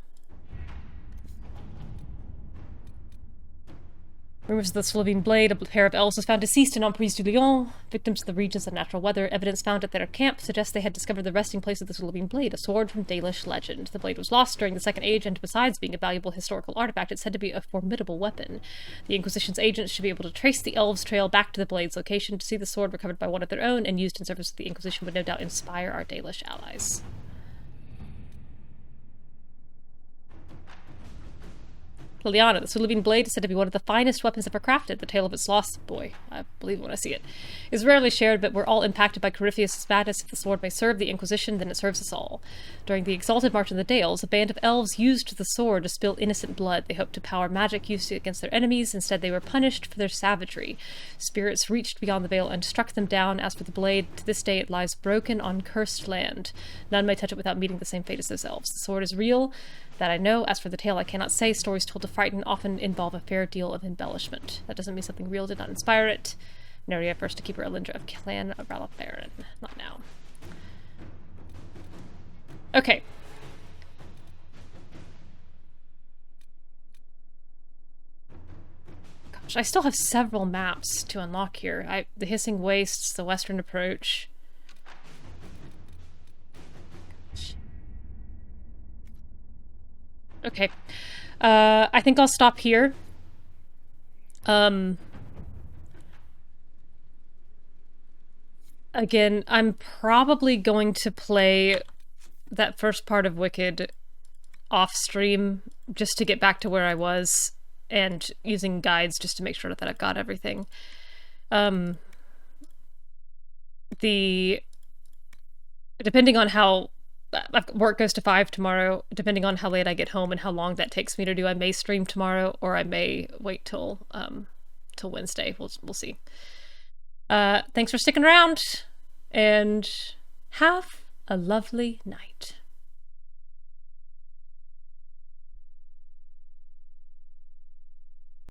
Rumors of the Slovene Blade, a pair of elves was found deceased in Emprise du Lion. Victims of the region's unnatural weather. Evidence found at their camp suggests they had discovered the resting place of the Slovene Blade, a sword from Dalish legend. The blade was lost during the Second Age, and besides being a valuable historical artifact, it's said to be a formidable weapon. The Inquisition's agents should be able to trace the elves' trail back to the blade's location. To see the sword recovered by one of their own and used in service of the Inquisition would no doubt inspire our Dalish allies. Liliana, the Slovene blade is said to be one of the finest weapons ever crafted. The tale of its loss, boy, I believe it when I see it, is rarely shared, but we're all impacted by Corypheus' madness. If the sword may serve the Inquisition, then it serves us all. During the Exalted March in the Dales, a band of elves used the sword to spill innocent blood. They hoped to power magic used against their enemies. Instead, they were punished for their savagery. Spirits reached beyond the veil and struck them down. As for the blade, to this day it lies broken on cursed land. None may touch it without meeting the same fate as those elves. The sword is real, that I know. As for the tale, I cannot say. Stories told to frighten often involve a fair deal of embellishment. That doesn't mean something real did not inspire it. Neria, first to keeper Elindra of Clan Ralabaron. Not now. Okay. Gosh, I still have several maps to unlock here. The Hissing Wastes, the Western Approach. Okay. I think I'll stop here. Again, I'm probably going to play that first part of Wicked off stream just to get back to where I was, and using guides just to make sure that I've got everything. Depending on how work goes to 5 tomorrow, depending on how late I get home and how long that takes me to do, I may stream tomorrow, or I may wait till Wednesday. We'll see. Thanks for sticking around, and have a lovely night.